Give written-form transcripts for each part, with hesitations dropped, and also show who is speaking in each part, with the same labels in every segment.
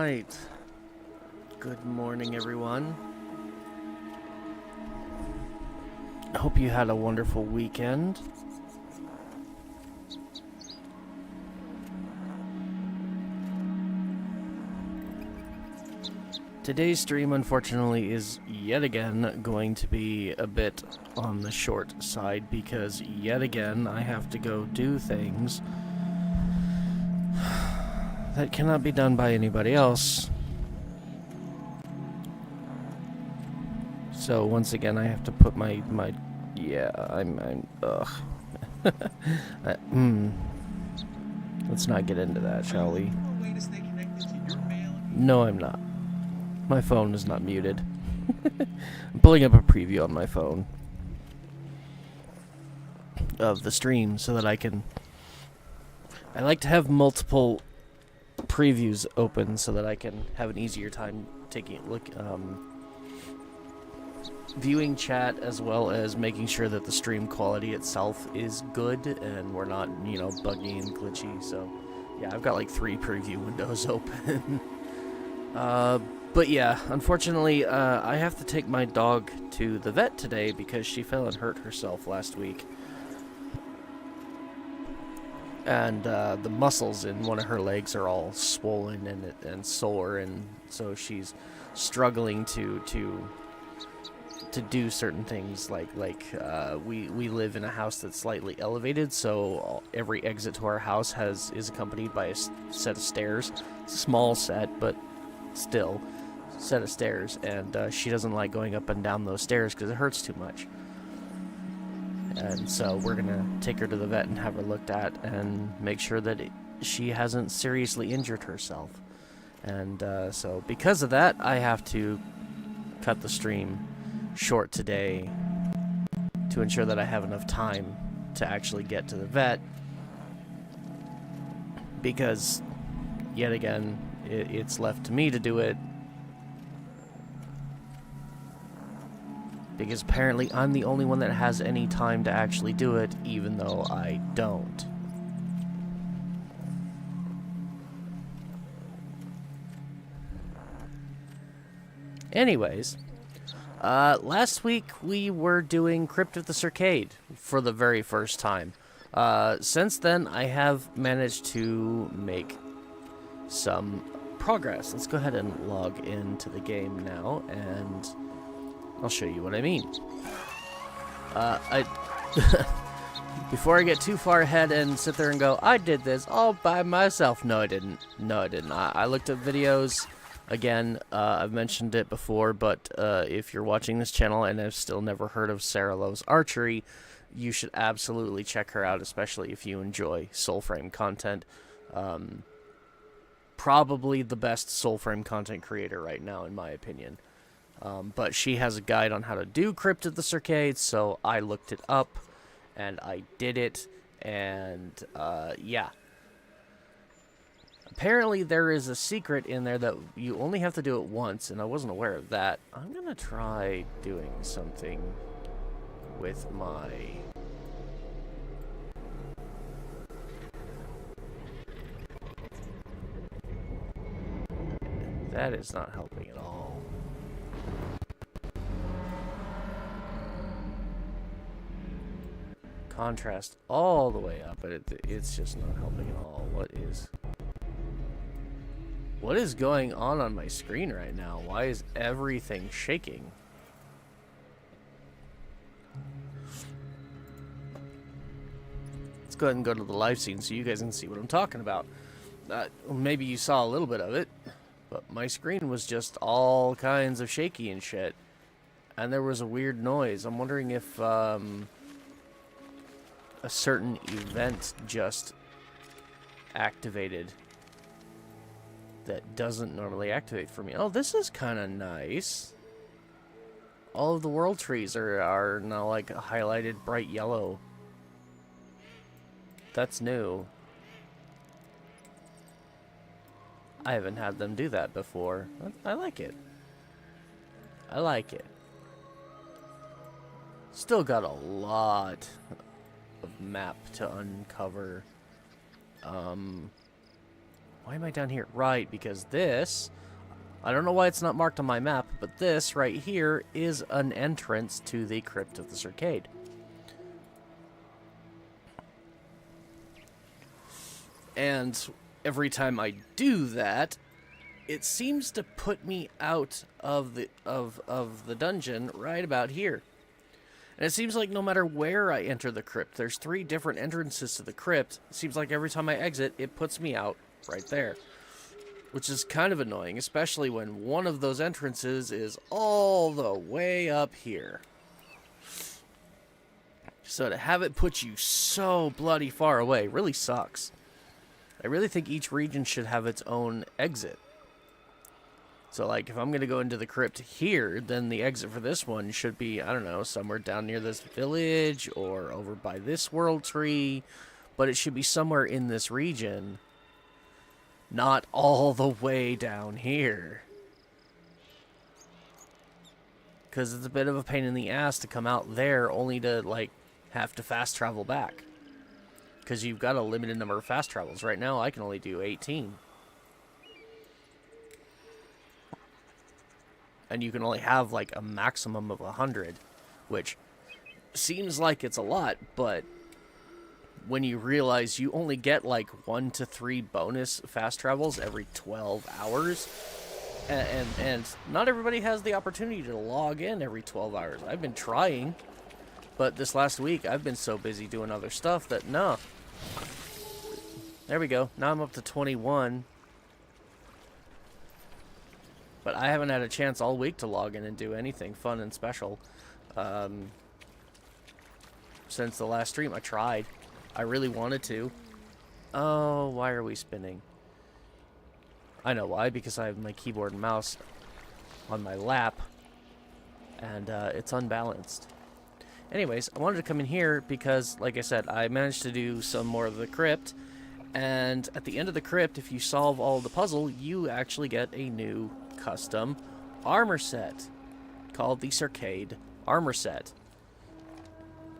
Speaker 1: right. Good morning, everyone. Hope you had a wonderful weekend. Today's stream, unfortunately, is yet again going to be a bit on the short side because yet again I have to go do things that cannot be done by anybody else. So once again, I have to put my yeah, ugh. Let's not get into that, shall we? No, I'm not. My phone is not muted. I'm pulling up a preview on my phone of the stream so that I like to have multiple previews open so that I can have an easier time taking a look, viewing chat, as well as making sure that the stream quality itself is good and we're not, you know, buggy and glitchy. So yeah, I've got like 3 preview windows open. But yeah, unfortunately, I have to take my dog to the vet today because she fell and hurt herself last week. And the muscles in one of her legs are all swollen and sore, and so she's struggling to do certain things. Like we live in a house that's slightly elevated, so every exit to our house is accompanied by a set of stairs. It's a small set, but still set of stairs, and she doesn't like going up and down those stairs because it hurts too much. And so we're gonna take her to the vet and have her looked at and make sure that she hasn't seriously injured herself. And so because of that, I have to cut the stream short today to ensure that I have enough time to actually get to the vet, because yet again it's left to me to do it, because apparently I'm the only one that has any time to actually do it, even though I don't. Anyways, last week we were doing Crypt of the Circade for the very first time. Since then, I have managed to make some progress. Let's go ahead and log into the game now, and I'll show you what I mean. Before I get too far ahead and sit there and go, I did this all by myself. No, I didn't. No, I didn't. I looked at videos. Again, I've mentioned it before, but if you're watching this channel and have still never heard of Sarah Lowe's Archery, you should absolutely check her out, especially if you enjoy Soulframe content. Probably the best Soulframe content creator right now, in my opinion. But she has a guide on how to do Crypt of the Cercade, so I looked it up, and I did it, and yeah. Apparently there is a secret in there that you only have to do it once, and I wasn't aware of that. I'm gonna try doing something with my... That is not helping at all. Contrast all the way up, but it's just not helping at all. What is going on my screen right now? Why is everything shaking? Let's go ahead and go to the live scene so you guys can see what I'm talking about. Maybe you saw a little bit of it, but my screen was just all kinds of shaky and shit. And there was a weird noise. I'm wondering if a certain event just activated that doesn't normally activate for me. Oh, this is kind of nice. All of the world trees are now like highlighted bright yellow. That's new. I haven't had them do that before. I like it. I like it. Still got a lot of map to uncover. Why am I down here? Right, because this, I don't know why it's not marked on my map, but this right here is an entrance to the Crypt of the Cercade. And every time I do that, it seems to put me out of the dungeon right about here. And it seems like no matter where I enter the crypt, there's 3 different entrances to the crypt. It seems like every time I exit, it puts me out right there. Which is kind of annoying, especially when one of those entrances is all the way up here. So to have it put you so bloody far away really sucks. I really think each region should have its own exit. So, like, if I'm going to go into the crypt here, then the exit for this one should be, I don't know, somewhere down near this village or over by this world tree. But it should be somewhere in this region, not all the way down here. Because it's a bit of a pain in the ass to come out there only to, like, have to fast travel back. Because you've got a limited number of fast travels. Right now, I can only do 18. And you can only have, like, a maximum of 100. Which seems like it's a lot, but when you realize you only get, like, 1 to 3 bonus fast travels every 12 hours... And not everybody has the opportunity to log in every 12 hours. I've been trying, but this last week I've been so busy doing other stuff that no. There we go. Now I'm up to 21. But I haven't had a chance all week to log in and do anything fun and special. Since the last stream, I tried. I really wanted to. Oh, why are we spinning? I know why, because I have my keyboard and mouse on my lap, and it's unbalanced. Anyways, I wanted to come in here because, like I said, I managed to do some more of the crypt, and at the end of the crypt, if you solve all the puzzle, you actually get a new custom armor set called the Cercade Armor Set.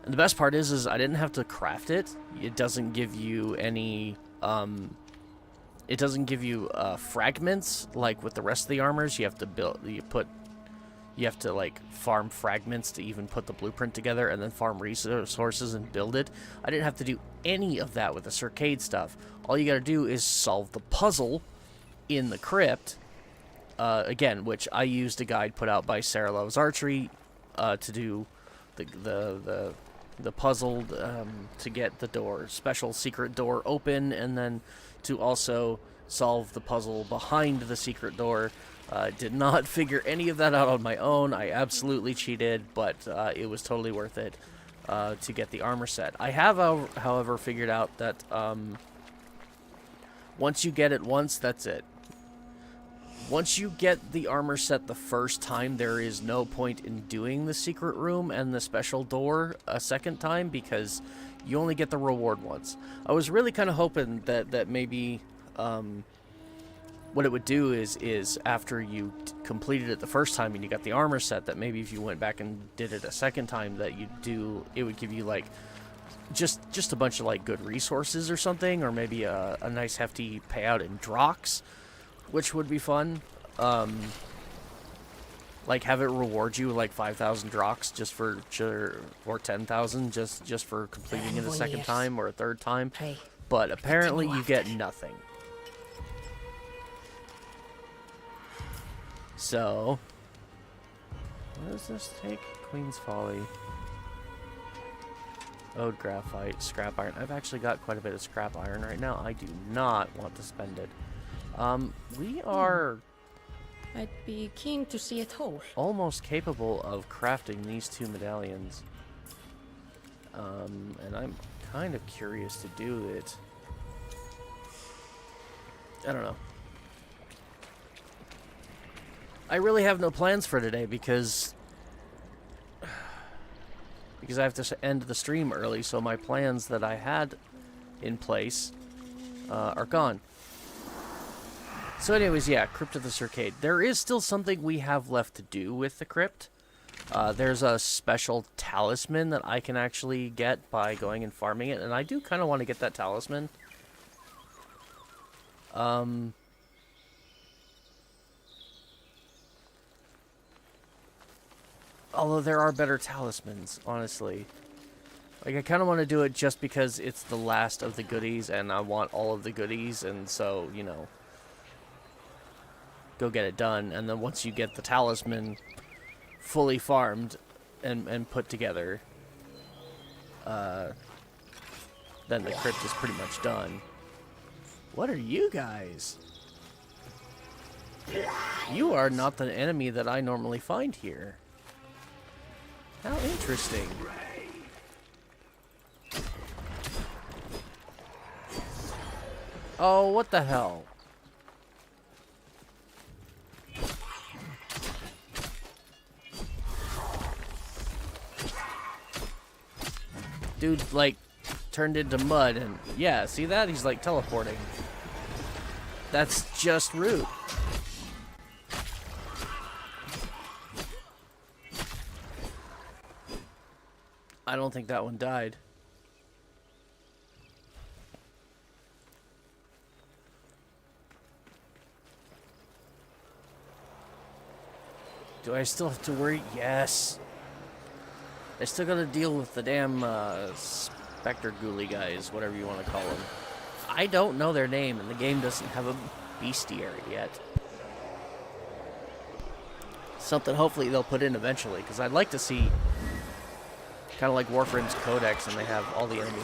Speaker 1: And the best part is I didn't have to craft it. It doesn't give you any... It doesn't give you fragments like with the rest of the armors. You have to build. You have to like farm fragments to even put the blueprint together, and then farm resources and build it. I didn't have to do any of that with the Cercade stuff. All you got to do is solve the puzzle, in the crypt, again, which I used a guide put out by Sarah Loves Archery to do the puzzle to get the special secret door open, and then to also solve the puzzle behind the secret door. Did not figure any of that out on my own. I absolutely cheated, but it was totally worth it to get the armor set. I have, however, figured out that once you get it once, that's it. Once you get the armor set the first time, there is no point in doing the secret room and the special door a second time, because you only get the reward once. I was really kind of hoping that maybe what it would do is after you completed it the first time and you got the armor set, that maybe if you went back and did it a second time, that it would give you like just a bunch of like good resources or something, or maybe a nice hefty payout in Drox, which would be fun. Like have it reward you like 5,000 Drox just for, or 10,000 just for completing it a second time or a third time. But apparently you get nothing. So, what does this take? Queen's Folly. Ode Graphite, Scrap Iron. I've actually got quite a bit of Scrap Iron right now. I do not want to spend it. We are...
Speaker 2: I'd be keen to see it whole.
Speaker 1: Almost capable of crafting these 2 medallions. And I'm kind of curious to do it. I don't know. I really have no plans for today because I have to end the stream early, so my plans that I had in place are gone. So anyways, yeah, Crypt of the Circade. There is still something we have left to do with the crypt. There's a special talisman that I can actually get by going and farming it, and I do kind of want to get that talisman. Although there are better talismans, honestly. Like, I kind of want to do it just because it's the last of the goodies, and I want all of the goodies, and so, you know, go get it done. And then once you get the talisman fully farmed and put together, then the crypt is pretty much done. What are you guys? You are not the enemy that I normally find here. How interesting. Oh, what the hell? Dude, like, turned into mud, and yeah, see that? He's like teleporting. That's just rude. I don't think that one died. Do I still have to worry? Yes. I still gotta deal with the damn Spectre Ghoulie guys, whatever you want to call them. I don't know their name, and the game doesn't have a bestiary yet. Something hopefully they'll put in eventually, because I'd like to see, kind of like Warframe's Codex, and they have all the enemy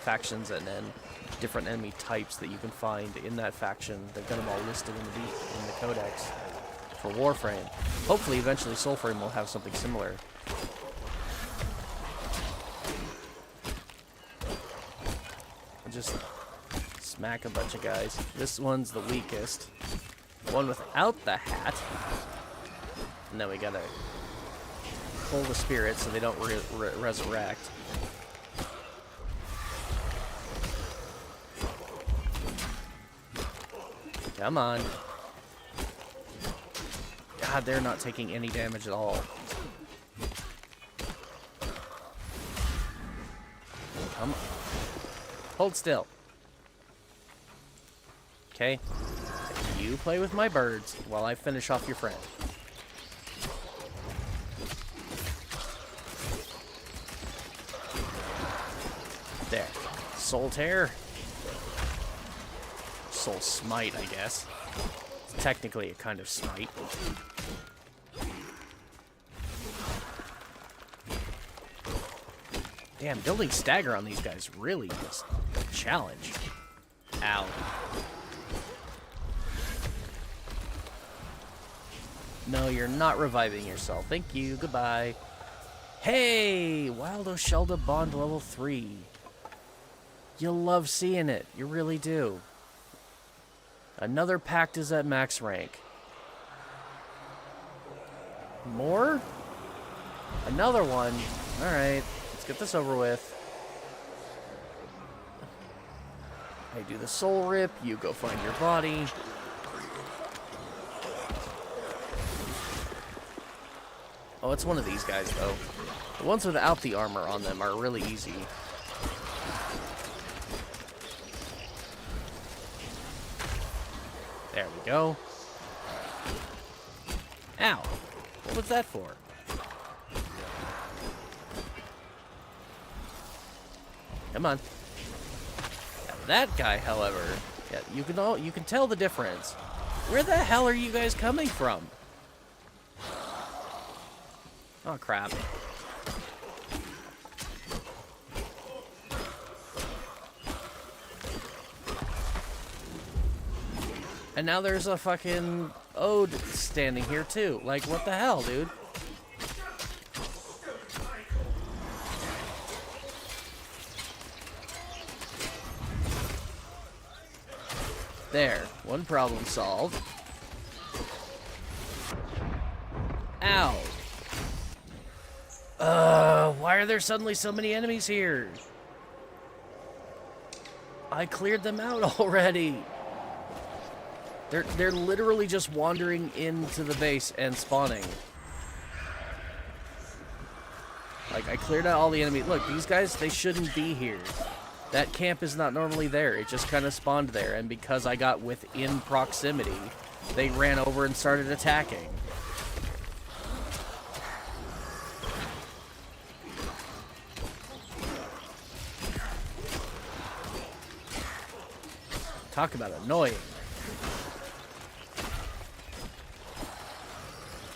Speaker 1: factions and then different enemy types that you can find in that faction. They've got them all listed in the Codex for Warframe. Hopefully, eventually, Soulframe will have something similar. Just smack a bunch of guys. This one's the weakest. The one without the hat. And then we gotta pull the spirits so they don't resurrect. Come on. God, they're not taking any damage at all. Come on. Hold still. Okay. You play with my birds while I finish off your friend. There. Soul Tear. Soul Smite, I guess. It's technically a kind of smite. Damn, building stagger on these guys really is a challenge. Ow. No, you're not reviving yourself. Thank you. Goodbye. Hey! Wild Oshelda Bond level 3. You'll love seeing it. You really do. Another pact is at max rank. More? Another one? Alright. Let's get this over with. I do the soul rip. You go find your body. Oh, it's one of these guys, though. The ones without the armor on them are really easy. There we go. Ow! What was that for? Come on. Now that guy, however, yeah, you can tell the difference. Where the hell are you guys coming from? Oh, crap. And now there's a fucking Ode standing here, too. Like, what the hell, dude? There. One problem solved. Ow. Why are there suddenly so many enemies here? I cleared them out already. They're literally just wandering into the base and spawning. Like, I cleared out all the enemies. Look, these guys, they shouldn't be here. That camp is not normally there. It just kind of spawned there, and because I got within proximity, they ran over and started attacking. Talk about annoying.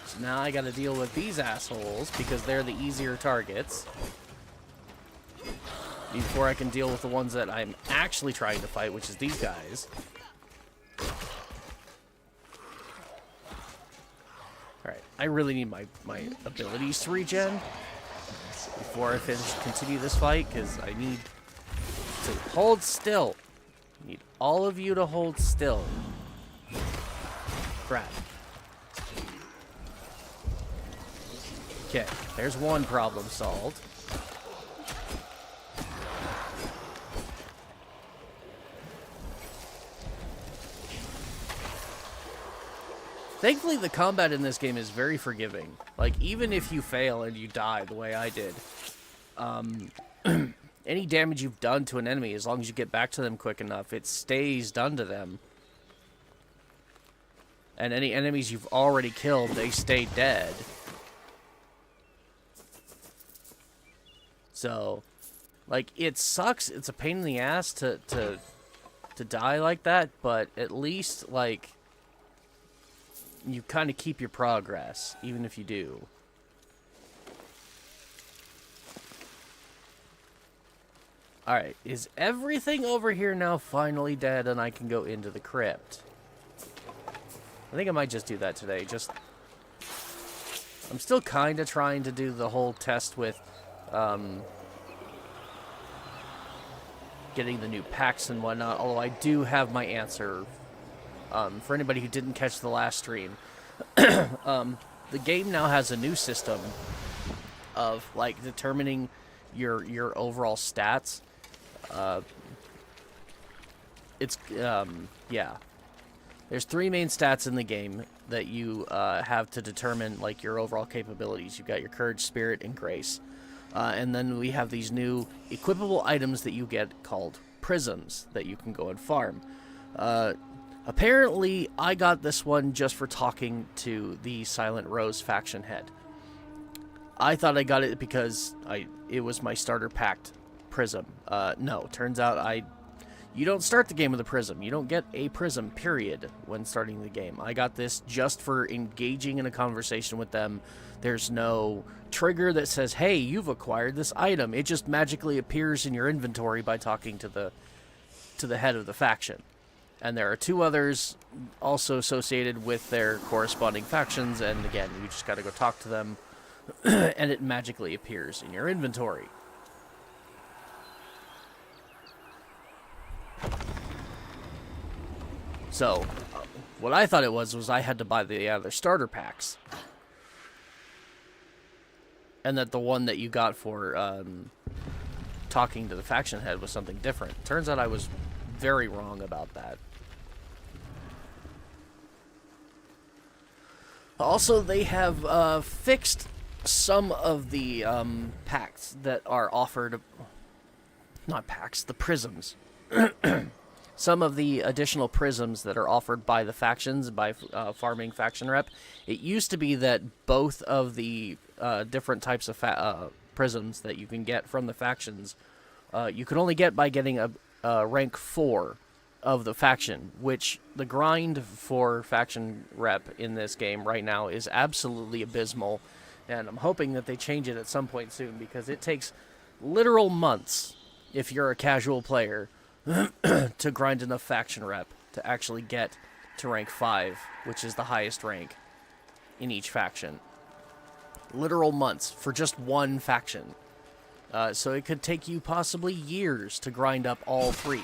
Speaker 1: So now I gotta deal with these assholes because they're the easier targets. Before I can deal with the ones that I'm actually trying to fight, which is these guys. Alright, I really need my abilities to regen before I continue this fight, because I need to hold still. I need all of you to hold still. Crap. Okay, there's one problem solved. Thankfully, the combat in this game is very forgiving. Like, even if you fail and you die the way I did, any damage you've done to an enemy, as long as you get back to them quick enough, it stays done to them. And any enemies you've already killed, they stay dead. So, like, it sucks. It's a pain in the ass to die like that, but at least, like, you kind of keep your progress, even if you do. Alright, is everything over here now finally dead and I can go into the crypt? I think I might just do that today. I'm still kind of trying to do the whole test with getting the new packs and whatnot, although I do have my answer. For anybody who didn't catch the last stream, the game now has a new system of, like, determining your overall stats. Yeah. There's 3 main stats in the game that you have to determine, like, your overall capabilities. You've got your courage, spirit, and grace. And then we have these new equipable items that you get called prisms that you can go and farm. Apparently, I got this one just for talking to the Silent Rose faction head. I thought I got it because it was my starter packed prism. No, turns out You don't start the game with a prism. You don't get a prism, period, when starting the game. I got this just for engaging in a conversation with them. There's no trigger that says, hey, you've acquired this item. It just magically appears in your inventory by talking to the head of the faction. And there are 2 others also associated with their corresponding factions, and again, you just gotta go talk to them, and it magically appears in your inventory. So, what I thought it was I had to buy the other starter packs. And that the one that you got for talking to the faction head was something different. Turns out I was very wrong about that. Also, they have fixed some of the packs that are offered... Not packs, the prisms. Some of the additional prisms that are offered by the factions, by farming faction rep. It used to be that both of the different types of prisms that you can get from the factions, you can only get by getting a rank 4 of the faction, which the grind for faction rep in this game right now is absolutely abysmal, and I'm hoping that they change it at some point soon, because it takes literal months, if you're a casual player, to grind enough faction rep to actually get to rank 5, which is the highest rank in each faction. Literal months for just one faction. So it could take you possibly years to grind up all 3.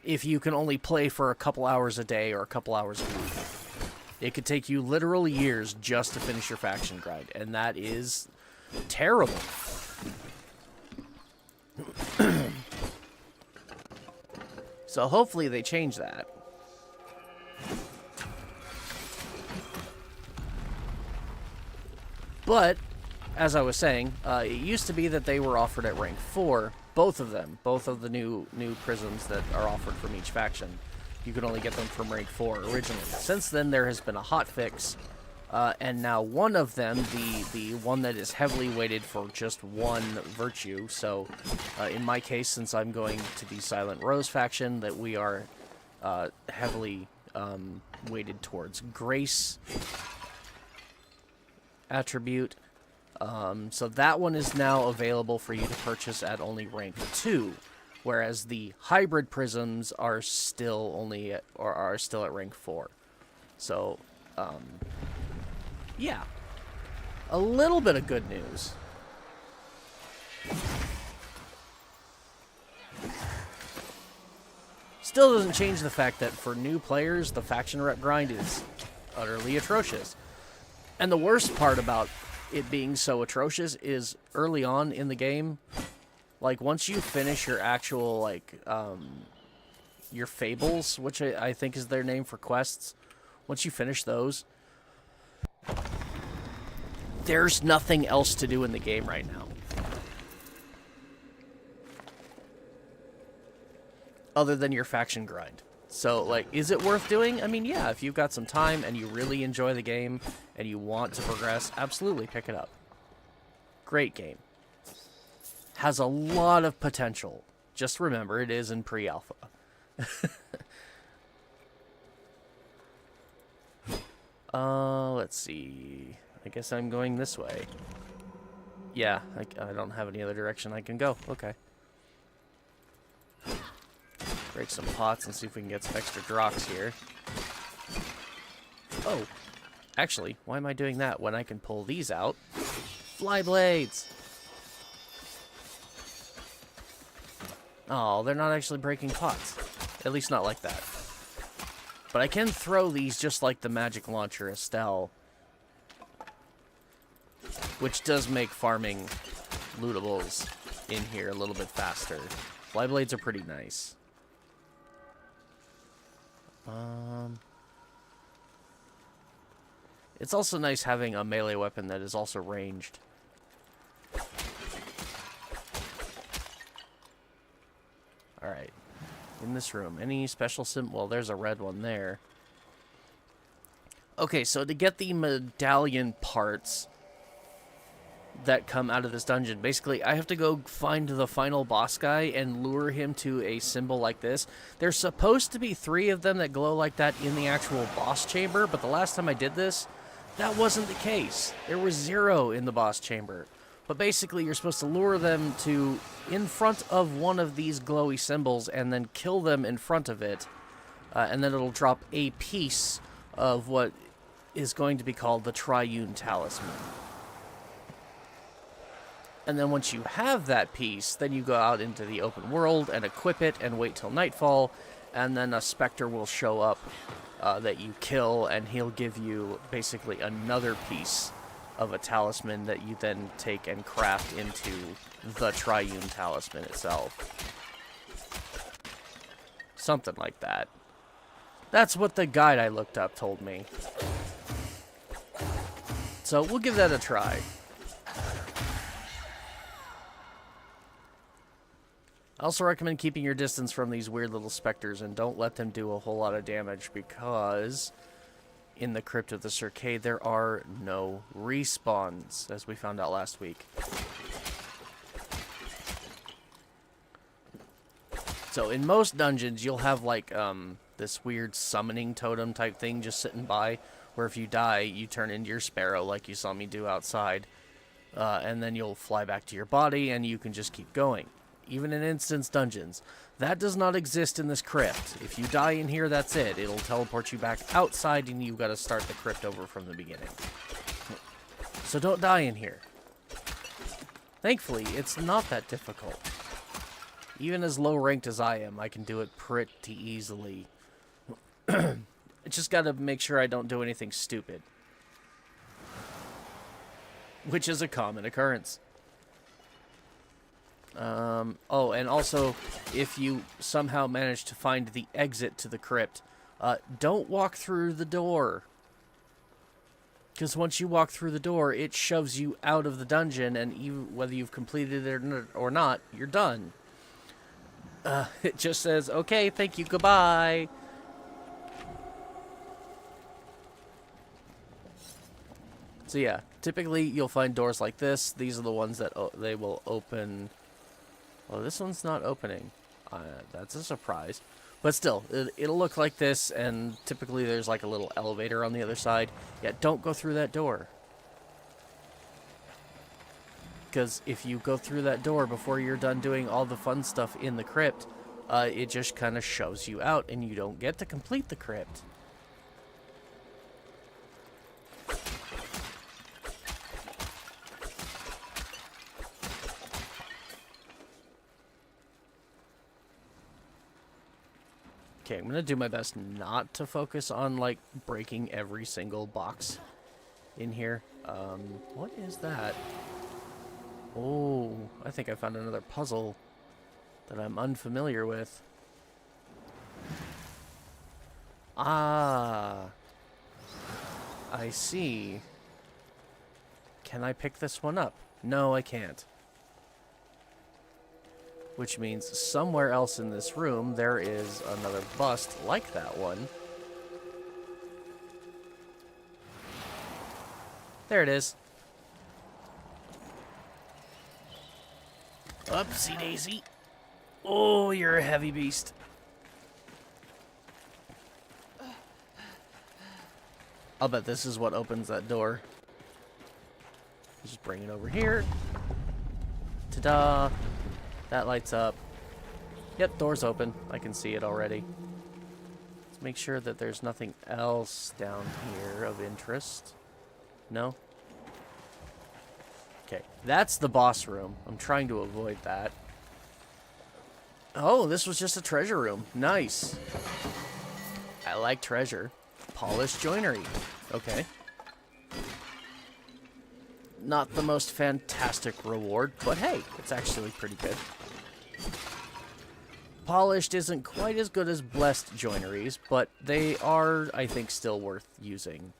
Speaker 1: If you can only play for a couple hours a day or a couple hours a week. It could take you literal years just to finish your faction grind, and that is terrible. So hopefully they change that. But, as I was saying, it used to be that they were offered at rank 4, both of them, both of the new prisms that are offered from each faction. You could only get them from rank 4 originally. Since then, there has been a hotfix, and now one of them, the one that is heavily weighted for just one virtue, so in my case, since I'm going to the Silent Rose faction, that we are heavily weighted towards Grace attribute. So that one is now available for you to purchase at only rank 2, whereas the hybrid prisms are still only at, or are still at rank 4. So, yeah, a little bit of good news. Still doesn't change the fact that for new players, the faction rep grind is utterly atrocious. And the worst part about it being so atrocious is early on in the game, like once you finish your actual, like, your fables, which I think is their name for quests, once you finish those, there's nothing else to do in the game right now. Other than your faction grind. So, like, is it worth doing? I mean, yeah, if you've got some time and you really enjoy the game and you want to progress, absolutely pick it up. Great game. Has a lot of potential. Just remember, it is in pre-alpha. Let's see. I guess I'm going this way. Yeah, I don't have any other direction I can go. Okay. Break some pots and see if we can get some extra drops here. Oh. Actually, why am I doing that when I can pull these out? Fly blades! Oh, they're not actually breaking pots. At least not like that. But I can throw these just like the magic launcher Estelle. Which does make farming lootables in here a little bit faster. Fly blades are pretty nice. It's also nice having a melee weapon that is also ranged. Alright. In this room, any special well, there's a red one there. Okay, so to get the medallion parts, that come out of this dungeon. Basically, I have to go find the final boss guy and lure him to a symbol like this. There's supposed to be 3 of them that glow like that in the actual boss chamber, but the last time I did this, that wasn't the case. There was 0 in the boss chamber. But basically, you're supposed to lure them to in front of one of these glowy symbols and then kill them in front of it. And then it'll drop a piece of what is going to be called the Triune Talisman. And then once you have that piece, then you go out into the open world and equip it and wait till nightfall, and then a specter will show up that you kill, and he'll give you basically another piece of a talisman that you then take and craft into the Triune Talisman itself. Something like that. That's what the guide I looked up told me. So we'll give that a try. I also recommend keeping your distance from these weird little specters and don't let them do a whole lot of damage because in the Crypt of the Circade there are no respawns, as we found out last week. So in most dungeons you'll have like this weird summoning totem type thing just sitting by, where if you die you turn into your sparrow like you saw me do outside, and then you'll fly back to your body and you can just keep going. Even in instance dungeons. That does not exist in this crypt. If you die in here, that's it. It'll teleport you back outside and you've got to start the crypt over from the beginning. So don't die in here. Thankfully, it's not that difficult. Even as low ranked as I am, I can do it pretty easily. I just got to make sure I don't do anything stupid. Which is a common occurrence. Oh, and also, if you somehow manage to find the exit to the crypt, don't walk through the door. Because once you walk through the door, it shoves you out of the dungeon, and even whether you've completed it or not, you're done. It just says, okay, thank you, goodbye. So yeah, typically you'll find doors like this. These are the ones that they will open. Well, this one's not opening. That's a surprise. But still, it'll look like this, and typically there's like a little elevator on the other side. Yeah, don't go through that door. Because if you go through that door before you're done doing all the fun stuff in the crypt, it just kind of shoves you out, and you don't get to complete the crypt. Okay, I'm gonna do my best not to focus on, like, breaking every single box in here. What is that? Oh, I think I found another puzzle that I'm unfamiliar with. Ah, I see. Can I pick this one up? No, I can't. Which means somewhere else in this room there is another bust like that one. There it is. Upsie daisy. Oh, you're a heavy beast. I'll bet this is what opens that door. Just bring it over here. Ta-da. That lights up. Yep, door's open. I can see it already. Let's make sure that there's nothing else down here of interest. No? Okay, that's the boss room. I'm trying to avoid that. Oh, this was just a treasure room. Nice. I like treasure. Polished joinery. Okay. Not the most fantastic reward, but hey, it's actually pretty good. Polished isn't quite as good as blessed joineries, but they are, I think, still worth using.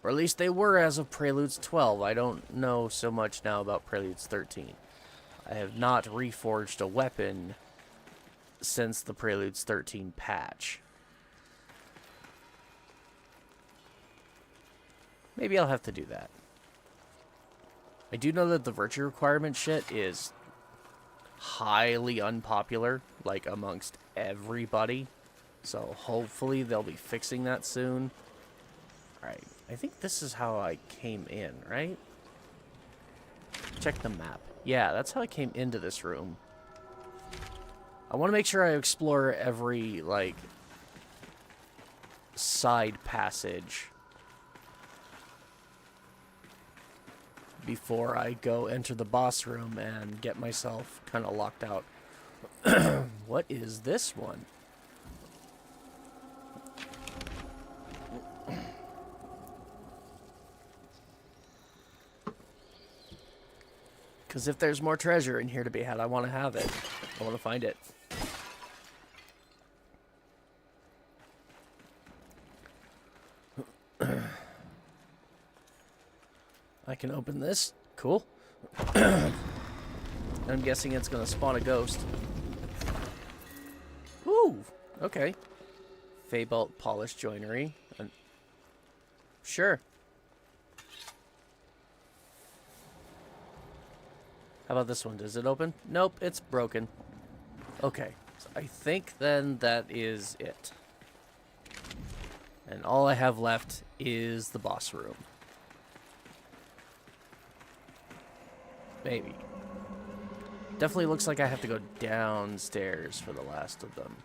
Speaker 1: Or at least they were as of Preludes 12. I don't know so much now about Preludes 13. I have not reforged a weapon since the Preludes 13 patch. Maybe I'll have to do that. I do know that the virtue requirement shit is highly unpopular, like, amongst everybody. So hopefully they'll be fixing that soon. Alright, I think this is how I came in, right? Check the map. Yeah, that's how I came into this room. I want to make sure I explore every, like, side passage before I go enter the boss room and get myself kind of locked out. What is this one? Because if there's more treasure in here to be had, I want to have it. I want to find it. I can open this. Cool. I'm guessing it's going to spawn a ghost. Ooh, okay. Feybolt polished joinery. Sure. How about this one? Does it open? Nope, it's broken. Okay, so I think then that is it. And all I have left is the boss room. Maybe. Definitely looks like I have to go downstairs for the last of them.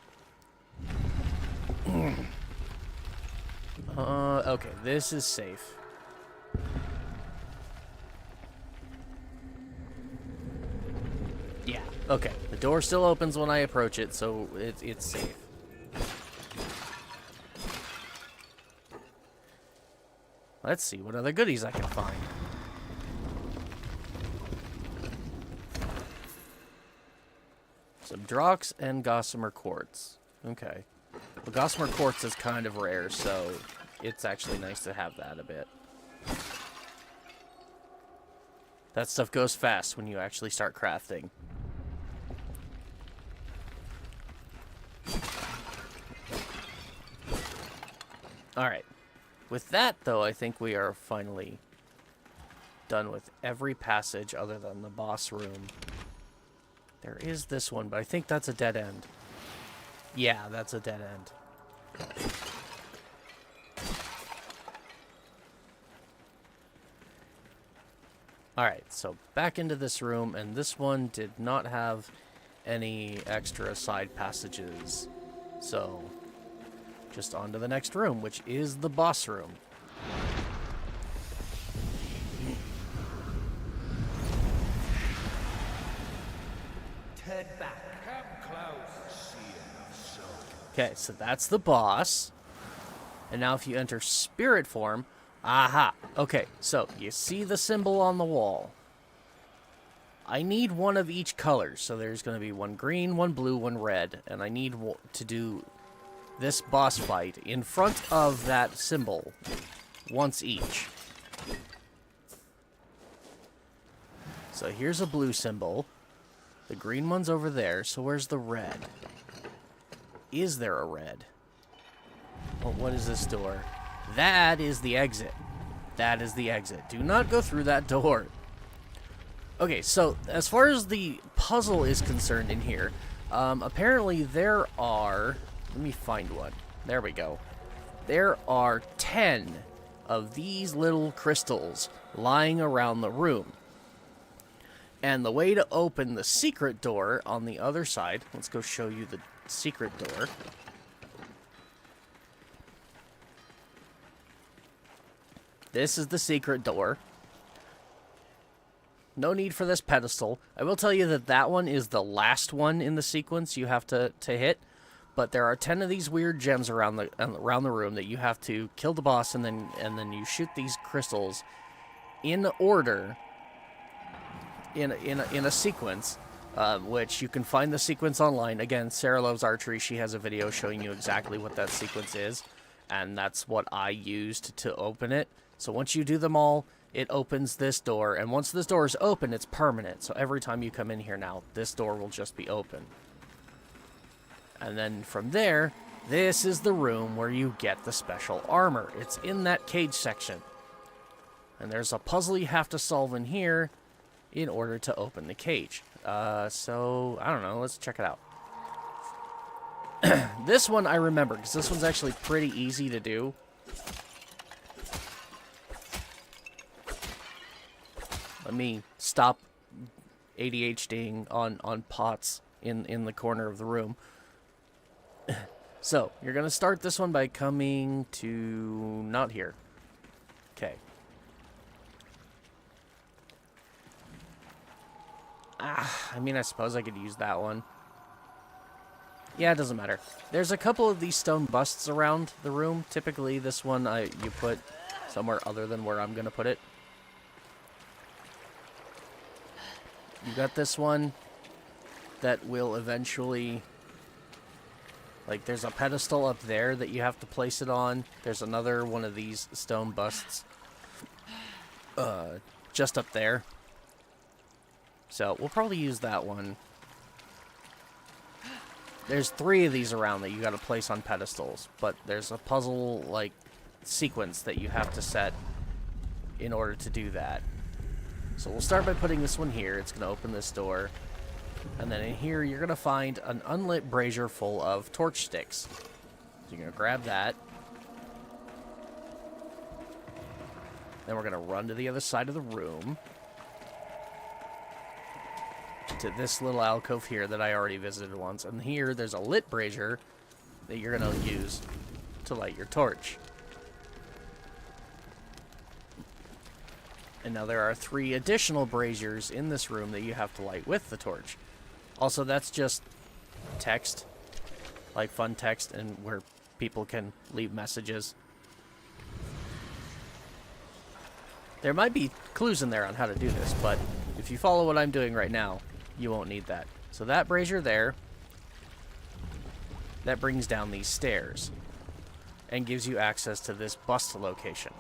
Speaker 1: Okay, this is safe. Yeah, okay. The door still opens when I approach it, so it's safe. Let's see what other goodies I can find. Some Drox and Gossamer Quartz. Okay. Well, Gossamer Quartz is kind of rare, so it's actually nice to have that a bit. That stuff goes fast when you actually start crafting. Alright. With that, though, I think we are finally done with every passage other than the boss room. There is this one, but I think that's a dead end. Yeah, that's a dead end. Alright, so back into this room, and this one did not have any extra side passages. So, just on to the next room, which is the boss room.
Speaker 3: Turn back. Come close.
Speaker 1: Okay, so that's the boss. And now if you enter spirit form, aha. Okay, so you see the symbol on the wall. I need one of each color. So there's going to be one green, one blue, one red. And I need to do this boss fight in front of that symbol once each. So here's a blue symbol. The green one's over there, so where's the red? Is there a red? Well, what is this door? That is the exit. That is the exit. Do not go through that door. Okay, so as far as the puzzle is concerned in here, apparently there are... Let me find one. There we go. There are 10 of these little crystals lying around the room. And the way to open the secret door on the other side... Let's go show you the secret door. This is the secret door. No need for this pedestal. I will tell you that that one is the last one in the sequence you have to hit. But there are 10 of these weird gems around the room that you have to kill the boss, and then you shoot these crystals in order, in a sequence, which you can find the sequence online. Again, Sarah Loves Archery. She has a video showing you exactly what that sequence is, and that's what I used to open it. So once you do them all, it opens this door, and once this door is open, it's permanent. So every time you come in here now, this door will just be open. And then from there, this is the room where you get the special armor. It's in that cage section. And there's a puzzle you have to solve in here. in order to open the cage. So, I don't know. Let's check it out. This one I remember, because this one's actually pretty easy to do. Let me stop ADHDing on pots in the corner of the room. So, you're going to start this one by coming to... not here. Okay. I mean, I suppose I could use that one. Yeah, it doesn't matter. There's a couple of these stone busts around the room. Typically, this one you put somewhere other than where I'm going to put it. You got this one that will eventually... like, there's a pedestal up there that you have to place it on. There's another one of these stone busts just up there. So, we'll probably use that one. There's 3 of these around that you gotta place on pedestals, but there's a puzzle, like, sequence that you have to set in order to do that. So we'll start by putting this one here. It's gonna open this door. And then in here, you're gonna find an unlit brazier full of torch sticks. So you're gonna grab that. Then we're gonna run to the other side of the room. To this little alcove here that I already visited once. And here, there's a lit brazier that you're going to use to light your torch. And now there are 3 additional braziers in this room that you have to light with the torch. Also, that's just text. Like fun text and where people can leave messages. There might be clues in there on how to do this, but if you follow what I'm doing right now, you won't need that. So that brazier there, that brings down these stairs and gives you access to this bust location.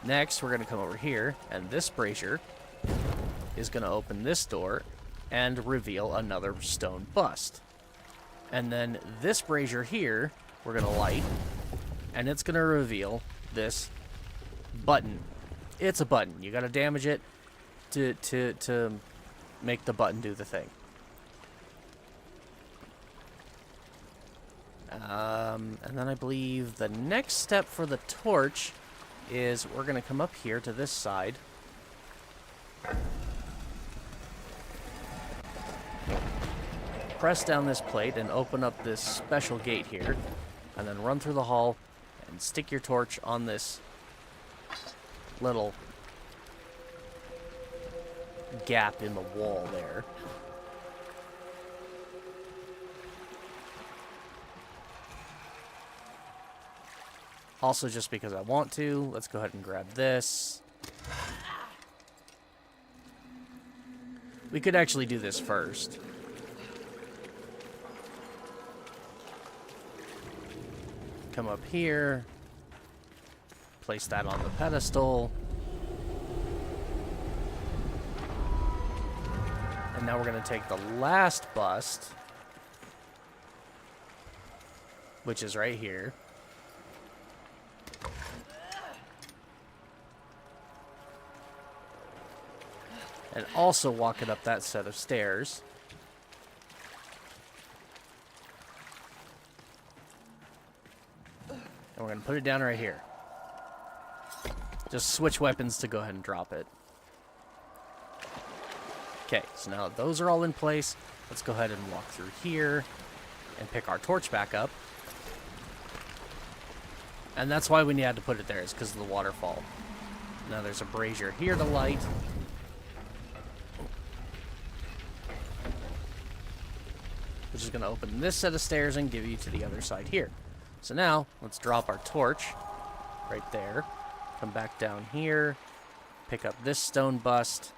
Speaker 1: Next, we're going to come over here, and this brazier is going to open this door and reveal another stone bust. And then this brazier here, we're going to light, and it's going to reveal this button. It's a button. You got to damage it to make the button do the thing. And then I believe the next step for the torch is we're going to come up here to this side. Press down this plate and open up this special gate here. And then run through the hall and stick your torch on this little gap in the wall there. Also, just because I want to, let's go ahead and grab this. We could actually do this first. Come up here. Place that on the pedestal. And now we're going to take the last bust, which is right here. And also walk it up that set of stairs. And we're going to put it down right here. Just switch weapons to go ahead and drop it. Okay, so now that those are all in place, let's go ahead and walk through here and pick our torch back up. And that's why we had to put it there, is because of the waterfall. Now there's a brazier here to light. Which is going to open this set of stairs and give you to the other side here. So now, let's drop our torch right there. Come back down here. Pick up this stone bust,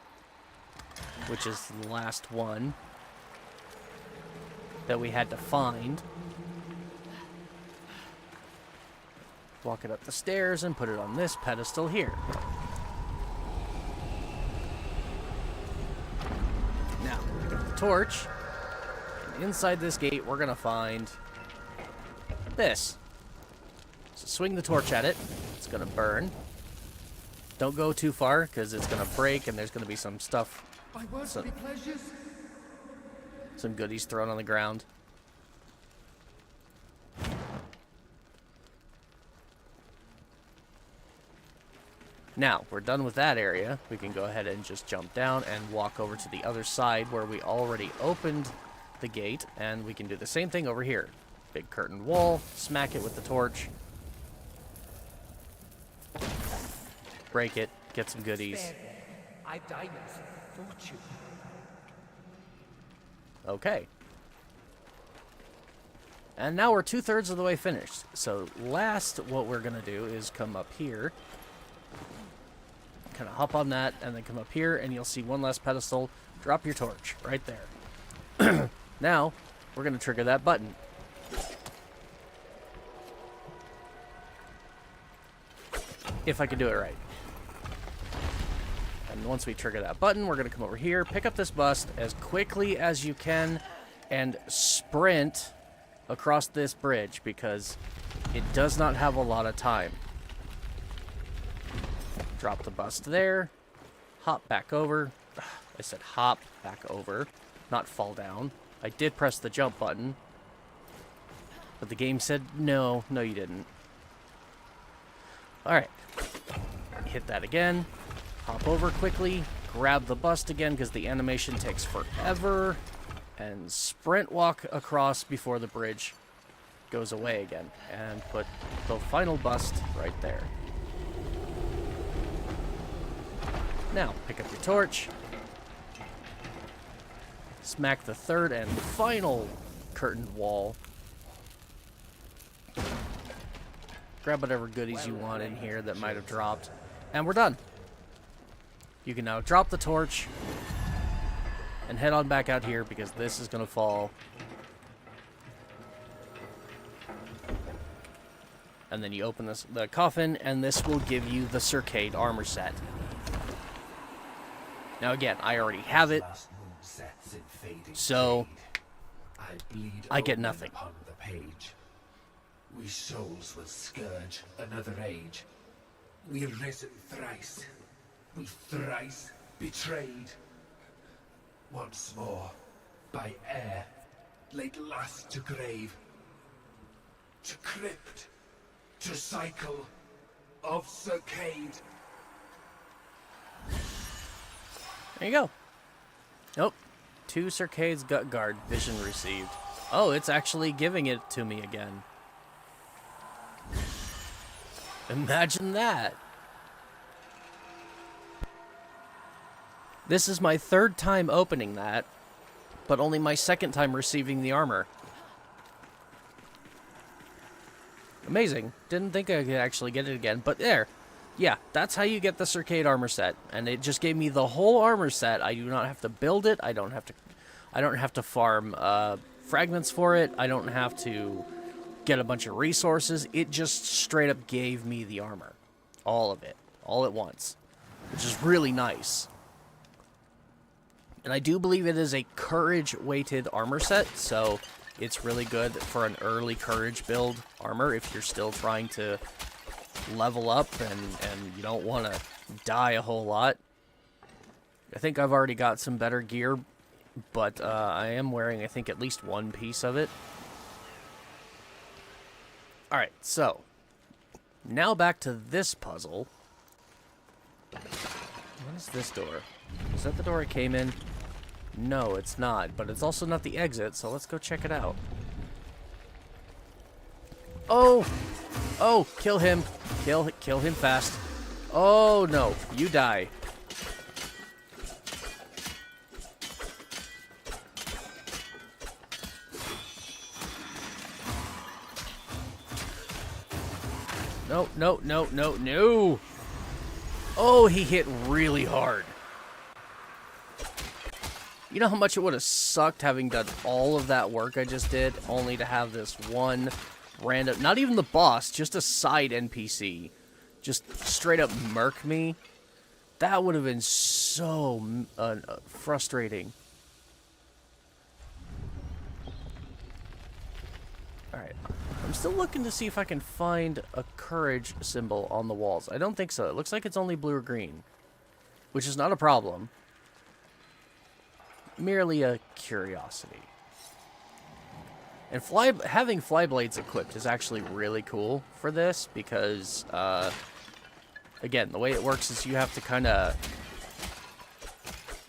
Speaker 1: which is the last one that we had to find. Walk it up the stairs and put it on this pedestal here. Now, we got the torch. And inside this gate, we're going to find this. So swing the torch at it. It's going to burn. Don't go too far, because it's going to break, and there's going to be some stuff,
Speaker 3: My worldly pleasures.
Speaker 1: some goodies thrown on the ground. Now, we're done with that area. We can go ahead and just jump down and walk over to the other side where we already opened the gate, and we can do the same thing over here. Big curtain wall, smack it with the torch. Break it, get some goodies.
Speaker 3: I've diamonds. Fortune.
Speaker 1: Okay. And now we're 2/3 of the way finished. So last, what we're going to do is come up here. Kind of hop on that, and then come up here, and you'll see one last pedestal. Drop your torch right there. Now, we're going to trigger that button. If I can do it right. And once we trigger that button, we're going to come over here, pick up this bust as quickly as you can, and sprint across this bridge, because it does not have a lot of time. Drop the bust there. Hop back over. I said hop back over, not fall down. I did press the jump button, but the game said no, you didn't. Alright. Hit that again. Hop over quickly. Grab the bust again, because the animation takes forever. And sprint walk across before the bridge goes away again. And put the final bust right there. Now, pick up your torch. Smack the third and final curtained wall. Grab whatever goodies you want in here that might have dropped. And we're done. You can now drop the torch and head on back out here, because this is going to fall. And then you open the coffin, and this will give you the Circade armor set. Now again, I already have it, so I get nothing.
Speaker 3: We souls will scourge another age. We risen thrice. We thrice betrayed. Once more, by air, laid last to grave. To crypt, to cycle of Circade.
Speaker 1: There you go. Nope. 2 Circade's Gut Guard vision received. Oh, it's actually giving it to me again. Imagine that. This is my 3rd time opening that, but only my 2nd time receiving the armor. Amazing. Didn't think I could actually get it again, but there. Yeah, that's how you get the Circade armor set, and it just gave me the whole armor set. I do not have to build it. I don't have to farm fragments for it. I don't have to get a bunch of resources. It just straight up gave me the armor. All of it. All at once. Which is really nice. And I do believe it is a courage-weighted armor set, so it's really good for an early courage build armor if you're still trying to level up and you don't want to die a whole lot. I think I've already got some better gear, but I am wearing, I think, at least one piece of it. Alright, so now back to this puzzle. What is this door? Is that the door I came in? No, it's not, but it's also not the exit, so let's go check it out. Oh! Oh, kill him. Kill him fast. Oh, no. You die. No, no, no, no, no. Oh, he hit really hard. You know how much it would have sucked having done all of that work I just did, only to have this one random, not even the boss, just a side NPC, just straight up murk me? That would have been so frustrating. Alright. I'm still looking to see if I can find a courage symbol on the walls. I don't think so. It looks like it's only blue or green. Which is not a problem. Merely a curiosity. And having fly blades equipped is actually really cool for this because, again, the way it works is you have to kind of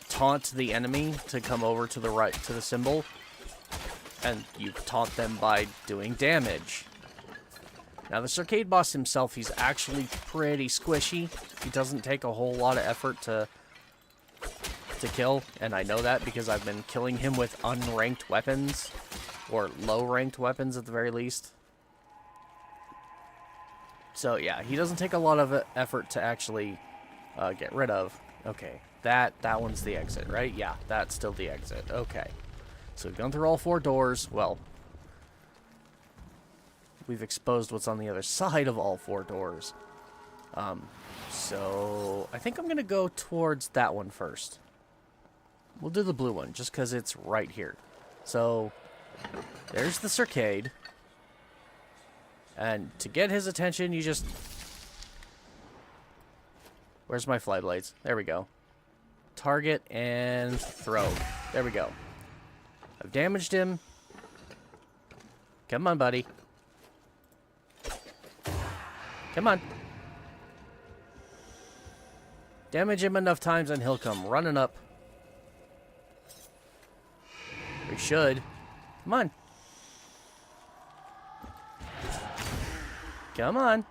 Speaker 1: taunt the enemy to come over to the right to the symbol, and you taunt them by doing damage. Now, the Circade boss himself, he's actually pretty squishy. He doesn't take a whole lot of effort to kill, and I know that because I've been killing him with unranked weapons. Or low-ranked weapons, at the very least. So, yeah, he doesn't take a lot of effort to actually get rid of. Okay, that one's the exit, right? Yeah, that's still the exit. Okay. So we've gone through all 4 doors. Well, we've exposed what's on the other side of all 4 doors. So I think I'm going to go towards that one first. We'll do the blue one, just because it's right here. So... there's the Circade. And to get his attention, you just... where's my fly blades? There we go. Target and throw. There we go. I've damaged him. Come on, buddy. Come on. Damage him enough times and he'll come running up. We should. Come on. Come on.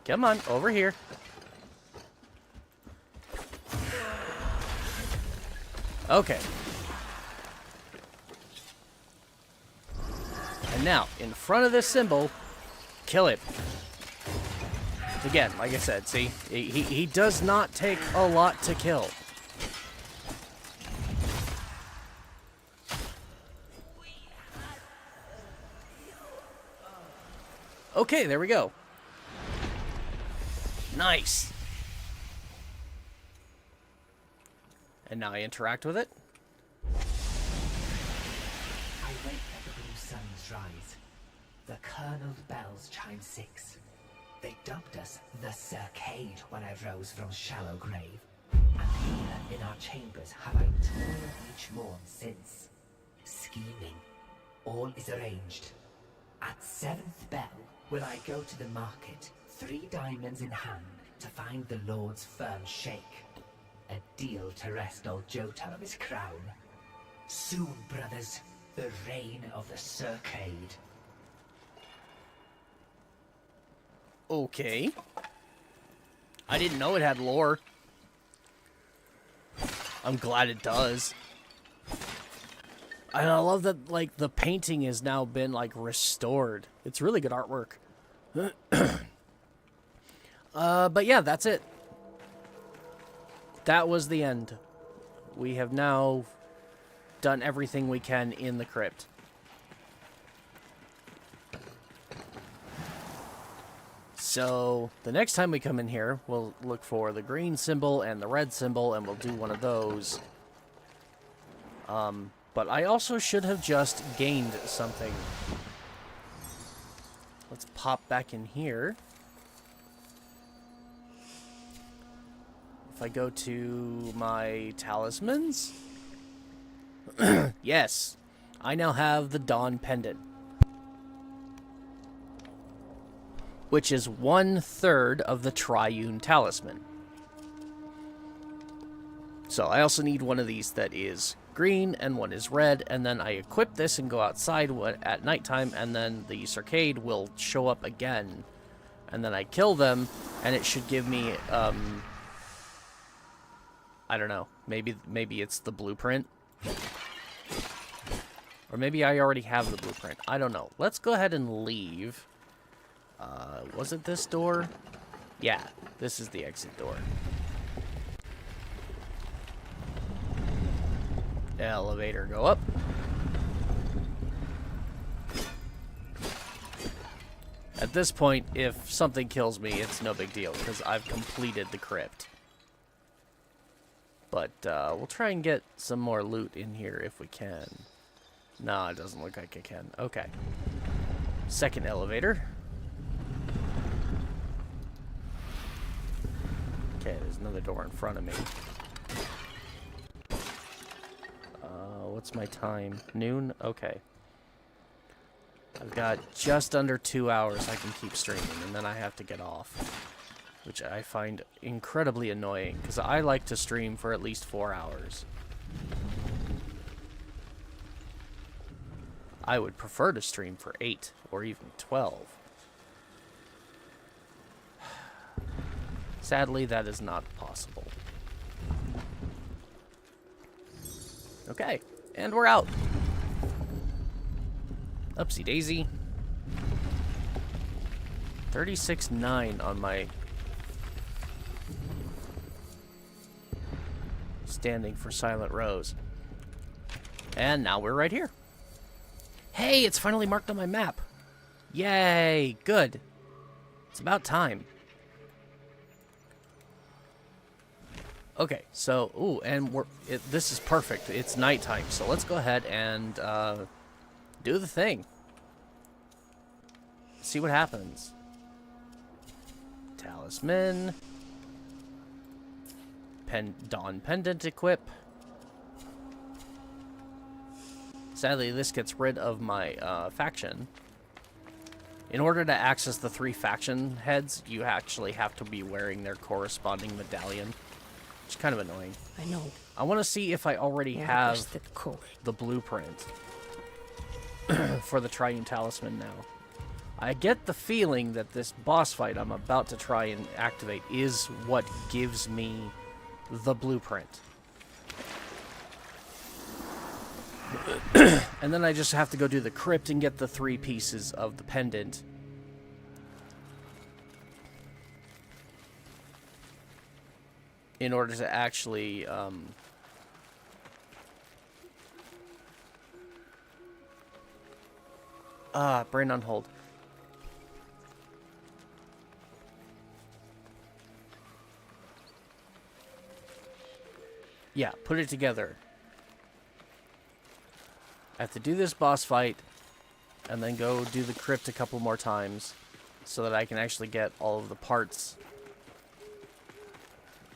Speaker 1: Come on, over here. Okay. And now, in front of this symbol, kill him. Again, like I said, see? He does not take a lot to kill. Okay, there we go. Nice. And now I interact with it.
Speaker 3: I wake at the blue sun's rise. The kerneled bells chime 6. They dubbed us the Circade when I rose from shallow grave. And here in our chambers have I toiled each morn since. Scheming. All is arranged. At 7th bell will I go to the market, 3 diamonds in hand, to find the Lord's firm shake. A deal to wrest old Jota of his crown. Soon, brothers, the reign of the Circade.
Speaker 1: Okay. I didn't know it had lore. I'm glad it does. And I love that, like, the painting has now been, like, restored. It's really good artwork. But yeah, that's it. That was the end. We have now done everything we can in the crypt. So, the next time we come in here, we'll look for the green symbol and the red symbol, and we'll do one of those. But I also should have just gained something. Let's pop back in here. If I go to my talismans... yes, I now have the Dawn Pendant. Which is 1/3 of the Triune Talisman. So I also need one of these that is green and one is red, and then I equip this and go outside at nighttime, and then the Circade will show up again. And then I kill them, and it should give me, I don't know, maybe it's the blueprint. Or maybe I already have the blueprint. I don't know. Let's go ahead and leave. Was it this door? Yeah, this is the exit door. Elevator, go up. At this point, if something kills me, it's no big deal, because I've completed the crypt. But we'll try and get some more loot in here if we can. No, it doesn't look like I can. Okay. Second elevator. Okay, there's another door in front of me. What's my time? Noon? Okay. I've got just under 2 hours I can keep streaming, and then I have to get off. Which I find incredibly annoying, because I like to stream for at least 4 hours. I would prefer to stream for 8 or even 12. Sadly, that is not possible. Okay, and we're out. Upsie daisy. 36.9 on my standing for Silent Rose. And now we're right here. Hey, it's finally marked on my map. Yay, good. It's about time. Okay, so, ooh, and this is perfect. It's nighttime, so let's go ahead and do the thing. See what happens. Talisman. Dawn Pendant equip. Sadly, this gets rid of my faction. In order to access the 3 faction heads, you actually have to be wearing their corresponding medallion. Which is kind of annoying.
Speaker 2: I know.
Speaker 1: I want to see if I already have the blueprint for the Triune Talisman now. I get the feeling that this boss fight I'm about to try and activate is what gives me the blueprint. And then I just have to go do the crypt and get the 3 pieces of the pendant. In order to actually brain on hold. Yeah, put it together. I have to do this boss fight and then go do the crypt a couple more times so that I can actually get all of the parts.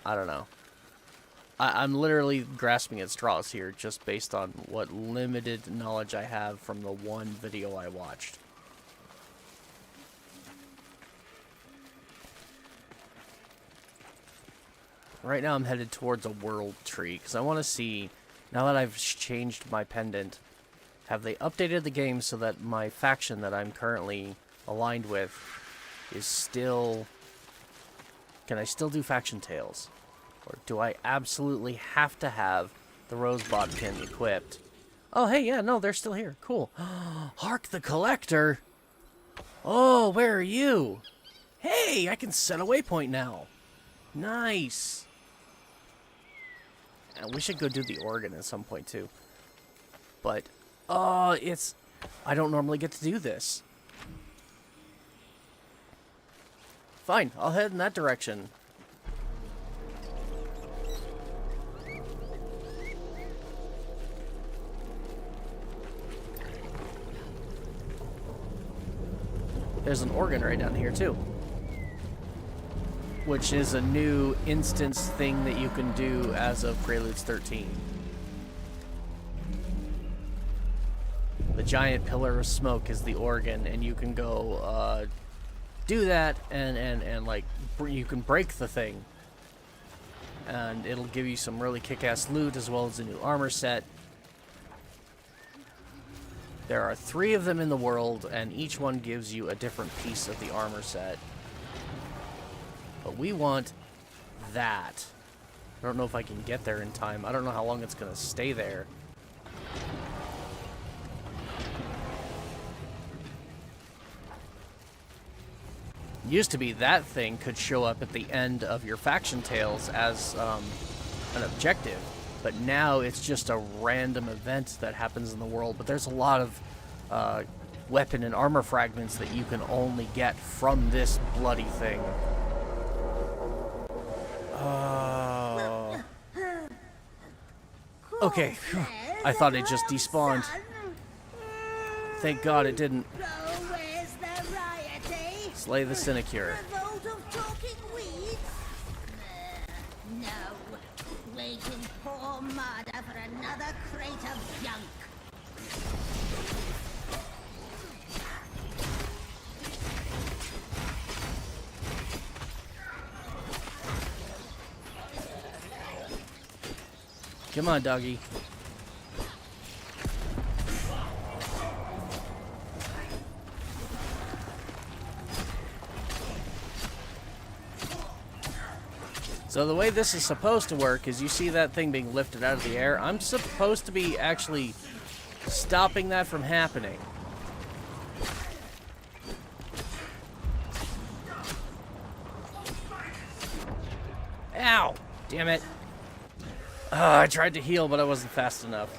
Speaker 1: I don't know. I'm literally grasping at straws here just based on what limited knowledge I have from the one video I watched. Right now I'm headed towards a world tree because I want to see, now that I've changed my pendant, have they updated the game so that my faction that I'm currently aligned with is still... Can I still do faction tales? Or do I absolutely have to have the Rosebud pin equipped? Oh, hey, yeah, no, they're still here. Cool. Hark the Collector! Oh, where are you? Hey, I can set a waypoint now. Nice. And we should go do the organ at some point, too. But, it's... I don't normally get to do this. Fine, I'll head in that direction. There's an organ right down here, too. Which is a new instance thing that you can do as of Preludes 13. The giant pillar of smoke is the organ, and you can go, do that, and like, you can break the thing. And it'll give you some really kick-ass loot, as well as a new armor set. There are 3 of them in the world, and each one gives you a different piece of the armor set. But we want that. I don't know if I can get there in time. I don't know how long it's going to stay there. Used to be that thing could show up at the end of your faction tales as an objective. But now it's just a random event that happens in the world. But there's a lot of weapon and armor fragments that you can only get from this bloody thing. Okay. I thought it just despawned. Thank God it didn't.
Speaker 4: So where's the riot, eh?
Speaker 1: Slay the Sinecure.
Speaker 4: Revolt of talking weeds? No. Waiting poor murder for another crate of junk.
Speaker 1: Come on, doggy. So the way this is supposed to work is you see that thing being lifted out of the air. I'm supposed to be actually stopping that from happening. Ow! Damn it. I tried to heal, but I wasn't fast enough.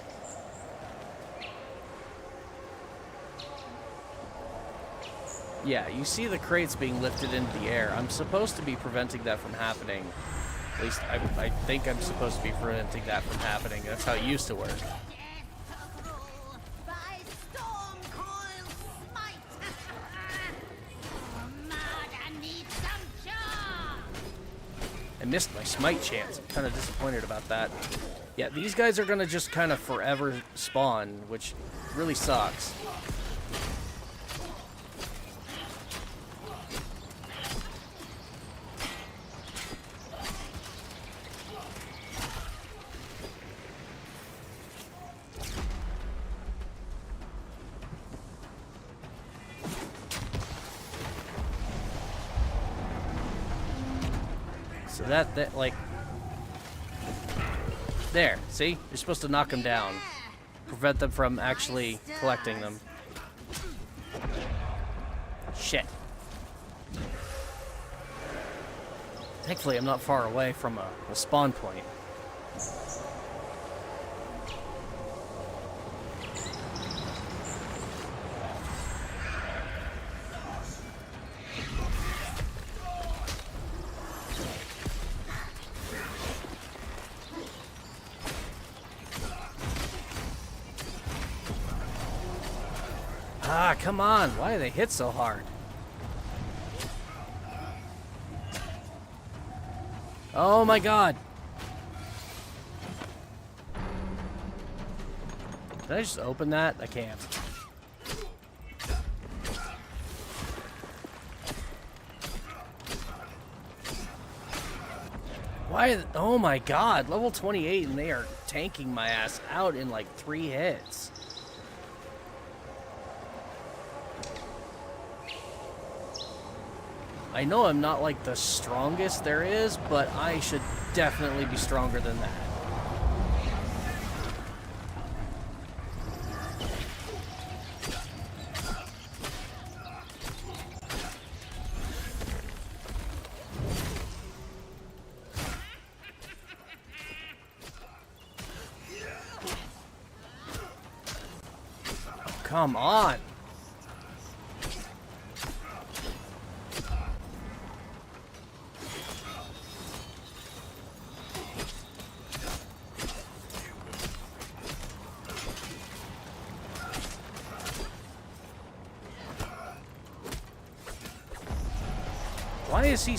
Speaker 1: Yeah, you see the crates being lifted into the air. I'm supposed to be preventing that from happening. At least I think I'm supposed to be preventing that from happening. That's how it used to work. I missed my smite chance. I'm kind of disappointed about that. Yeah, these guys are going to just kind of forever spawn, which really sucks. So that like, there, see? You're supposed to knock them down. Prevent them from actually collecting them. Shit. Thankfully, I'm not far away from a spawn point. Ah, come on. Why do they hit so hard? Oh my god. Can I just open that? I can't. Why? Oh my god. Level 28 and they are tanking my ass out in like 3 hits. I know I'm not like the strongest there is, but I should definitely be stronger than that. Come on. Why is he...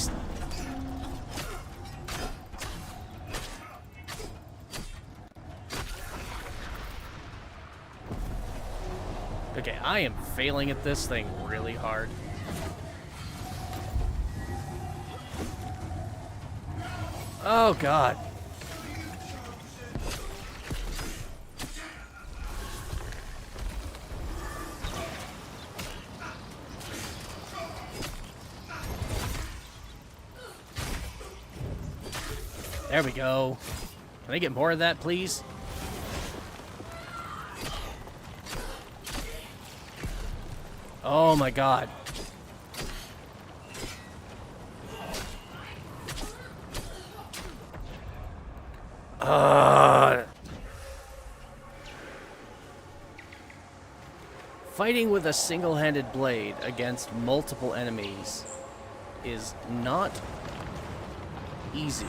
Speaker 1: Okay, I am failing at this thing really hard. Oh, God. There we go. Can I get more of that, please? Oh my god. Fighting with a single-handed blade against multiple enemies is not easy.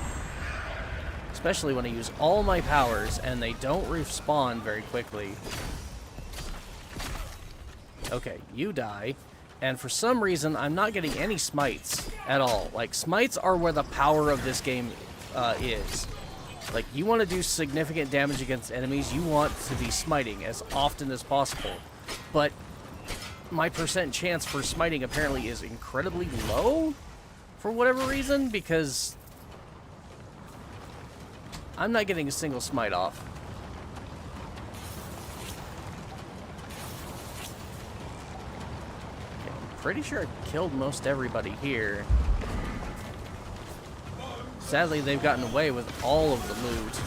Speaker 1: Especially when I use all my powers and they don't respawn very quickly. Okay, you die. And for some reason, I'm not getting any smites at all. Like, smites are where the power of this game is. Like, you want to do significant damage against enemies, you want to be smiting as often as possible. But my percent chance for smiting apparently is incredibly low for whatever reason, because I'm not getting a single smite off. Okay, I'm pretty sure I killed most everybody here. Sadly, they've gotten away with all of the loot.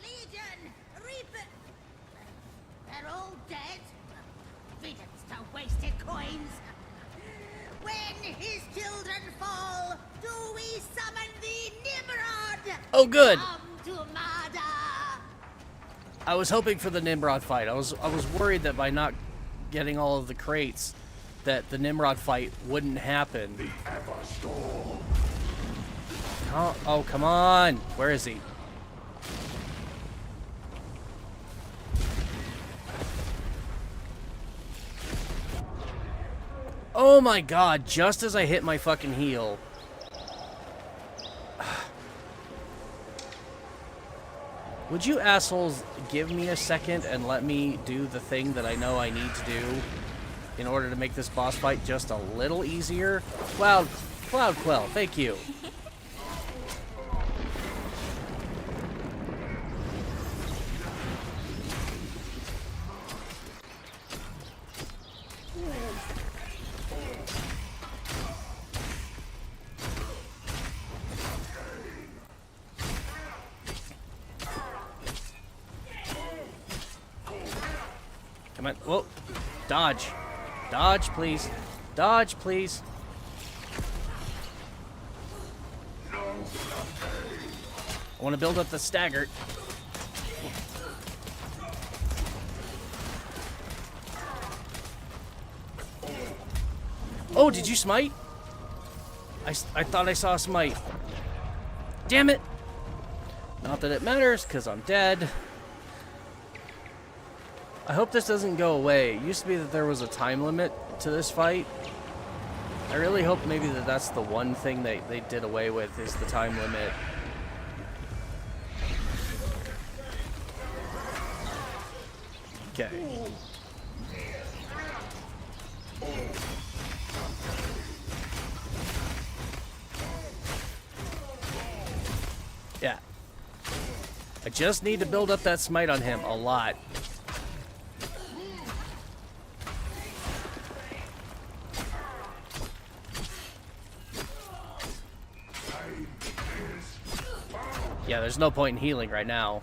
Speaker 4: Legion! Reaper! They're all dead? Riddance to wasted coins! When his children fall, do we summon the Nimrod?
Speaker 1: Oh, good!
Speaker 4: Come to murder!
Speaker 1: I was hoping for the Nimrod fight. I was worried that by not getting all of the crates, that the Nimrod fight wouldn't happen. Oh, come on! Where is he? Oh my god, just as I hit my fucking heal. Would you assholes give me a second and let me do the thing that I know I need to do in order to make this boss fight just a little easier? Cloud Quell, thank you. Come on. Whoa. Dodge. Dodge, please. Dodge, please. I want to build up the stagger. Oh, did you smite? I thought I saw a smite. Damn it. Not that it matters, because I'm dead. I hope this doesn't go away. It used to be that there was a time limit to this fight. I really hope maybe that's the one thing they did away with, is the time limit. Okay. Yeah. I just need to build up that smite on him a lot. Yeah, there's no point in healing right now.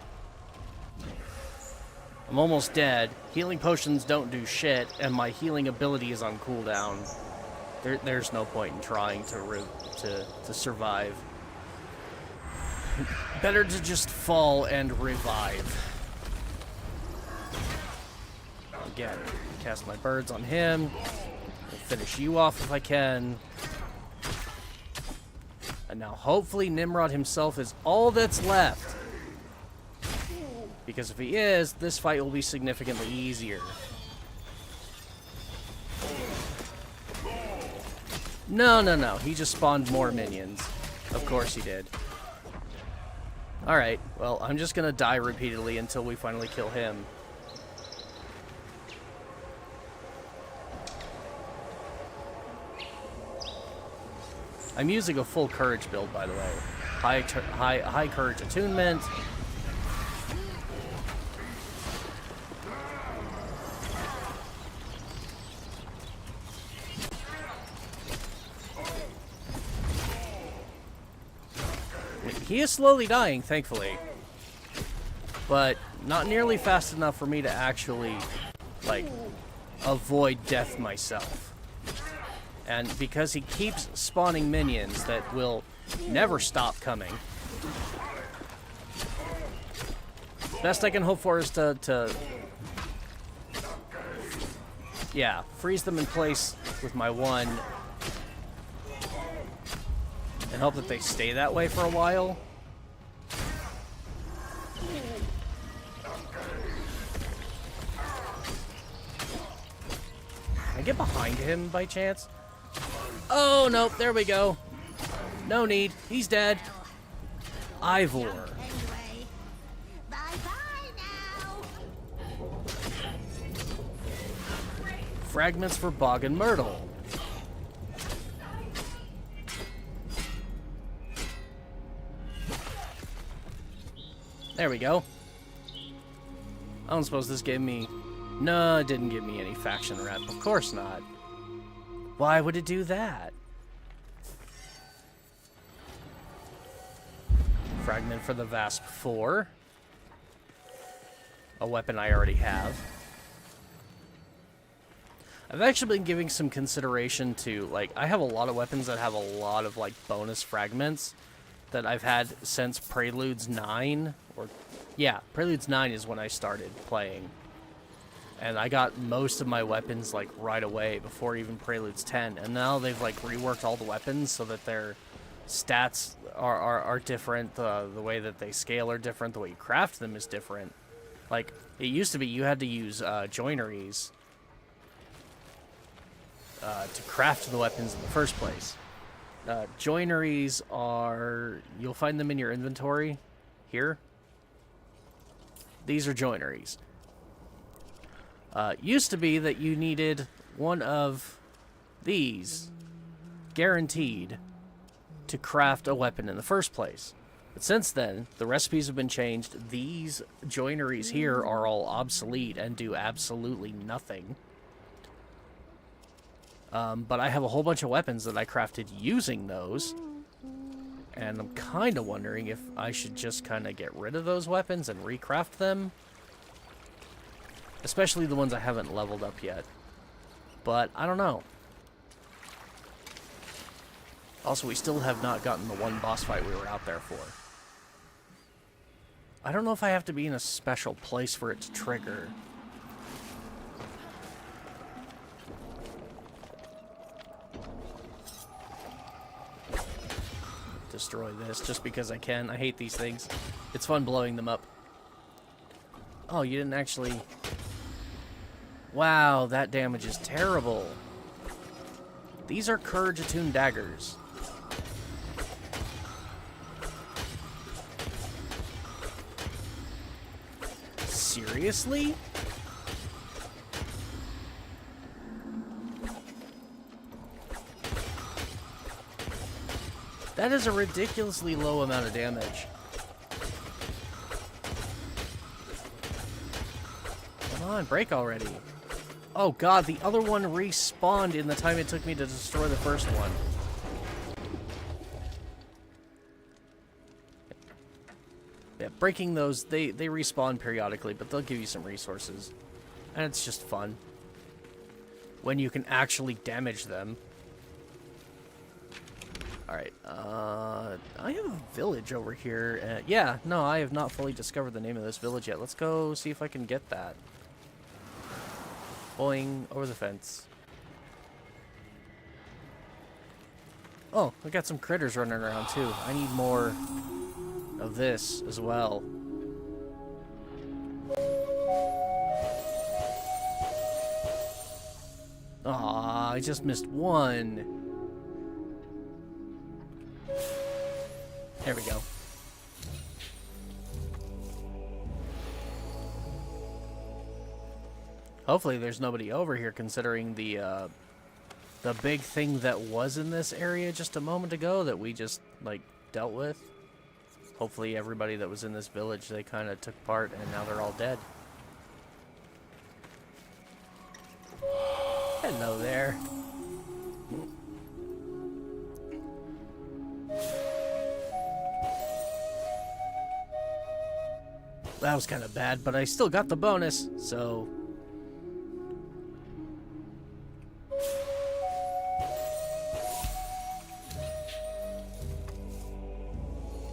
Speaker 1: I'm almost dead. Healing potions don't do shit, and my healing ability is on cooldown. There's no point in trying to survive. Better to just fall and revive. Again, cast my birds on him. We'll finish you off if I can. And now hopefully Nimrod himself is all that's left. Because if he is, this fight will be significantly easier. No. He just spawned more minions. Of course he did. Alright, well, I'm just gonna die repeatedly until we finally kill him. I'm using a full courage build, by the way. High courage attunement. He is slowly dying, thankfully. But not nearly fast enough for me to actually, like, avoid death myself. And because he keeps spawning minions that will never stop coming, best I can hope for is to Yeah, freeze them in place with my one. And hope that they stay that way for a while. Can I get behind him by chance? Oh, no, there we go. No need. He's dead. Ivor.
Speaker 4: Anyway, bye-bye now.
Speaker 1: Fragments for Bog and Myrtle. There we go. I don't suppose this gave me... No, it didn't give me any faction rep. Of course not. Why would it do that? Fragment for the Vasp 4. A weapon I already have. I've actually been giving some consideration to, like, I have a lot of weapons that have a lot of, like, bonus fragments that I've had since Preludes 9. Or, yeah, Preludes 9 is when I started playing. And I got most of my weapons, like, right away before even Preludes 10. And now they've, like, reworked all the weapons so that their stats are different. The way that they scale are different. The way you craft them is different. Like, it used to be you had to use joineries to craft the weapons in the first place. Joineries are... You'll find them in your inventory. Here. These are joineries. Used to be that you needed one of these, guaranteed, to craft a weapon in the first place. But since then, the recipes have been changed. These joineries here are all obsolete and do absolutely nothing. But I have a whole bunch of weapons that I crafted using those. And I'm kind of wondering if I should just kind of get rid of those weapons and recraft them. Especially the ones I haven't leveled up yet. But I don't know. Also, we still have not gotten the one boss fight we were out there for. I don't know if I have to be in a special place for it to trigger. Destroy this just because I can. I hate these things. It's fun blowing them up. Oh, you didn't actually... Wow, that damage is terrible. These are Courage Attuned daggers. Seriously? That is a ridiculously low amount of damage. Come on, break already. Oh god, the other one respawned in the time it took me to destroy the first one. Yeah, breaking those, they respawn periodically, but they'll give you some resources. And it's just fun. When you can actually damage them. Alright, I have a village over here. Yeah, no, I have not fully discovered the name of this village yet. Let's go see if I can get that. Boing, over the fence. Oh, we got some critters running around too. I need more of this as well. Aw, I just missed one. There we go. Hopefully there's nobody over here, considering the big thing that was in this area just a moment ago that we just, like, dealt with. Hopefully everybody that was in this village, they kind of took part, and now they're all dead. Hello there. That was kind of bad, but I still got the bonus, so...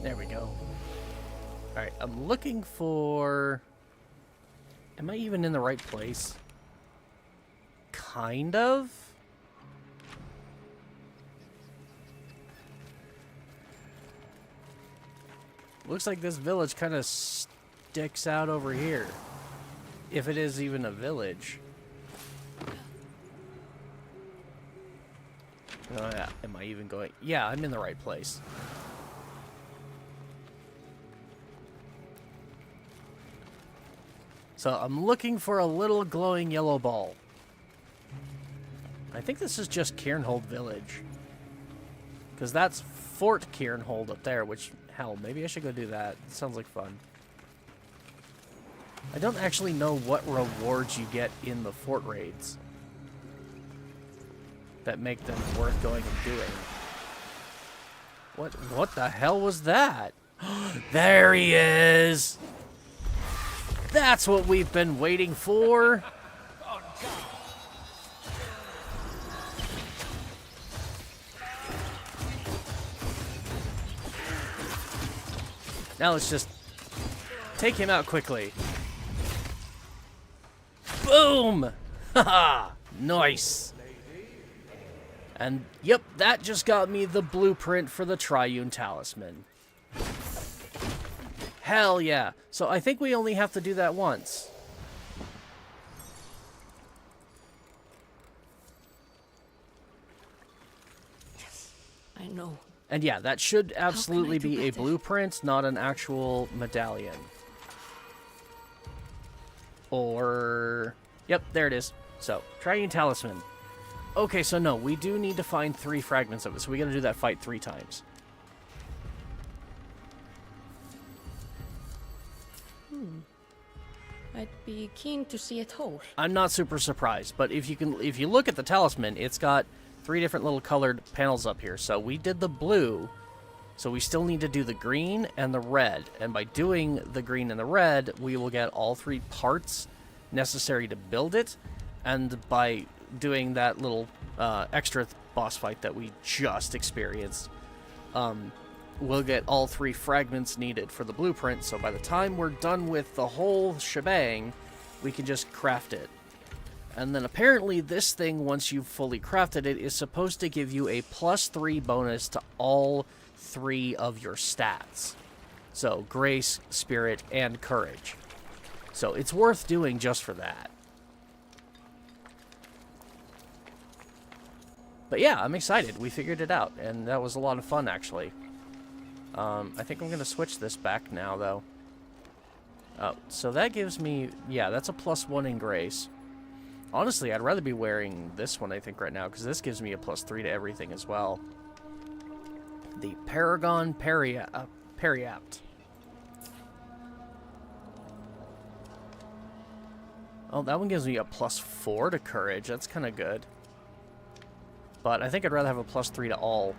Speaker 1: There we go. Alright, I'm looking for... Am I even in the right place? kind of. Looks like this village kind of sticks out over here. If it is even a village. Oh yeah, am I even going? Yeah, I'm in the right place. So I'm looking for a little glowing yellow ball. I think this is just Cairnhold Village. Because that's Fort Cairnhold up there, which, hell, maybe I should go do that. It sounds like fun. I don't actually know what rewards you get in the fort raids that make them worth going and doing. What the hell was that? There he is! That's what we've been waiting for! Now let's just take him out quickly. Boom! Haha! Nice! And, yep, that just got me the blueprint for the Triune Talisman. Hell yeah! So I think we only have to do that once.
Speaker 2: I know.
Speaker 1: And yeah, that should absolutely
Speaker 2: do
Speaker 1: be a
Speaker 2: better?
Speaker 1: blueprint, not an actual medallion. Or... Yep, there it is. So, Triune Talisman. Okay, so no, we do need to find 3 fragments of it, so we gotta do that fight 3 times.
Speaker 2: I'd be keen to see it whole.
Speaker 1: I'm not super surprised, but if you look at the talisman, it's got 3 different little colored panels up here. So we did the blue, so we still need to do the green and the red. And by doing the green and the red, we will get all 3 parts necessary to build it. And by doing that little extra boss fight that we just experienced, we'll get all 3 fragments needed for the blueprint. So by the time we're done with the whole shebang, we can just craft it. And then apparently this thing, once you've fully crafted it, is supposed to give you a +3 bonus to all 3 of your stats. So grace, spirit, and courage. So it's worth doing just for that. But yeah, I'm excited. We figured it out, and that was a lot of fun, actually. I think I'm going to switch this back now, though. Oh, so that gives me... Yeah, that's a +1 in grace. Honestly, I'd rather be wearing this one, I think, right now, because this gives me a +3 to everything as well. The Paragon Periapt. Oh, that one gives me a +4 to courage. That's kind of good. But I think I'd rather have a +3 to all.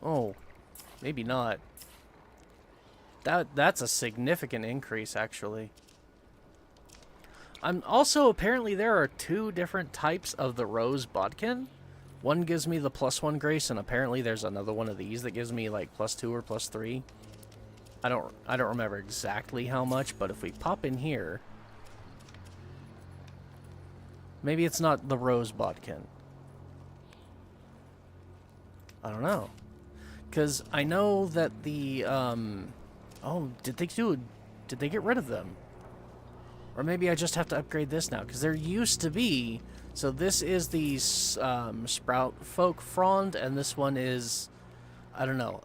Speaker 1: Oh, maybe not. That's a significant increase, actually. Apparently there are 2 different types of the Rose Bodkin. One gives me the +1 grace, and apparently there's another one of these that gives me like +2 or +3. I don't remember exactly how much, but if we pop in here, maybe it's not the Rose Bodkin. I don't know. Because I know that the, oh, did they get rid of them? Or maybe I just have to upgrade this now, because there used to be, so this is the Sprout Folk Frond, and this one is, I don't know,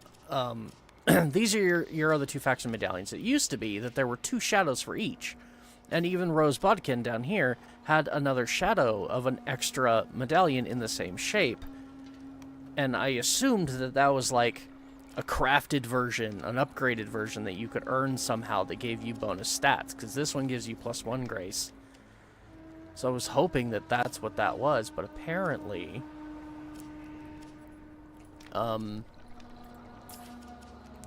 Speaker 1: these are your other 2 faction medallions. It used to be that there were 2 shadows for each, and even Rose Bodkin down here had another shadow of an extra medallion in the same shape. And I assumed that that was like a crafted version, an upgraded version that you could earn somehow that gave you bonus stats, because this one gives you +1 grace. So I was hoping that that's what that was, but apparently,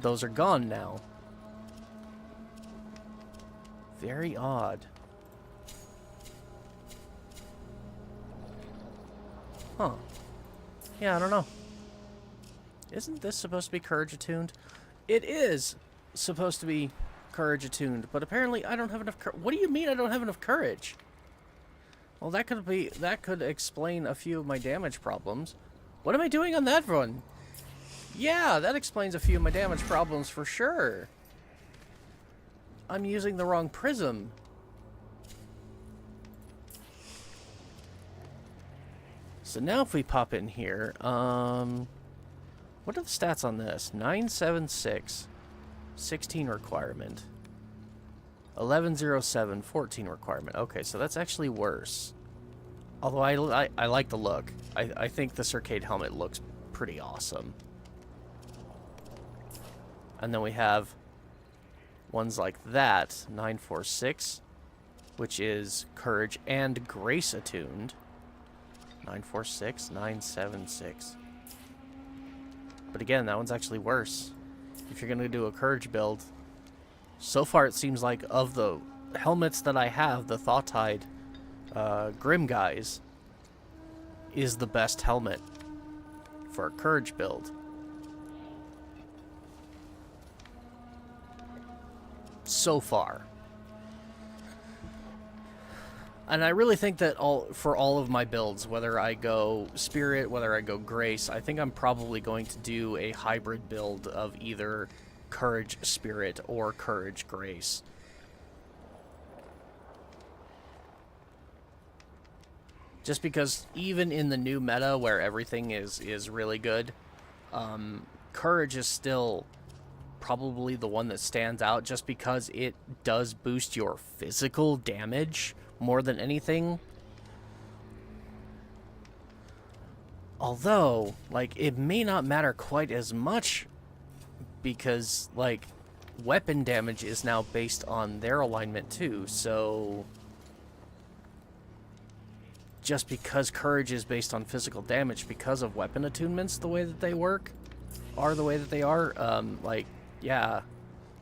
Speaker 1: those are gone now. Very odd. Huh. Yeah, I don't know. Isn't this supposed to be courage attuned? It is supposed to be courage attuned, but apparently I don't have enough What do you mean I don't have enough courage? Well, that could explain a few of my damage problems. What am I doing on that one? Yeah, that explains a few of my damage problems for sure. I'm using the wrong prism. So now if we pop in here, what are the stats on this? 976, 16 requirement. 1107, 14 requirement. Okay, so that's actually worse. Although I like the look. I think the Circade helmet looks pretty awesome. And then we have ones like that, 946, which is Courage and Grace attuned. 946, 976. But again, that one's actually worse. If you're going to do a Courage build, so far it seems like of the helmets that I have, the Thaw-Tide Grim guys is the best helmet for a Courage build. So far. And I really think that for all of my builds, whether I go Spirit, whether I go Grace, I think I'm probably going to do a hybrid build of either Courage Spirit or Courage Grace. Just because even in the new meta where everything is really good, Courage is still probably the one that stands out just because it does boost your physical damage more than anything. Although, like, it may not matter quite as much because, like, weapon damage is now based on their alignment too, so just because Courage is based on physical damage because of weapon attunements the way that they work, are the way that they are, like, yeah,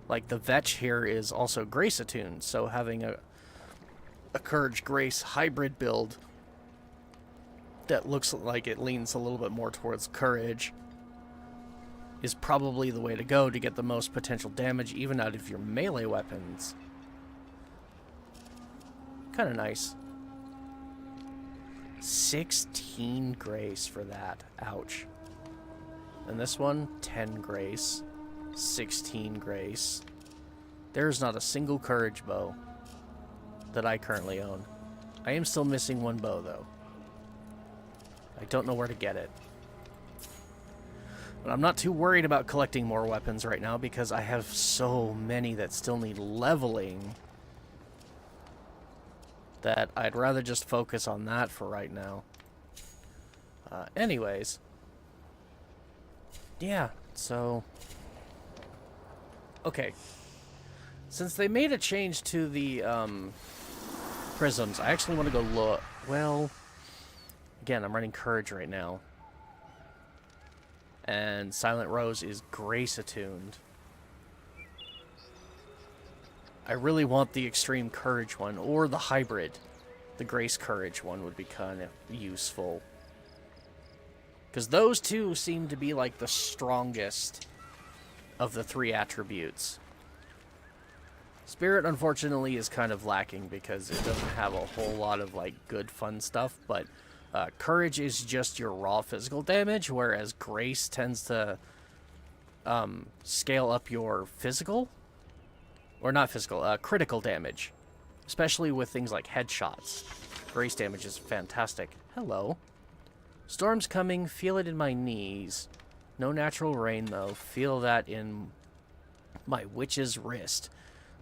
Speaker 1: like the Vetch here is also Grace attuned, so having a Courage Grace hybrid build that looks like it leans a little bit more towards Courage is probably the way to go to get the most potential damage even out of your melee weapons. Kind of nice. 16 Grace for that. Ouch. And this one, 10 Grace. 16 Grace. There's not a single Courage bow that I currently own. I am still missing one bow, though. I don't know where to get it. But I'm not too worried about collecting more weapons right now because I have so many that still need leveling that I'd rather just focus on that for right now. Anyways. Yeah, so okay. Since they made a change to the prisms, I actually want to go look. Well, again, I'm running Courage right now. And Silent Rose is Grace attuned. I really want the Extreme Courage one, or the hybrid. The Grace Courage one would be kind of useful. Because those two seem to be like the strongest of the three attributes. Spirit, unfortunately, is kind of lacking because it doesn't have a whole lot of, like, good fun stuff, but Courage is just your raw physical damage, whereas Grace tends to scale up your physical, or not physical, critical damage, especially with things like headshots. Grace damage is fantastic. Hello. Storm's coming, feel it in my knees. No natural rain, though. Feel that in my witch's wrist.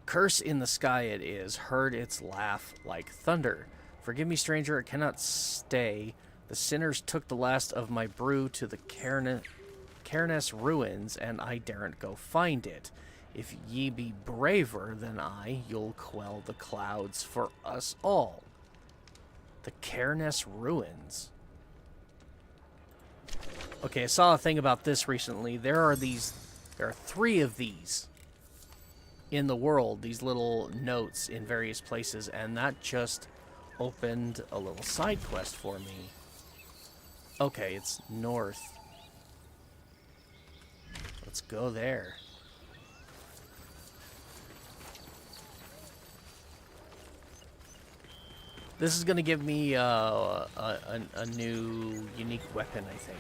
Speaker 1: Curse in the sky it is, heard its laugh like thunder. Forgive me, stranger, it cannot stay. The sinners took the last of my brew to the Cairness ruins, and I daren't go find it. If ye be braver than I, you'll quell the clouds for us all. The Cairness ruins. Okay, I saw a thing about this recently. There are 3 of these in the world, these little notes in various places, and that just opened a little side quest for me. Okay, it's north. Let's go there. This is gonna give me a new unique weapon, I think.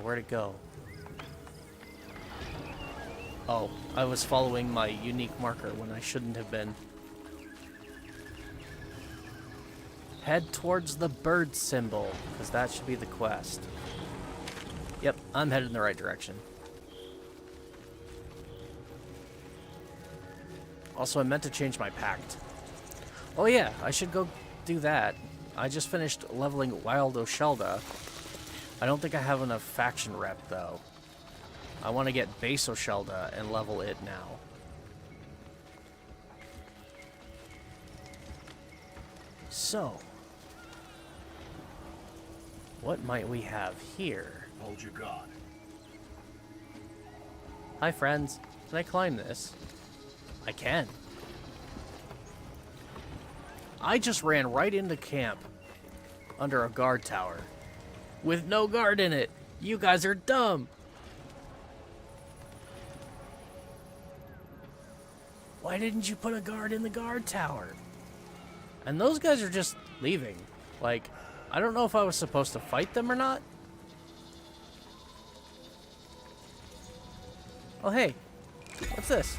Speaker 1: Where'd it go? Oh, I was following my unique marker when I shouldn't have been. Head towards the bird symbol, because that should be the quest. Yep, I'm headed in the right direction. Also, I meant to change my pact. Oh yeah, I should go do that. I just finished leveling Wild Oshelda. I don't think I have enough faction rep, though. I want to get base Oshelda and level it now. So, what might we have here?
Speaker 5: Hold your guard.
Speaker 1: Hi, friends. Can I climb this? I can. I just ran right into camp under a guard tower with no guard in it. You guys are dumb. Why didn't you put a guard in the guard tower? And those guys are just leaving. Like, I don't know if I was supposed to fight them or not. Oh, hey. What's this?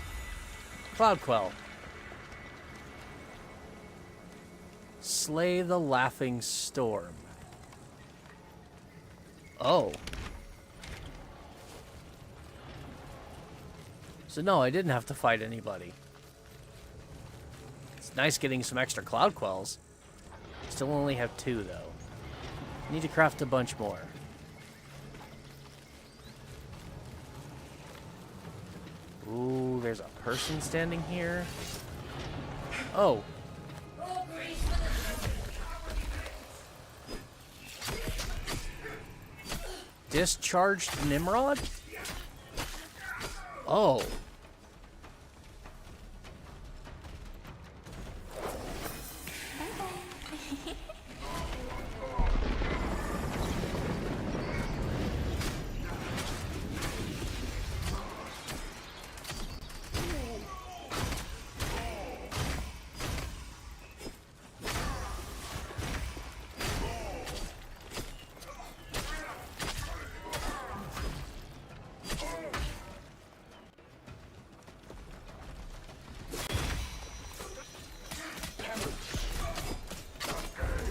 Speaker 1: Cloud Quell. Slay the Laughing Storm. Oh. So no, I didn't have to fight anybody. It's nice getting some extra Cloud Quells. Still only have 2, though. Need to craft a bunch more. Ooh, there's a person standing here. Oh. Discharged Nimrod? Oh.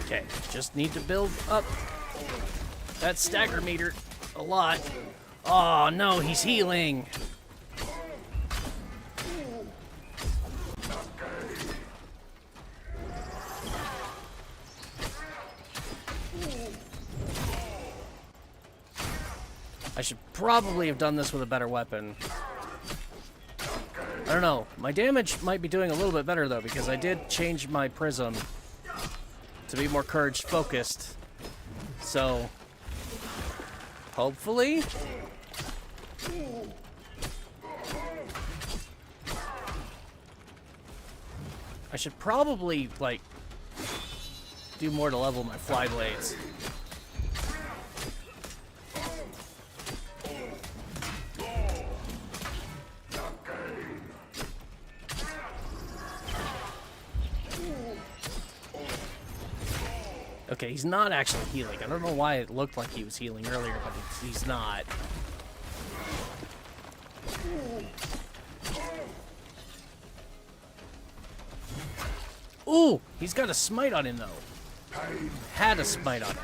Speaker 1: Okay, just need to build up that stagger meter a lot. Oh no, he's healing. I should probably have done this with a better weapon. I don't know. My damage might be doing a little bit better though, because I did change my prism to be more courage focused. So, hopefully. I should probably, like, do more to level my fly blades. Okay, he's not actually healing. I don't know why it looked like he was healing earlier, but he's not. Ooh, he's got a smite on him, though. Had a smite on him.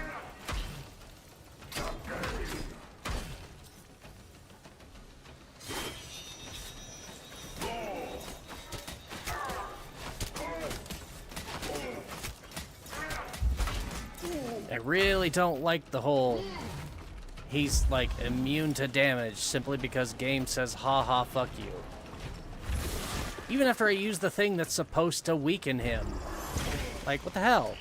Speaker 1: I really don't like the whole he's like immune to damage simply because game says haha fuck you. Even after I use the thing that's supposed to weaken him. Like, what the hell?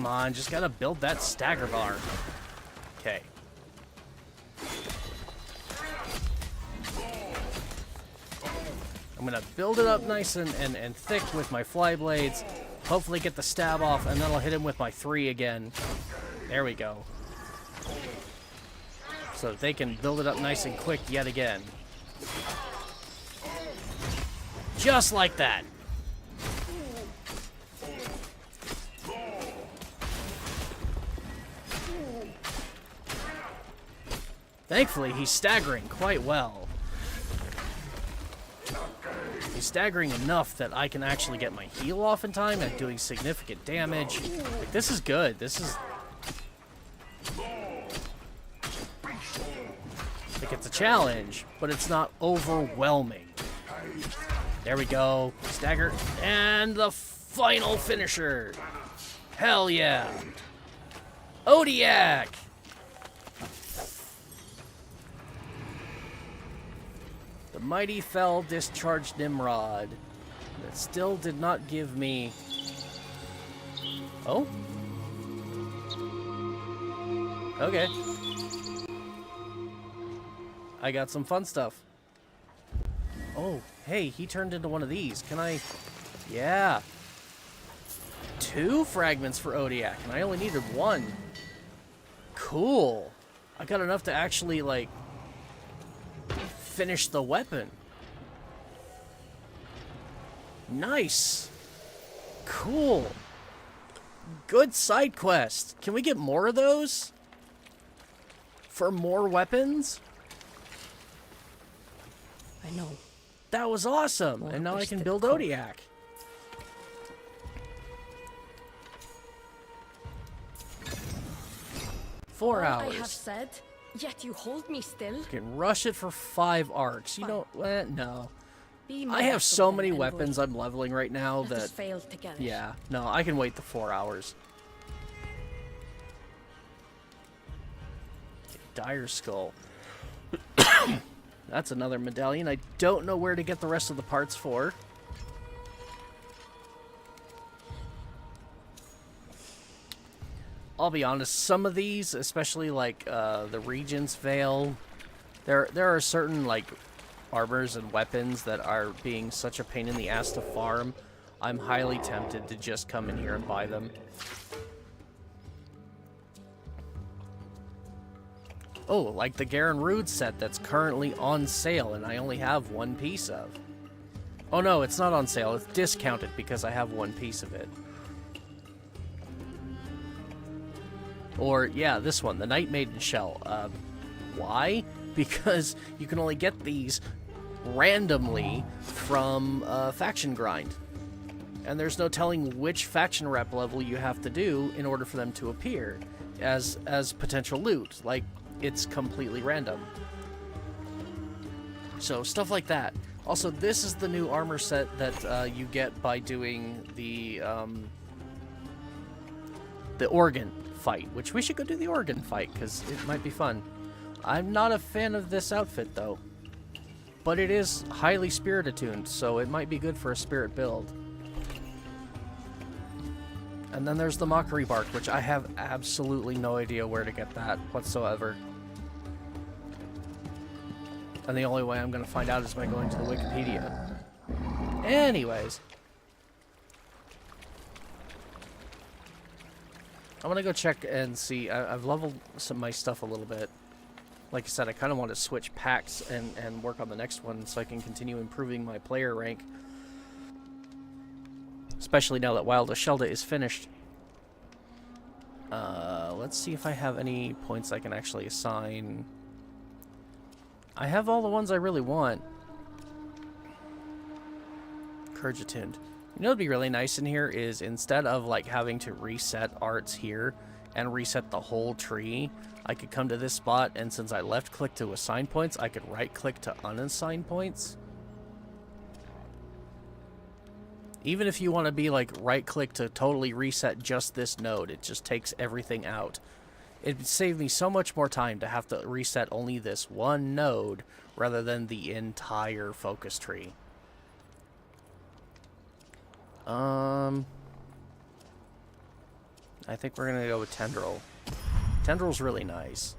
Speaker 1: Come on, just gotta build that stagger bar. Okay. I'm gonna build it up nice and thick with my fly blades. Hopefully get the stab off, and then I'll hit him with my 3 again. There we go. So they can build it up nice and quick yet again. Just like that. Thankfully, he's staggering quite well. He's staggering enough that I can actually get my heal off in time and doing significant damage. Like, this is good. This is... like, it's a challenge, but it's not overwhelming. There we go. Stagger. And the final finisher. Hell yeah. Odiak! The mighty fell discharged Nimrod. That still did not give me... oh? Okay. I got some fun stuff. Oh, hey, he turned into one of these. Can I... yeah. 2 fragments for Odiak, and I only needed 1. Cool. I got enough to actually, like... finish the weapon. Nice. Cool. Good side quest. Can we get more of those? For more weapons?
Speaker 2: I know.
Speaker 1: That was awesome.
Speaker 2: More
Speaker 1: And now I can
Speaker 2: twisted
Speaker 1: build
Speaker 2: cord.
Speaker 1: Odiak. Four
Speaker 2: All I
Speaker 1: hours.
Speaker 2: have said, yet you hold me still.
Speaker 1: You can rush it for 5 arcs. You
Speaker 2: Fine.
Speaker 1: don't... no.
Speaker 2: Be my
Speaker 1: I have
Speaker 2: vessel
Speaker 1: so
Speaker 2: then,
Speaker 1: many
Speaker 2: envoy.
Speaker 1: weapons I'm leveling right now
Speaker 2: Let us
Speaker 1: that...
Speaker 2: fail together.
Speaker 1: yeah. No, I can wait the 4 hours. Dire Skull. That's another medallion. I don't know where to get the rest of the parts for. I'll be honest, some of these, especially like the Regent's Veil, there are certain like armors and weapons that are being such a pain in the ass to farm. I'm highly tempted to just come in here and buy them. Oh, like the Garen Rude set that's currently on sale and I only have 1 piece of. Oh no, it's not on sale. It's discounted because I have 1 piece of it. Or, yeah, this one, the Night Maiden Shell. Why? Because you can only get these randomly from Faction Grind. And there's no telling which faction rep level you have to do in order for them to appear as potential loot. Like, it's completely random. So, stuff like that. Also, this is the new armor set that you get by doing the organ fight, which we should go do the organ fight, because it might be fun. I'm not a fan of this outfit, though. But it is highly spirit attuned, so it might be good for a spirit build. And then there's the Mockery Bark, which I have absolutely no idea where to get that whatsoever. And the only way I'm going to find out is by going to the Wikipedia. Anyways. I'm going to go check and see. I've leveled some of my stuff a little bit. Like I said, I kind of want to switch packs and work on the next one so I can continue improving my player rank. Especially now that Wild Shelda is finished. Let's see if I have any points I can actually assign. I have all the ones I really want. Courage Attuned. You know what would be really nice in here is instead of like having to reset arts here and reset the whole tree, I could come to this spot, and since I left click to assign points, I could right click to unassign points. Even if you want to be like right click to totally reset just this node, it just takes everything out. It would save me so much more time to have to reset only this one node rather than the entire focus tree. I think we're going to go with Tendril. Tendril's really nice.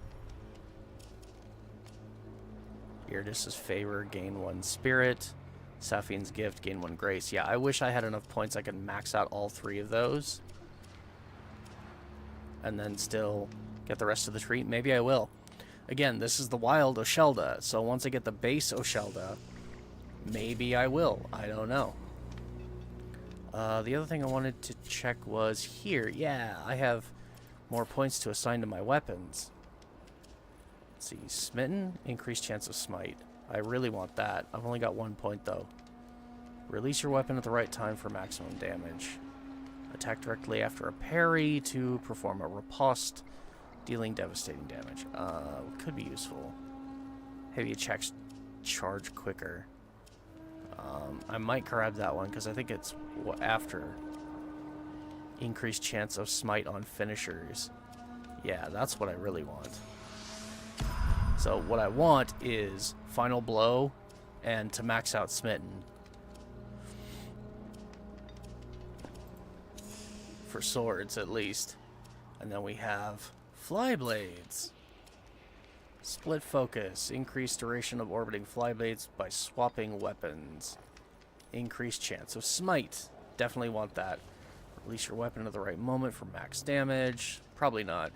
Speaker 1: Iridis's Favor, gain 1 Spirit. Sapphine's Gift, gain 1 Grace. Yeah, I wish I had enough points I could max out all 3 of those. And then still get the rest of the tree. Maybe I will. Again, this is the wild Oshelda, so once I get the base Oshelda, maybe I will. I don't know. The other thing I wanted to check was here. Yeah, I have more points to assign to my weapons. Let's see. Smitten, increased chance of smite. I really want that. I've only got 1 point, though. Release your weapon at the right time for maximum damage. Attack directly after a parry to perform a riposte, dealing devastating damage. Could be useful. Heavy attacks charge quicker. I might grab that one because I think it's after. Increased chance of smite on finishers. Yeah, that's what I really want. So what I want is Final Blow and to max out Smitten. For swords, at least. And then we have Flyblades. Split focus. Increased duration of orbiting Flyblades by swapping weapons. Increased chance of smite. Definitely want that. Release your weapon at the right moment for max damage. Probably not.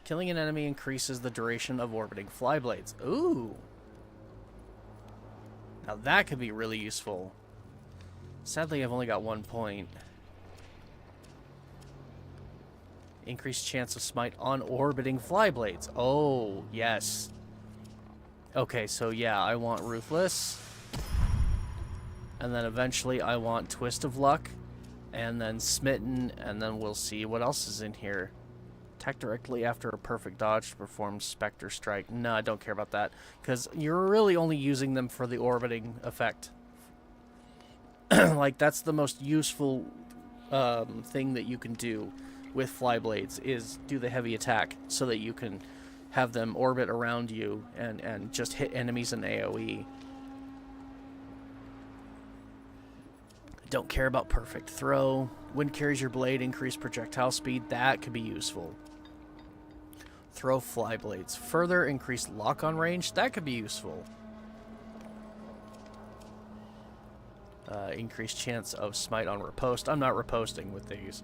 Speaker 1: Killing an enemy increases the duration of orbiting Flyblades. Ooh! Now that could be really useful. Sadly, I've only got 1 point. Increased chance of smite on orbiting Flyblades. Oh, yes. Okay, so yeah, I want Ruthless. And then eventually I want Twist of Luck. And then Smitten. And then we'll see what else is in here. Attack directly after a perfect dodge to perform Spectre Strike. No, I don't care about that. Because you're really only using them for the orbiting effect. Like, that's the most useful thing that you can do with Flyblades, is do the heavy attack so that you can have them orbit around you and just hit enemies in AoE. Don't care about perfect throw. Wind carries your blade, increased projectile speed. That could be useful. Throw Flyblades. Further increased lock-on range. That could be useful. Increased chance of smite on riposte. I'm not riposting with these.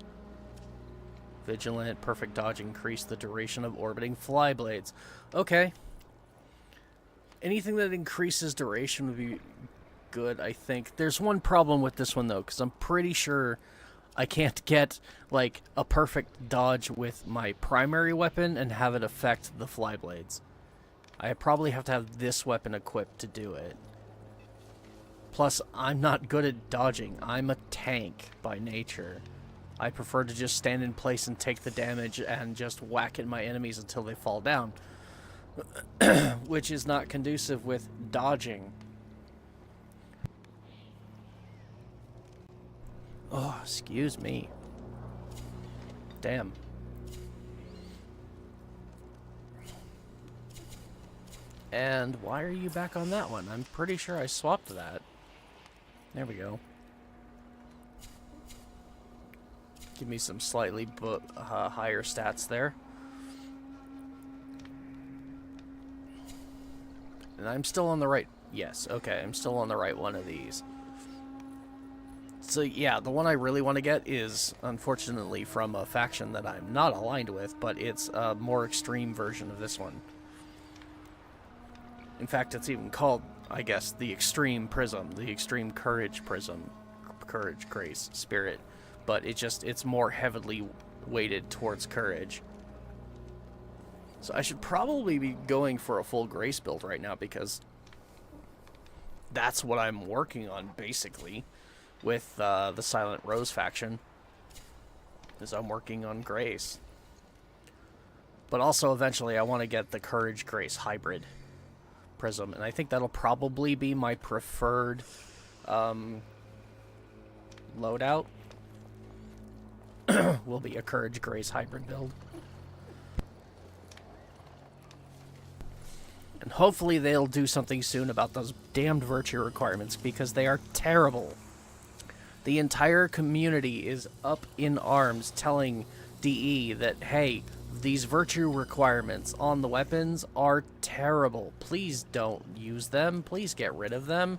Speaker 1: Vigilant, perfect dodge, increase the duration of orbiting Flyblades. Okay. Anything that increases duration would be good, I think. There's one problem with this one, though, because I'm pretty sure I can't get, like, a perfect dodge with my primary weapon and have it affect the Flyblades. I probably have to have this weapon equipped to do it. Plus, I'm not good at dodging. I'm a tank by nature. I prefer to just stand in place and take the damage and just whack at my enemies until they fall down. Which is not conducive with dodging. Oh, excuse me. Damn. And why are you back on that one? I'm pretty sure I swapped that. There we go. Give me some slightly higher stats there. And I'm still on the right... Yes, okay, I'm still on the right one of these. So yeah, the one I really want to get is, unfortunately, from a faction that I'm not aligned with, but it's a more extreme version of this one. In fact, it's even called, I guess, the Extreme Prism, the Extreme Courage Prism. Courage, Grace, Spirit. But it's more heavily weighted towards Courage. So I should probably be going for a full Grace build right now, because that's what I'm working on, basically, with the Silent Rose faction, is I'm working on Grace. But also, eventually, I want to get the Courage Grace hybrid prism, and I think that'll probably be my preferred loadout. Will be a Courage Grace hybrid build. And hopefully they'll do something soon about those damned virtue requirements, because they are terrible. The entire community is up in arms telling DE that, hey, these virtue requirements on the weapons are terrible. Please don't use them. Please get rid of them.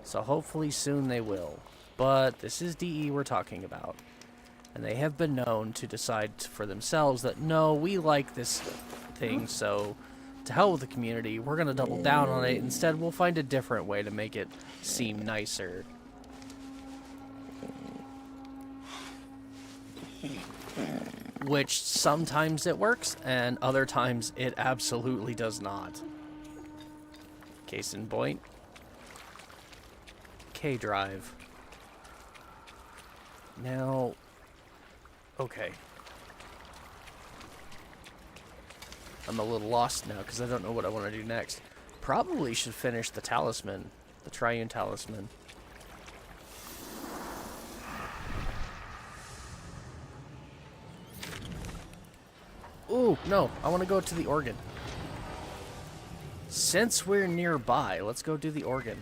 Speaker 1: So hopefully soon they will. But this is DE we're talking about. And they have been known to decide for themselves that, no, we like this thing, so to hell with the community. We're going to double down on it. Instead, we'll find a different way to make it seem nicer. Which sometimes it works, and other times it absolutely does not. Case in point, K-Drive. Now, okay. I'm a little lost now because I don't know what I want to do next. Probably should finish the talisman, the triune talisman. Ooh, no, I want to go to the organ. Since we're nearby, let's go do the organ.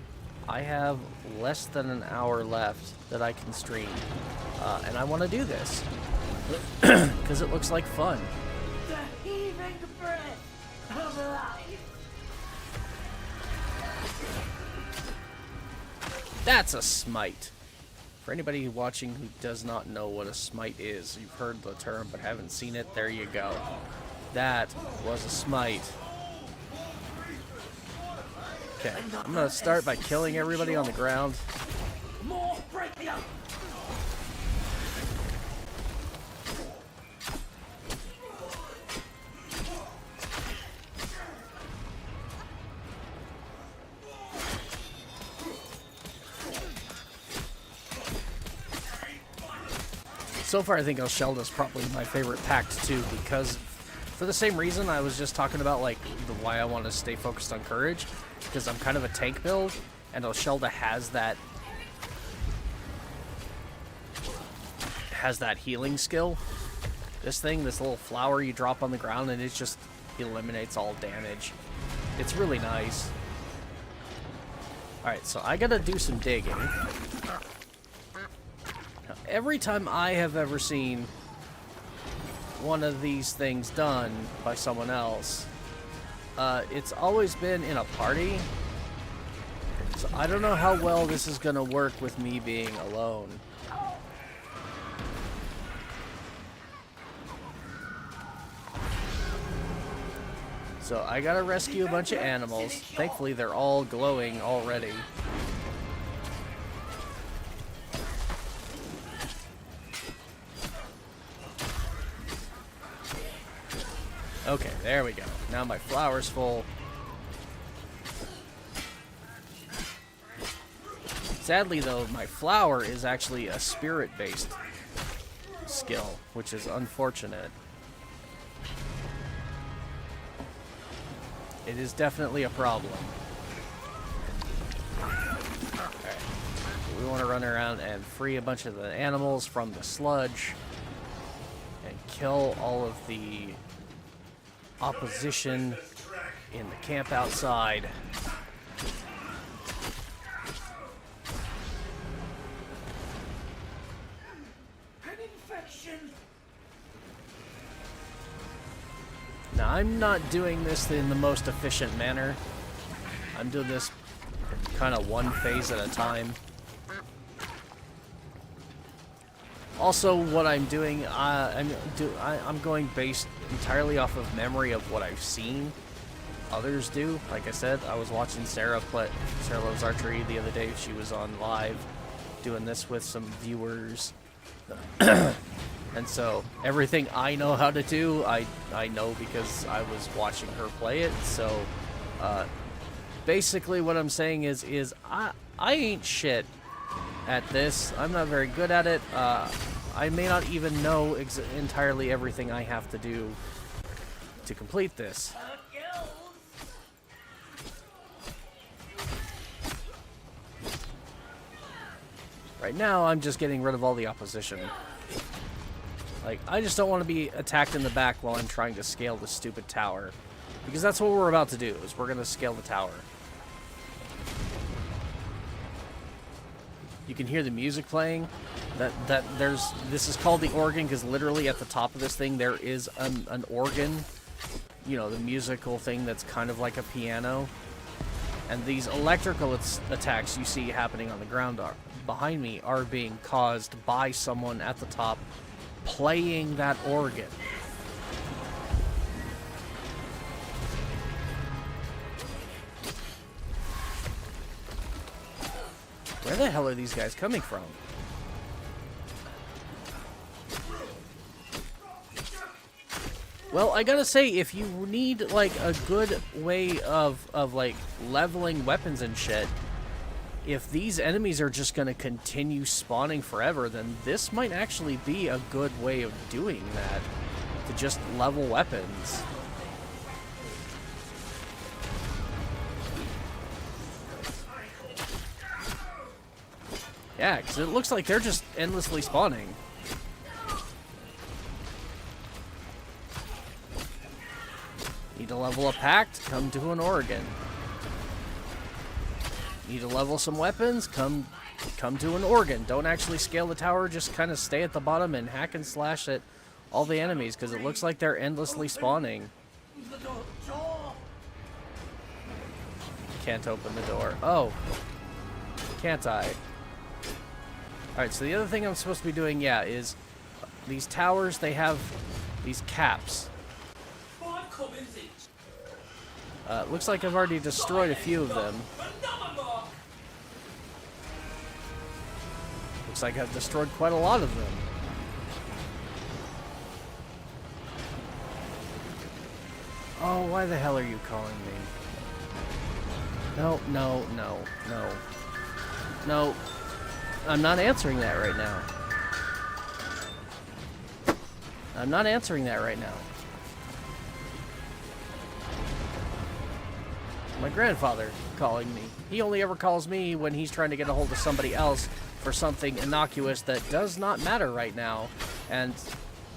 Speaker 1: I have less than an hour left that I can stream, and I want to do this because it looks like fun.
Speaker 3: The heaving breath of life.
Speaker 1: That's a smite. For anybody watching who does not know what a smite is, you've heard the term but haven't seen it, there you go. That was a smite. Okay, I'm gonna start by killing everybody on the ground.
Speaker 3: More breakdown.
Speaker 1: So far, I think Elshelda's probably my favorite pact too, because for the same reason I was just talking about, like, why I want to stay focused on courage, because I'm kind of a tank build, and Elshelda has that healing skill. This little flower you drop on the ground, and it just eliminates all damage. It's really nice. All right, so I gotta do some digging. Every time I have ever seen one of these things done by someone else, it's always been in a party. So I don't know how well this is going to work with me being alone. So I gotta rescue a bunch of animals. Thankfully, they're all glowing already. Okay, there we go. Now my flower's full. Sadly, though, my flower is actually a spirit-based skill, which is unfortunate. It is definitely a problem. Alright. We want to run around and free a bunch of the animals from the sludge and kill all of the opposition in the camp outside.
Speaker 3: An infection.
Speaker 1: Now, I'm not doing this in the most efficient manner. I'm doing this kind of one phase at a time. Also, what I'm doing, I'm going based entirely off of memory of what I've seen others do. Like I said, I was watching Sarah Loves Archery the other day. She was on live doing this with some viewers. And so everything I know how to do, I know because I was watching her play it. So basically what I'm saying is I ain't shit at this. I'm not very good at it. I may not even know entirely everything I have to do to complete this. Right now, I'm just getting rid of all the opposition. Like, I just don't want to be attacked in the back while I'm trying to scale the stupid tower. Because that's what we're about to do, is we're going to scale the tower. You can hear the music playing. This is called the organ because literally at the top of this thing there is an organ, you know, the musical thing that's kind of like a piano. And these electrical attacks you see happening on the ground behind me are being caused by someone at the top playing that organ. Where the hell are these guys coming from? Well, I gotta say, if you need, like, a good way of like, leveling weapons and shit, if these enemies are just gonna continue spawning forever, then this might actually be a good way of doing that. To just level weapons. Yeah, because it looks like they're just endlessly spawning. Need to level a pact? Come to an Oregon. Need to level some weapons? Come to an Oregon. Don't actually scale the tower, just kind of stay at the bottom and hack and slash at all the enemies, because it looks like they're endlessly spawning. Can't open the door. Oh. Can't I? Alright, so the other thing I'm supposed to be doing, yeah, is these towers, they have these caps. Looks like I've already destroyed a few of them. Looks like I've destroyed quite a lot of them. Oh, why the hell are you calling me? No, no, no, no. No. I'm not answering that right now. I'm not answering that right now. My grandfather calling me. He only ever calls me when he's trying to get a hold of somebody else for something innocuous that does not matter right now. And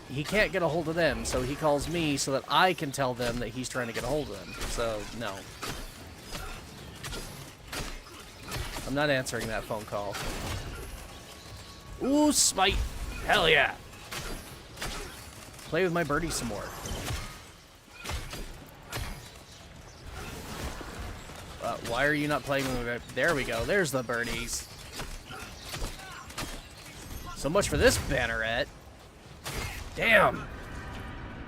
Speaker 1: he can't get a hold of them, so he calls me so that I can tell them that he's trying to get a hold of them. So, no. I'm not answering that phone call. Ooh, smite! Hell yeah! Play with my birdie some more. Why are you not playing with me? There we go. There's the birdies. So much for this banneret. Damn!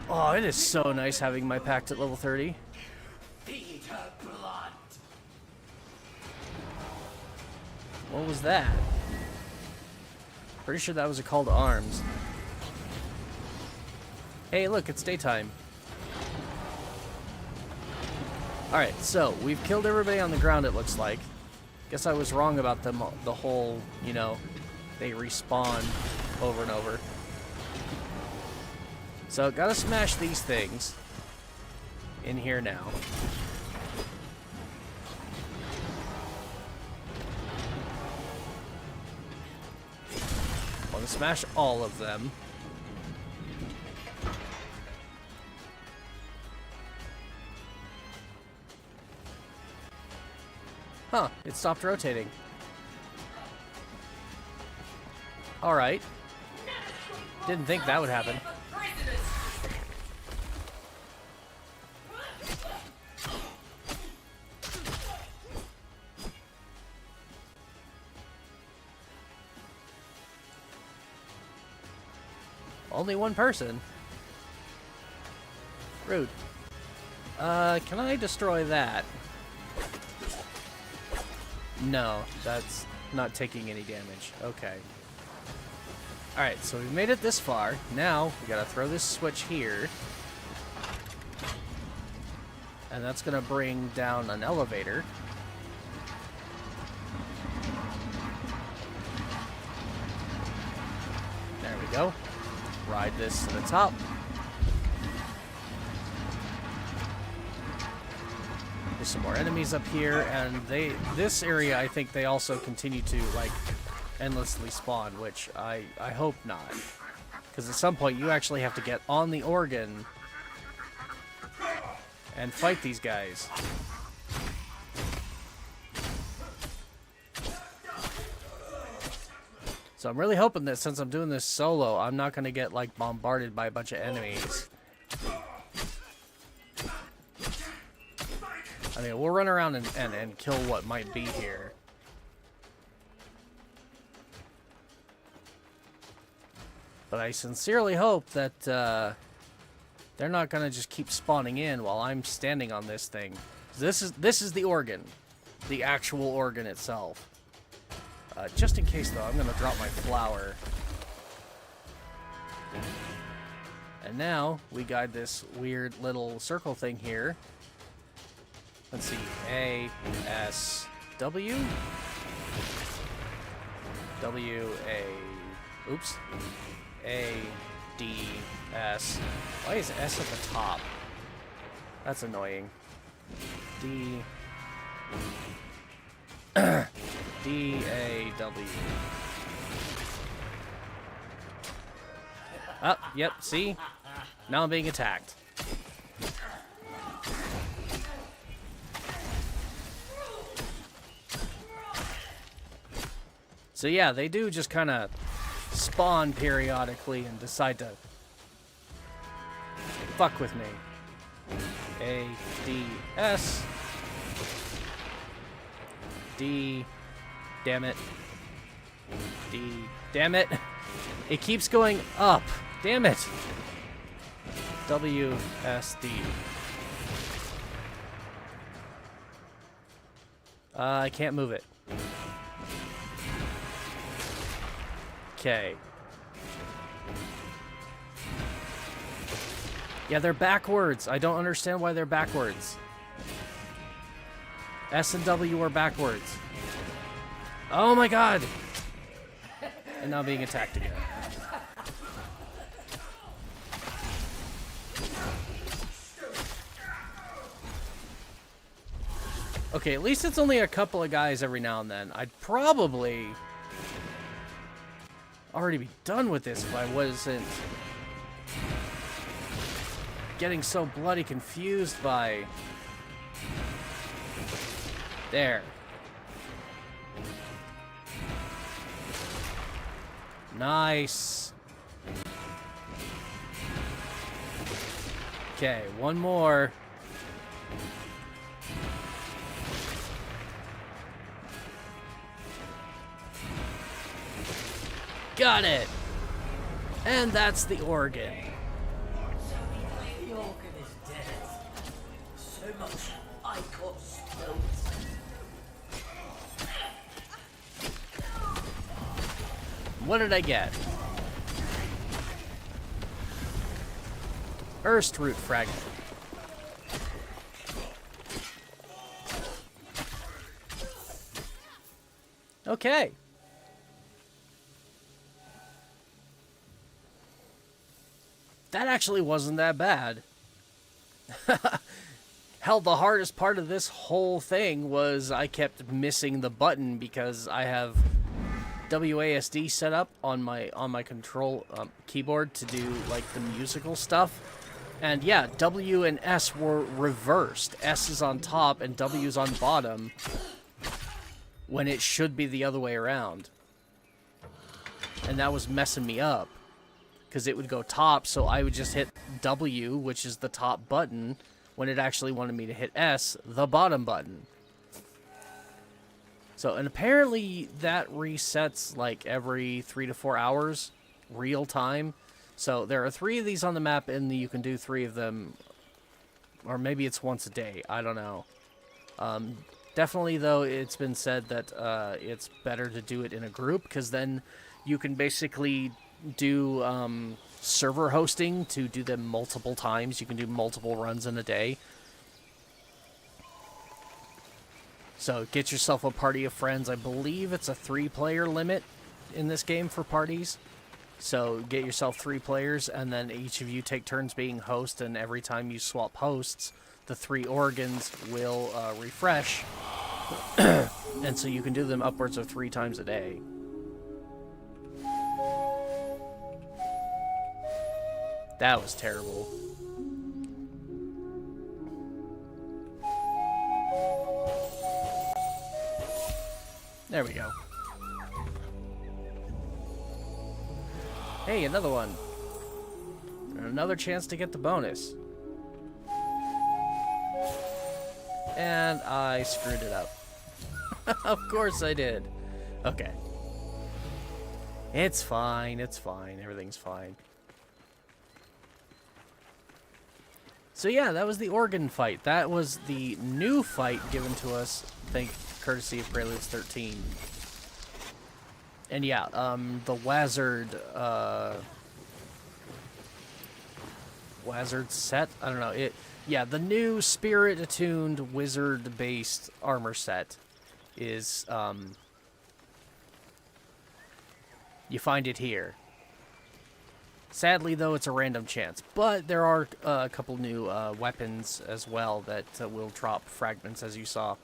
Speaker 1: Oh, it is so nice having my pact at level 30.
Speaker 3: Feed her blood.
Speaker 1: What was that? Pretty sure that was a call to arms. Hey, look, it's daytime. Alright, so, we've killed everybody on the ground, it looks like. Guess I was wrong about them, the whole, you know, they respawn over and over. So, gotta smash these things in here now. I want to smash all of them. Huh, it stopped rotating. Alright. Didn't think that would happen. Only one person? Rude. Can I destroy that? No, that's not taking any damage. Okay. Alright, so we've made it this far. Now, we gotta throw this switch here. And that's gonna bring down an elevator. There we go. Ride this to the top. There's some more enemies up here, and this area, I think they also continue to, like, endlessly spawn, which I hope not. Because at some point, you actually have to get on the organ and fight these guys. So I'm really hoping that since I'm doing this solo, I'm not going to get, like, bombarded by a bunch of enemies. I mean, we'll run around and kill what might be here. But I sincerely hope that they're not going to just keep spawning in while I'm standing on this thing. This is the organ. The actual organ itself. Just in case, though, I'm going to drop my flower. And now, we guide this weird little circle thing here. Let's see. A, S, W. W, A. Oops. A, D, S. Why is S at the top? That's annoying. D. D, A, W. Oh, yep, see? Now I'm being attacked. So yeah, they do just kind of spawn periodically and decide to fuck with me. A, D, S. D. Damn it. D. Damn it. It keeps going up. Damn it. W, S, D. I can't move it. Okay. Yeah, they're backwards. I don't understand why they're backwards. S and W are backwards. Oh my god! And now being attacked again. Okay, at least it's only a couple of guys every now and then. I'd probably already be done with this if I wasn't getting so bloody confused by... There. Nice. Okay, one more. Got it. And that's the organ.
Speaker 3: The organ is dead. So much Ico spilt.
Speaker 1: What did I get? Earth root fragment. Okay. That actually wasn't that bad. Hell, the hardest part of this whole thing was I kept missing the button because I have WASD set up on my control keyboard to do like the musical stuff. And yeah, W and S were reversed. S is on top and W is on bottom when it should be the other way around. And that was messing me up. Because it would go top, so I would just hit W, which is the top button, when it actually wanted me to hit S, the bottom button. So, and apparently that resets like every 3 to 4 hours, real time. So there are 3 of these on the map, and you can do 3 of them, or maybe it's once a day, I don't know. Definitely, though, it's been said that it's better to do it in a group, because then you can basically do server hosting to do them multiple times. You can do multiple runs in a day. So get yourself a party of friends. I believe it's a 3-player limit in this game for parties. So get yourself 3 players, and then each of you take turns being host, and every time you swap hosts, the 3 organs will refresh. And so you can do them upwards of 3 times a day. That was terrible. There we go. Hey, another one. And another chance to get the bonus. And I screwed it up. Of course I did. Okay. It's fine, it's fine. Everything's fine. So yeah, that was the organ fight. That was the new fight given to us, courtesy of Preludes 13. And yeah, the Wazard set? I don't know. Yeah, the new spirit-attuned wizard-based armor set is, you find it here. Sadly, though, it's a random chance. But there are a couple new weapons as well that will drop fragments, as you saw,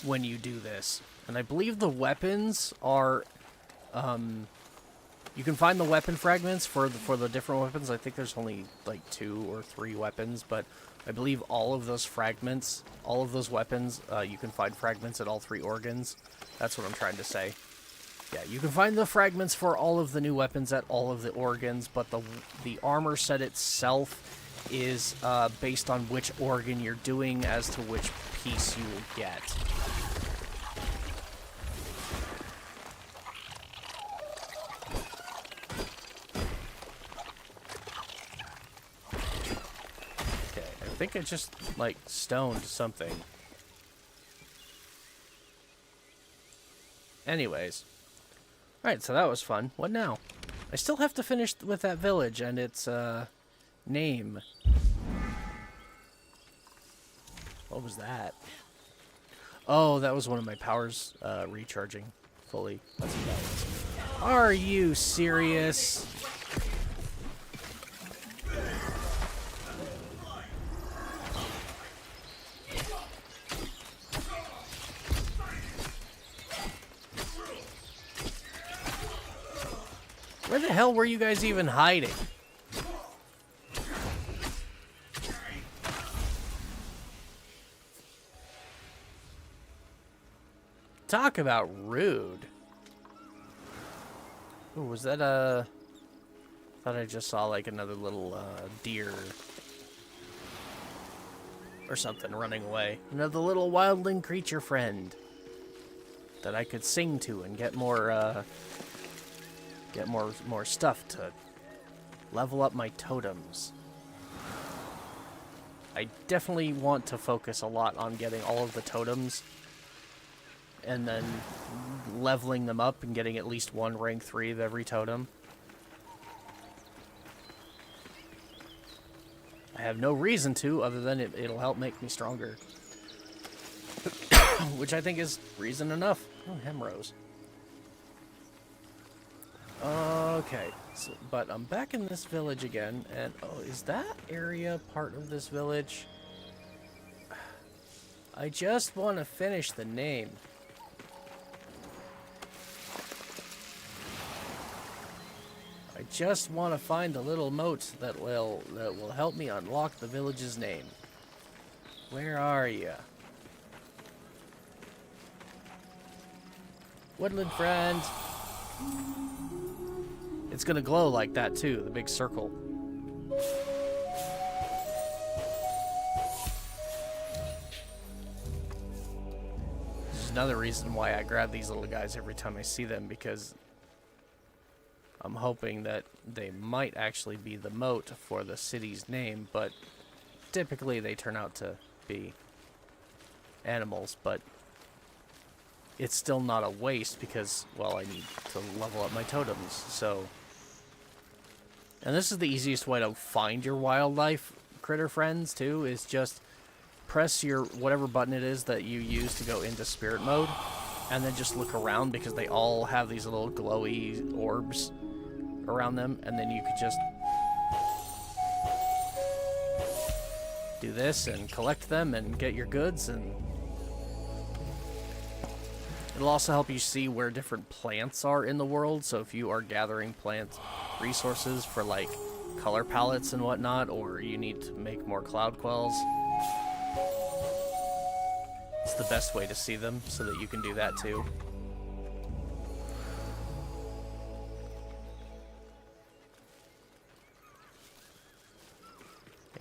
Speaker 1: when you do this. And I believe the weapons are... you can find the weapon fragments for the different weapons. I think there's only, like, 2 or 3 weapons, but I believe all of those fragments, all of those weapons, you can find fragments at all 3 organs. That's what I'm trying to say. Yeah, you can find the fragments for all of the new weapons at all of the organs, but the armor set itself is based on which organ you're doing as to which piece you will get. Okay, I think I just, like, stoned something. Anyways. Alright, so that was fun. What now? I still have to finish with that village and its, name. What was that? Oh, that was one of my powers, recharging fully. That's what that was. Are you serious? Where the hell were you guys even hiding? Talk about rude. Ooh, was that thought I just saw like another little deer or something running away. Another little wildling creature friend that I could sing to and get more more stuff to level up my totems. I definitely want to focus a lot on getting all of the totems and then leveling them up and getting at least one rank 3 of every totem. I have no reason to, other than it'll help make me stronger. Which I think is reason enough. Oh, Hemrose. Okay, so, but I'm back in this village again, and oh, is that area part of this village? I just want to finish the name. I just want to find the little moats that will help me unlock the village's name. Where are you? Woodland friend. It's gonna glow like that too, the big circle. This is another reason why I grab these little guys every time I see them, because I'm hoping that they might actually be the moat for the city's name, but typically they turn out to be animals, but it's still not a waste because, well, I need to level up my totems, so... And this is the easiest way to find your wildlife critter friends, too, is just press your whatever button it is that you use to go into spirit mode, and then just look around, because they all have these little glowy orbs around them, and then you could just do this and collect them and get your goods, and it'll also help you see where different plants are in the world. So if you are gathering plant resources for like color palettes and whatnot, or you need to make more cloud quells, it's the best way to see them so that you can do that too.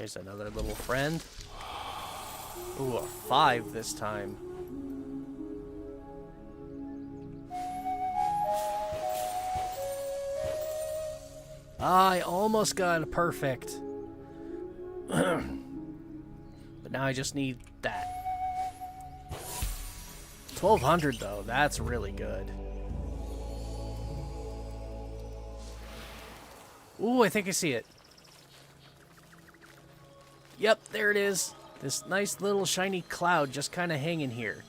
Speaker 1: Here's another little friend. Ooh, a 5 this time. I almost got a perfect. But now I just need that. 1200 though, that's really good. Ooh, I think I see it. Yep, there it is. This nice little shiny cloud just kind of hanging here.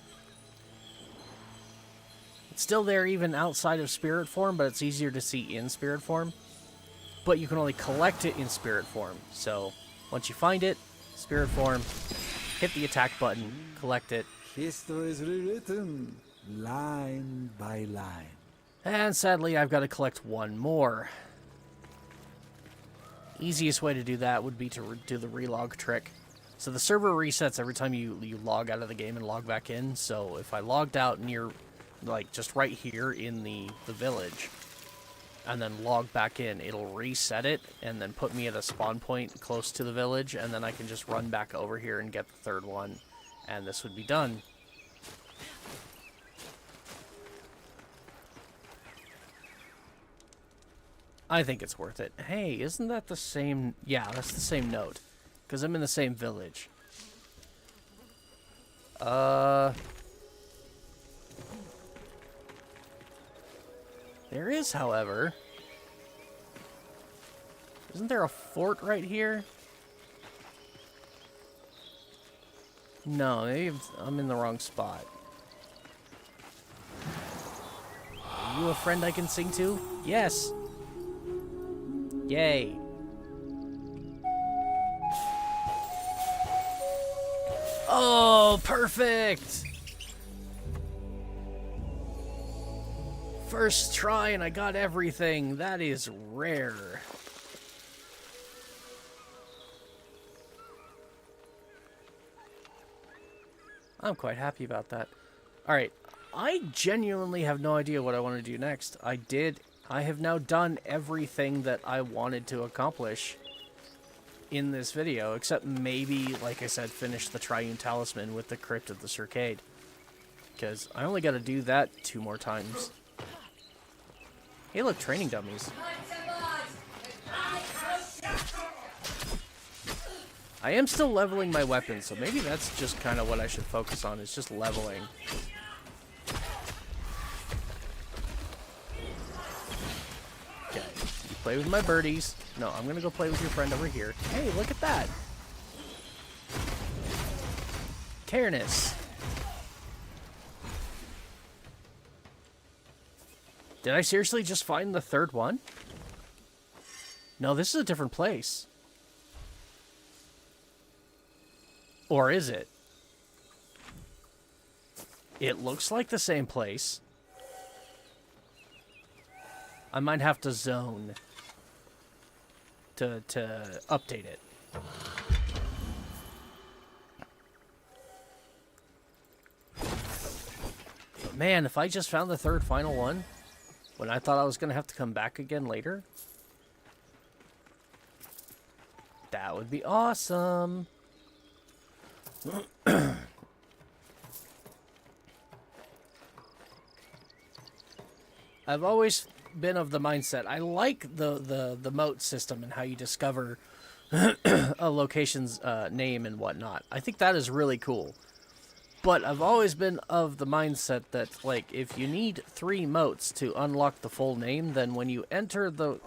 Speaker 1: It's still there even outside of spirit form, but it's easier to see in spirit form. But you can only collect it in spirit form. So, once you find it, spirit form, hit the attack button, collect it.
Speaker 5: History is rewritten, line by line.
Speaker 1: And sadly, I've got to collect one more. Easiest way to do that would be to do the relog trick. So the server resets every time you log out of the game and log back in. So if I logged out near, like, just right here in the village, and then log back in, it'll reset it, and then put me at a spawn point close to the village, and then I can just run back over here and get the third one, and this would be done. I think it's worth it. Hey, isn't that the same... Yeah, that's the same note. Because I'm in the same village. There is, however... Isn't there a fort right here? No, maybe I'm in the wrong spot. Are you a friend I can sing to? Yes! Yay. Oh, perfect! First try and I got everything. That is rare. I'm quite happy about that. Alright, I genuinely have no idea what I want to do next. I have now done everything that I wanted to accomplish in this video, except maybe, like I said, finish the Triune Talisman with the Crypt of the Circade. Because I only got to do that 2 more times. Hey, look, training dummies. I am still leveling my weapons, so maybe that's just kind of what I should focus on, is just leveling. Okay, you play with my birdies. No, I'm gonna go play with your friend over here. Hey, look at that! Cairness. Did I seriously just find the third one? No, this is a different place. Or is it? It looks like the same place. I might have to zone to update it. But man, if I just found the third final one, when I thought I was going to have to come back again later, that would be awesome. I've always been of the mindset, I like the moat system and how you discover a location's name and whatnot. I think that is really cool. But I've always been of the mindset that, like, if you need 3 moats to unlock the full name, then when you enter the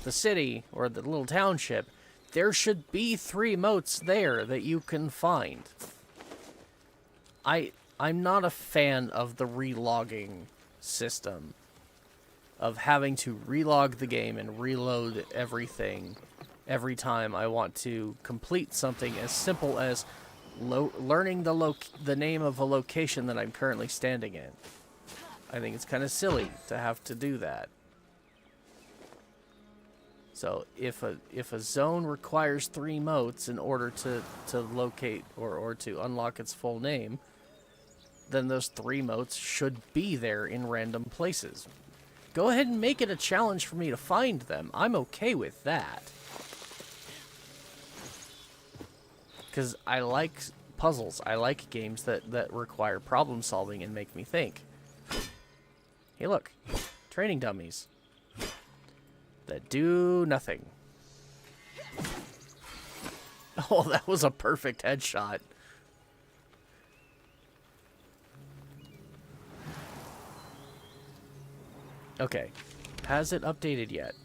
Speaker 1: city or the little township, there should be 3 moats there that you can find. I'm not a fan of the relogging system, of having to relog the game and reload everything every time I want to complete something as simple as learning the name of a location that I'm currently standing in. I think it's kind of silly to have to do that. So if a zone requires 3 moats in order to locate or to unlock its full name, then those 3 moats should be there in random places. Go ahead and make it a challenge for me to find them. I'm okay with that. Because I like puzzles. I like games that require problem solving and make me think. Hey, look. Training dummies. That do nothing. Oh, that was a perfect headshot. Okay. Has it updated yet?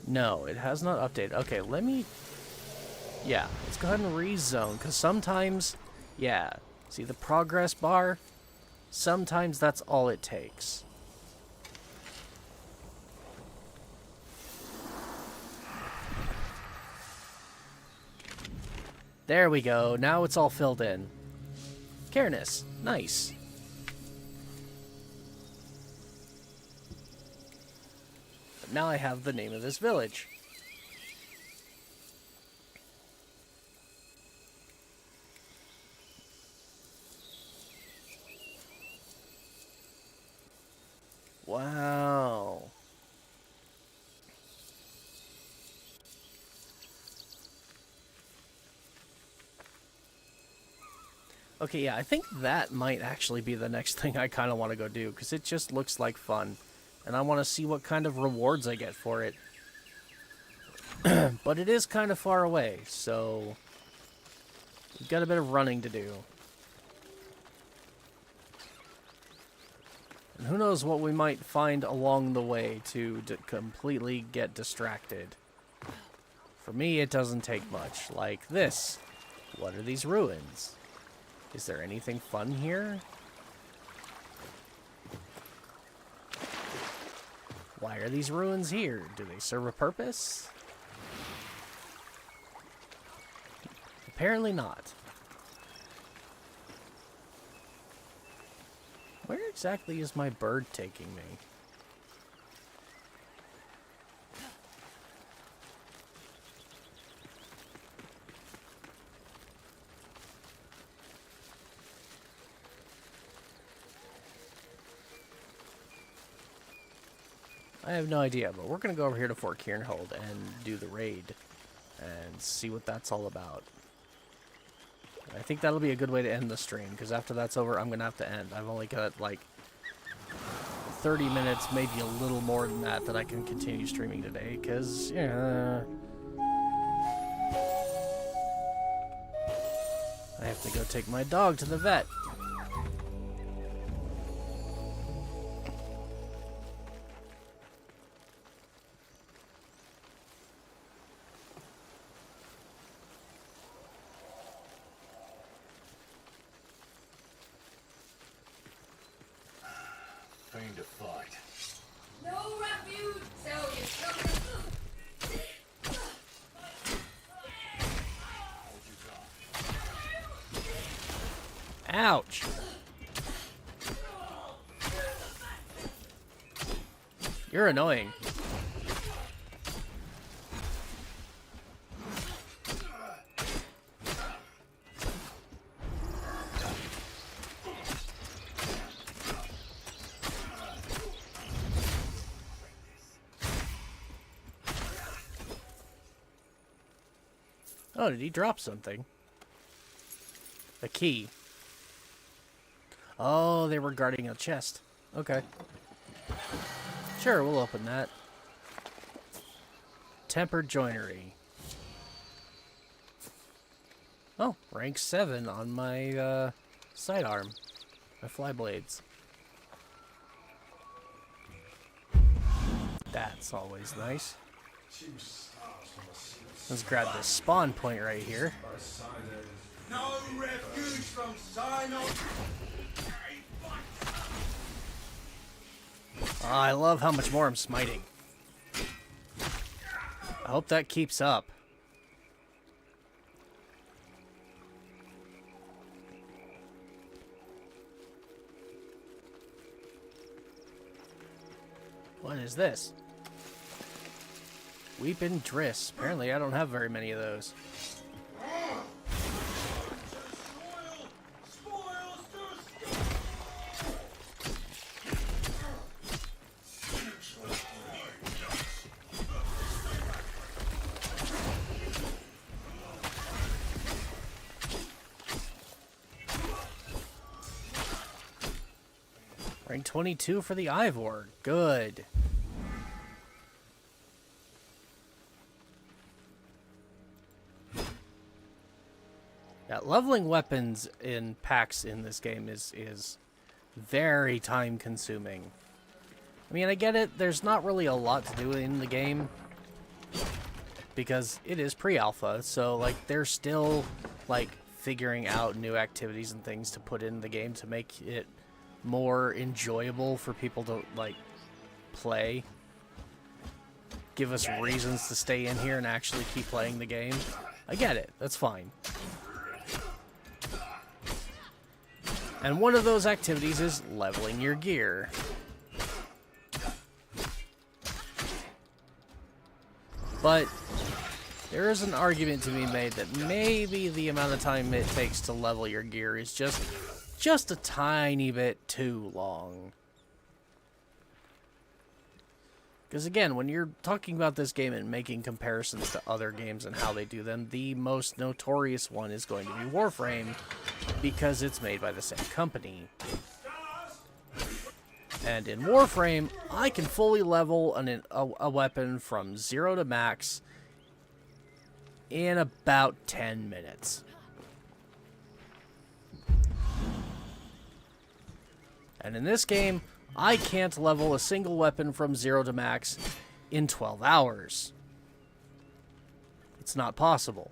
Speaker 1: No, it has not updated. Okay, let me... Yeah, let's go ahead and rezone, because sometimes... Yeah, see the progress bar? Sometimes that's all it takes. There we go. Now it's all filled in. Cairness. Nice. Now I have the name of this village. Wow. Okay, yeah, I think that might actually be the next thing I kind of want to go do, because it just looks like fun. And I want to see what kind of rewards I get for it. But it is kind of far away, so we've got a bit of running to do. And who knows what we might find along the way to completely get distracted. For me, it doesn't take much. Like this. What are these ruins? Is there anything fun here? Why are these ruins here? Do they serve a purpose? Apparently not. Where exactly is my bird taking me? I have no idea, but we're going to go over here to Fort Kiernhold and do the raid and see what that's all about. I think that'll be a good way to end the stream, because after that's over, I'm going to have to end. I've only got, like, 30 minutes, maybe a little more than that I can continue streaming today, because, yeah... I have to go take my dog to the vet.
Speaker 6: Find a fight.
Speaker 2: No refuge, so you
Speaker 1: Ouch! You're annoying. Oh, did he drop something? A key. Oh, they were guarding a chest. Okay. Sure, we'll open that. Tempered joinery. Oh, rank 7 on my sidearm. My fly blades. That's always nice. Let's grab this spawn point right here.
Speaker 6: No refuge from Sinai.
Speaker 1: Oh, I love how much more I'm smiting. I hope that keeps up. What is this? Weeping Driss. Apparently I don't have very many of those. Rank 22 for the Ivor. Good. Yeah, leveling weapons in packs in this game is very time consuming. I mean, I get it. There's not really a lot to do in the game because it is pre-alpha. So, like, they're still, like, figuring out new activities and things to put in the game to make it more enjoyable for people to, like, play. Give us reasons to stay in here and actually keep playing the game. I get it. That's fine. And one of those activities is leveling your gear. But there is an argument to be made that maybe the amount of time it takes to level your gear is just a tiny bit too long. Because again, when you're talking about this game and making comparisons to other games and how they do them, the most notorious one is going to be Warframe, because it's made by the same company. And in Warframe, I can fully level a weapon from 0 to max in about 10 minutes. And in this game, I can't level a single weapon from 0 to max in 12 hours. It's not possible.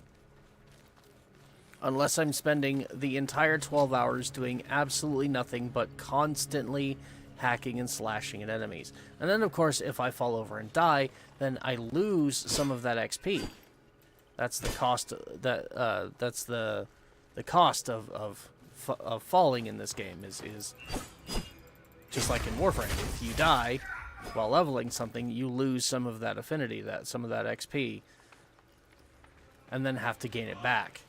Speaker 1: Unless I'm spending the entire 12 hours doing absolutely nothing but constantly hacking and slashing at enemies. And then, of course, if I fall over and die, then I lose some of that XP. That's the cost. That's the cost of falling in this game. Is just like in Warframe. If you die while leveling something, you lose some of that affinity, some of that XP, and then have to gain it back.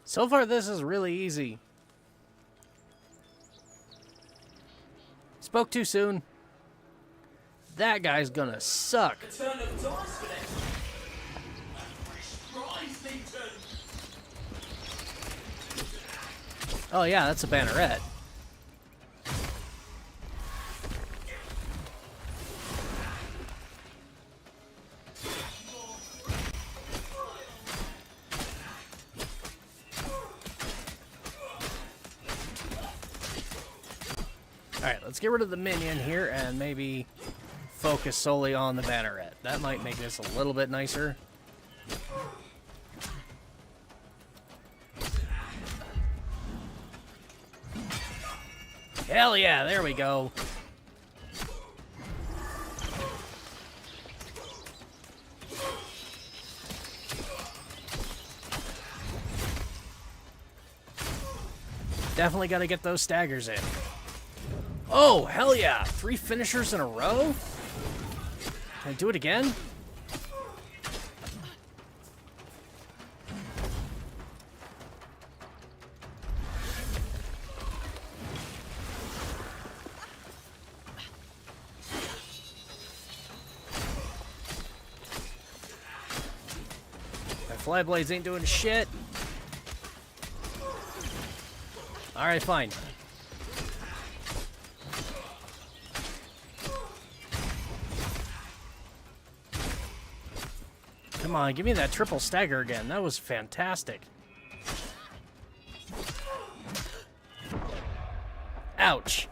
Speaker 1: So far, this is really easy. Spoke too soon. That guy's gonna suck. Oh yeah, that's a banneret. Alright, let's get rid of the minion here and maybe focus solely on the banneret. That might make this a little bit nicer. Hell yeah, there we go. Definitely gotta get those staggers in. Oh, hell yeah! 3 finishers in a row? Can I do it again? My fly blades ain't doing shit. Alright, fine. Come on, give me that triple stagger again. That was fantastic. Ouch.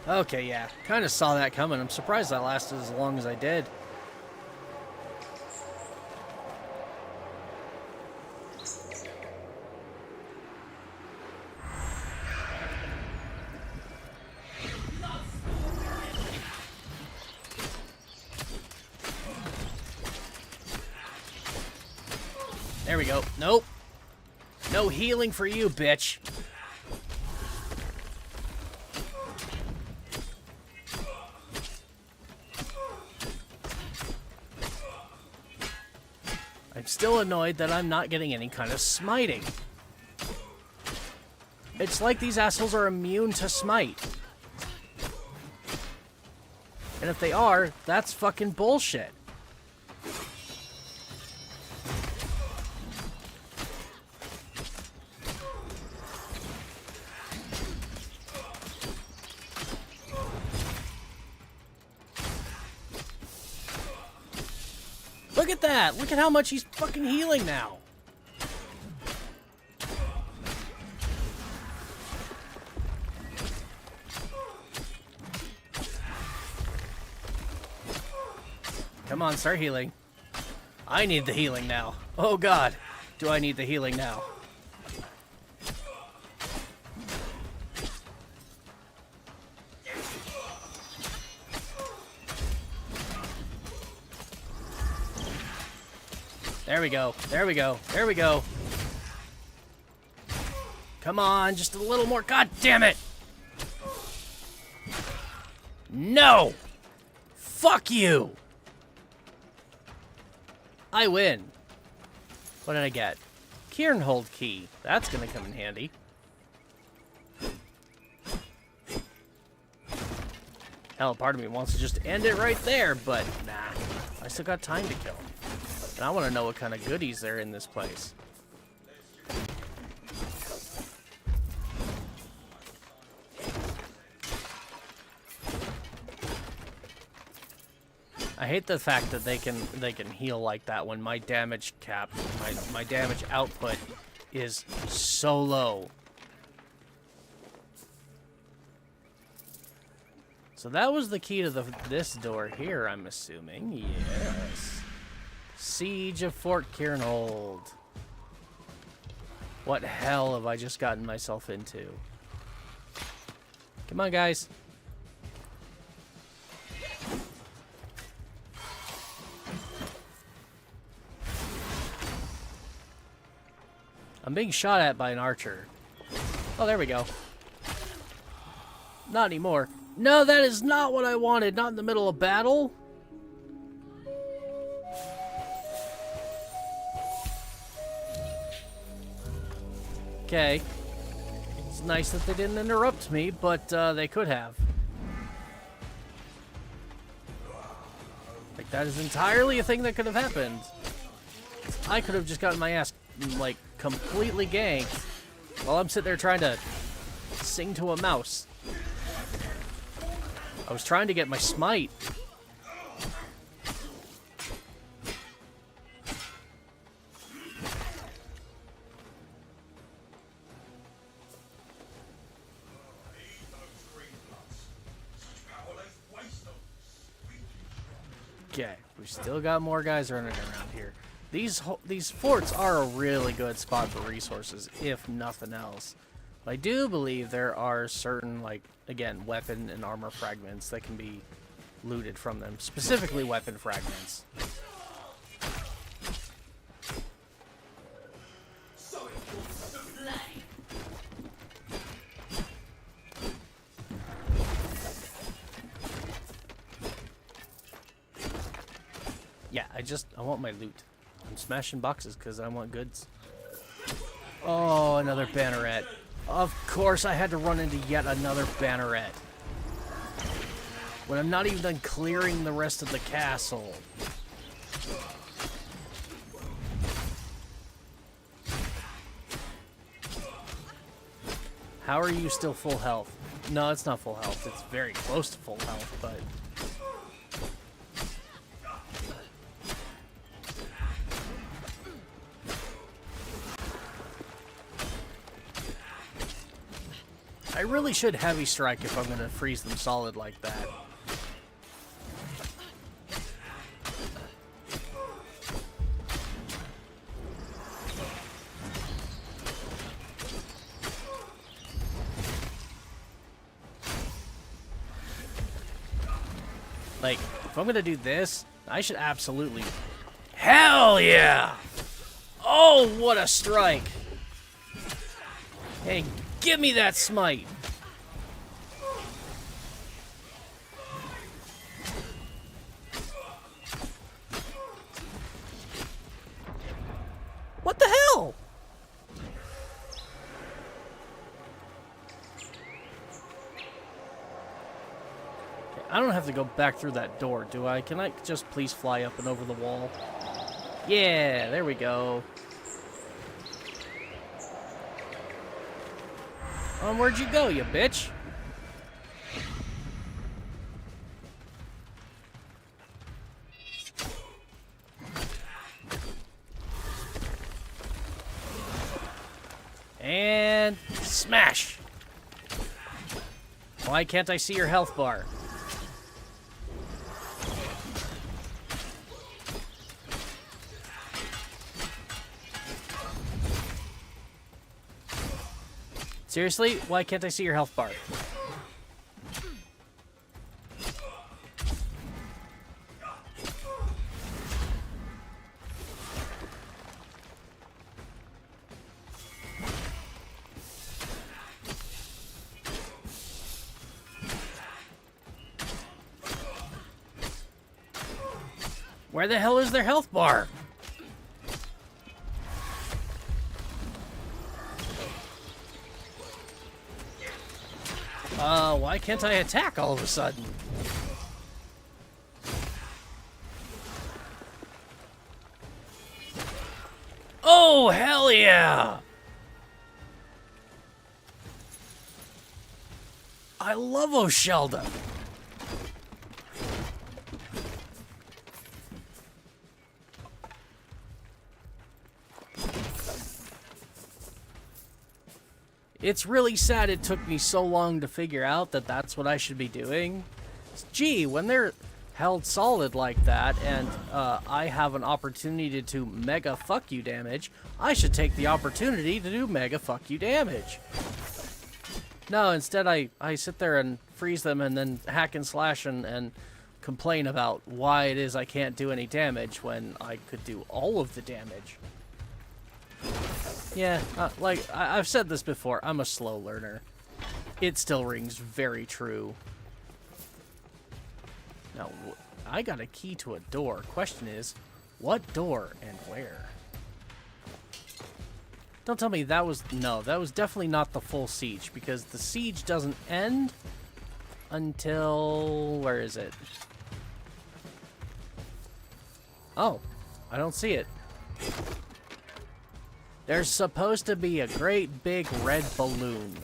Speaker 1: Okay, yeah. Kind of saw that coming. I'm surprised that lasted as long as I did. There we go. Nope. No healing for you, bitch. I'm still annoyed that I'm not getting any kind of smiting. It's like these assholes are immune to smite. And if they are, that's fucking bullshit. Look at that! Look at how much he's fucking healing now! Come on, start healing. I need the healing now. Oh god, do I need the healing now? There we go, there we go, there we go. Come on, just a little more. God damn it! No! Fuck you! I win. What did I get? Kieranhold key. That's gonna come in handy. Hell, part of me wants to just end it right there, but nah. I still got time to kill. And I want to know what kind of goodies there are in this place. I hate the fact that they can heal like that when my damage cap, my damage output is so low. So that was the key to this door here, I'm assuming. Yes. Siege of Fort Kieranhold. What hell have I just gotten myself into? Come on, guys. I'm being shot at by an archer. Oh, there we go. Not anymore. No, that is not what I wanted. Not in the middle of battle. Okay. It's nice that they didn't interrupt me, but they could have. Like, that is entirely a thing that could have happened. I could have just gotten my ass, like, completely ganked while I'm sitting there trying to sing to a mouse. I was trying to get my smite. Okay, we still got more guys running around here. These forts are a really good spot for resources, if nothing else. I do believe there are certain, like, again, weapon and armor fragments that can be looted from them. Specifically weapon fragments. Yeah, I want my loot. I'm smashing boxes because I want goods. Oh, another banneret. Of course I had to run into yet another banneret. When I'm not even done clearing the rest of the castle. How are you still full health? No, it's not full health. It's very close to full health, but... I really should heavy strike if I'm going to freeze them solid like that. Like, if I'm going to do this, I should absolutely... Hell yeah! Oh, what a strike! Hey, give me that smite! I don't have to go back through that door, do I? Can I just please fly up and over the wall? Yeah, there we go. Where'd you go, you bitch? And smash! Why can't I see your health bar? Seriously? Why can't I see your health bar? Where the hell is their health bar? Why can't I attack all of a sudden? Oh, hell yeah! I love Oshelda. It's really sad it took me so long to figure out that that's what I should be doing. Gee, when they're held solid like that and I have an opportunity to mega fuck you damage, I should take the opportunity to do mega fuck you damage. No, instead I sit there and freeze them and then hack and slash and complain about why it is I can't do any damage when I could do all of the damage. Yeah, like, I've said this before, I'm a slow learner. It still rings very true. Now, I got a key to a door. Question is, what door and where? Don't tell me that was... No, that was definitely not the full siege, because the siege doesn't end until... Where is it? Oh, I don't see it. There's supposed to be a great big red balloon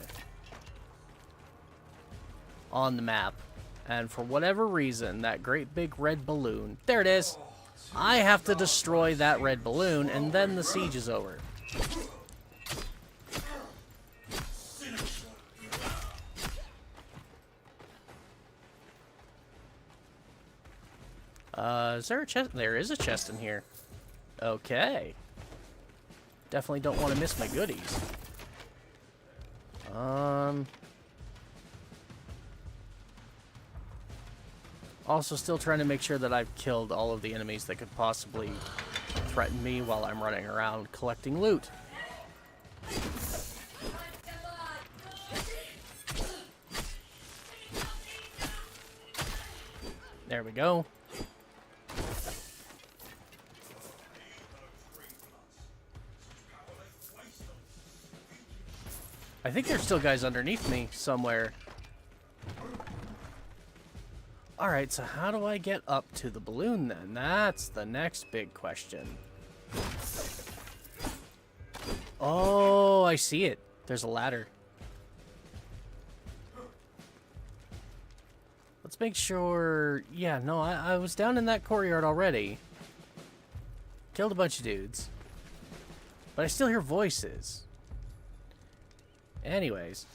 Speaker 1: on the map. And for whatever reason, that great big red balloon... There it is! I have to destroy that red balloon, and then the siege is over. Is there a chest? There is a chest in here. Okay. Definitely don't want to miss my goodies. Also still trying to make sure that I've killed all of the enemies that could possibly threaten me while I'm running around collecting loot. There we go. I think there's still guys underneath me somewhere. Alright, so how do I get up to the balloon then? That's the next big question. Oh, I see it. There's a ladder. Let's make sure... Yeah, no, I was down in that courtyard already. Killed a bunch of dudes. But I still hear voices. Anyways.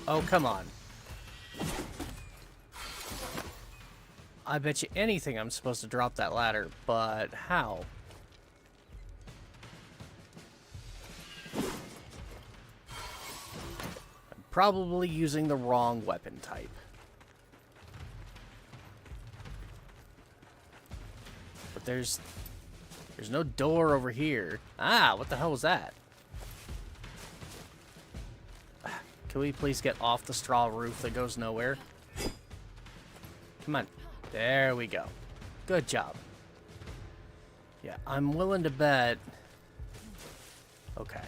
Speaker 1: Oh, come on. I bet you anything I'm supposed to drop that ladder, but how? I'm probably using the wrong weapon type. But there's no door over here. Ah, what the hell was that? Can we please get off the straw roof that goes nowhere? Come on. There we go. Good job. Yeah, I'm willing to bet... Okay.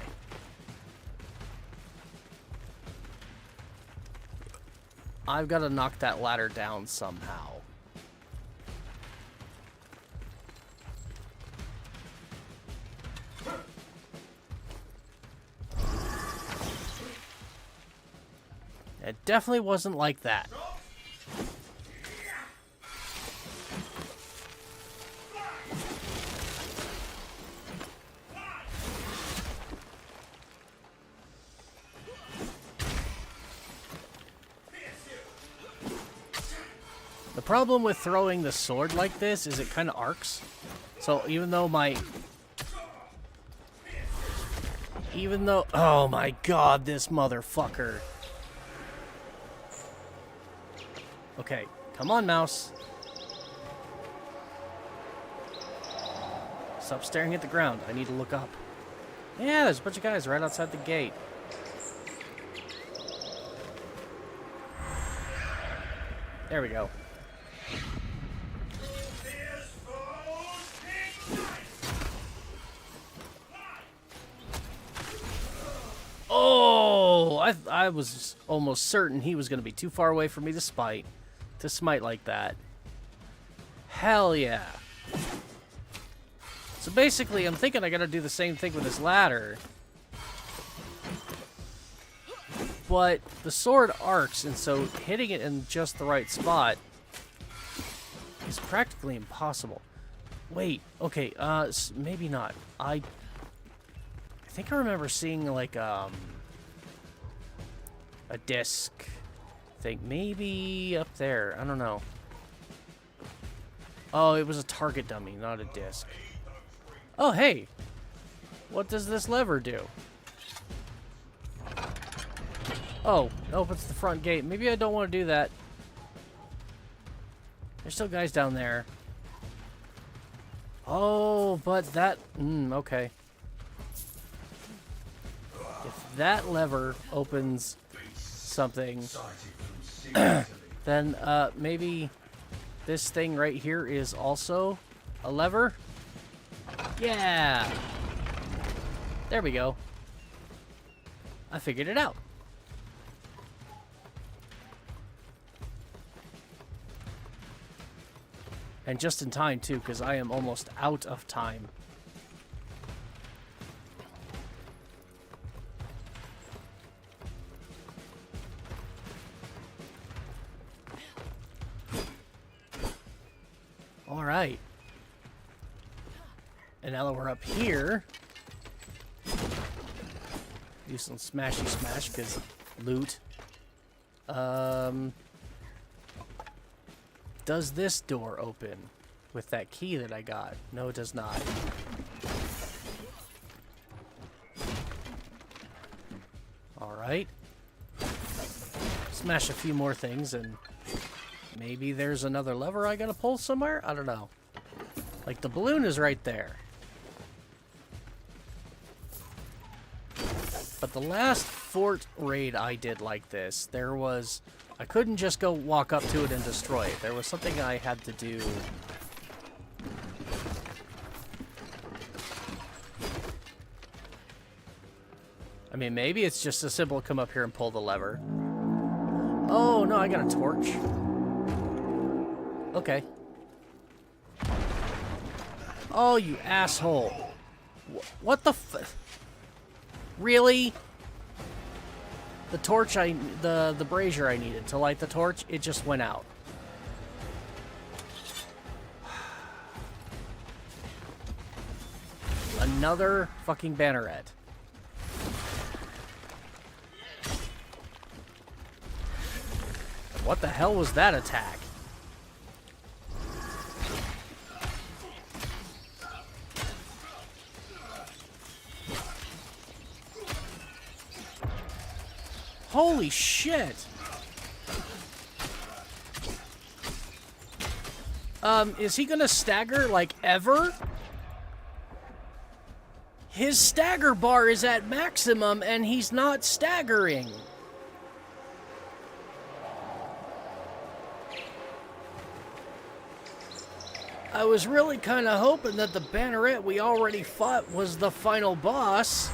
Speaker 1: I've got to knock that ladder down somehow. It definitely wasn't like that. The problem with throwing the sword like this is it kind of arcs. So even though oh my god, this motherfucker. Okay, come on, mouse. Stop staring at the ground. I need to look up. Yeah, there's a bunch of guys right outside the gate. There we go. Oh, I was almost certain he was going to be too far away for me to smite like that. Hell yeah. So basically, I'm thinking I got to do the same thing with this ladder. But the sword arcs, and so hitting it in just the right spot is practically impossible. Wait, okay, maybe not. I think I remember seeing like a disc thing, maybe up there. I don't know. Oh, it was a target dummy, not a disc. Oh, hey, what does this lever do? Oh, it opens the front gate. Maybe I don't want to do that. There's still guys down there. Oh, but that... okay. If that lever opens something, then maybe this thing right here is also a lever? Yeah! There we go. I figured it out. And just in time, too, because I am almost out of time. All right. And now that we're up here, do some smashy smash, because loot. Does this door open with that key that I got? No, it does not. Alright. Smash a few more things and maybe there's another lever I gotta pull somewhere? I don't know. Like the balloon is right there. But the last fort raid I did like this, there was... I couldn't just go walk up to it and destroy it. There was something I had to do. I mean, maybe it's just as simple to come up here and pull the lever. Oh, no, I got a torch. Okay. Oh, you asshole. What the f... Really? The torch the brazier I needed to light the torch, it just went out. Another fucking banneret. What the hell was that attack? Holy shit! Is he gonna stagger, like, ever? His stagger bar is at maximum, and he's not staggering. I was really kind of hoping that the banneret we already fought was the final boss.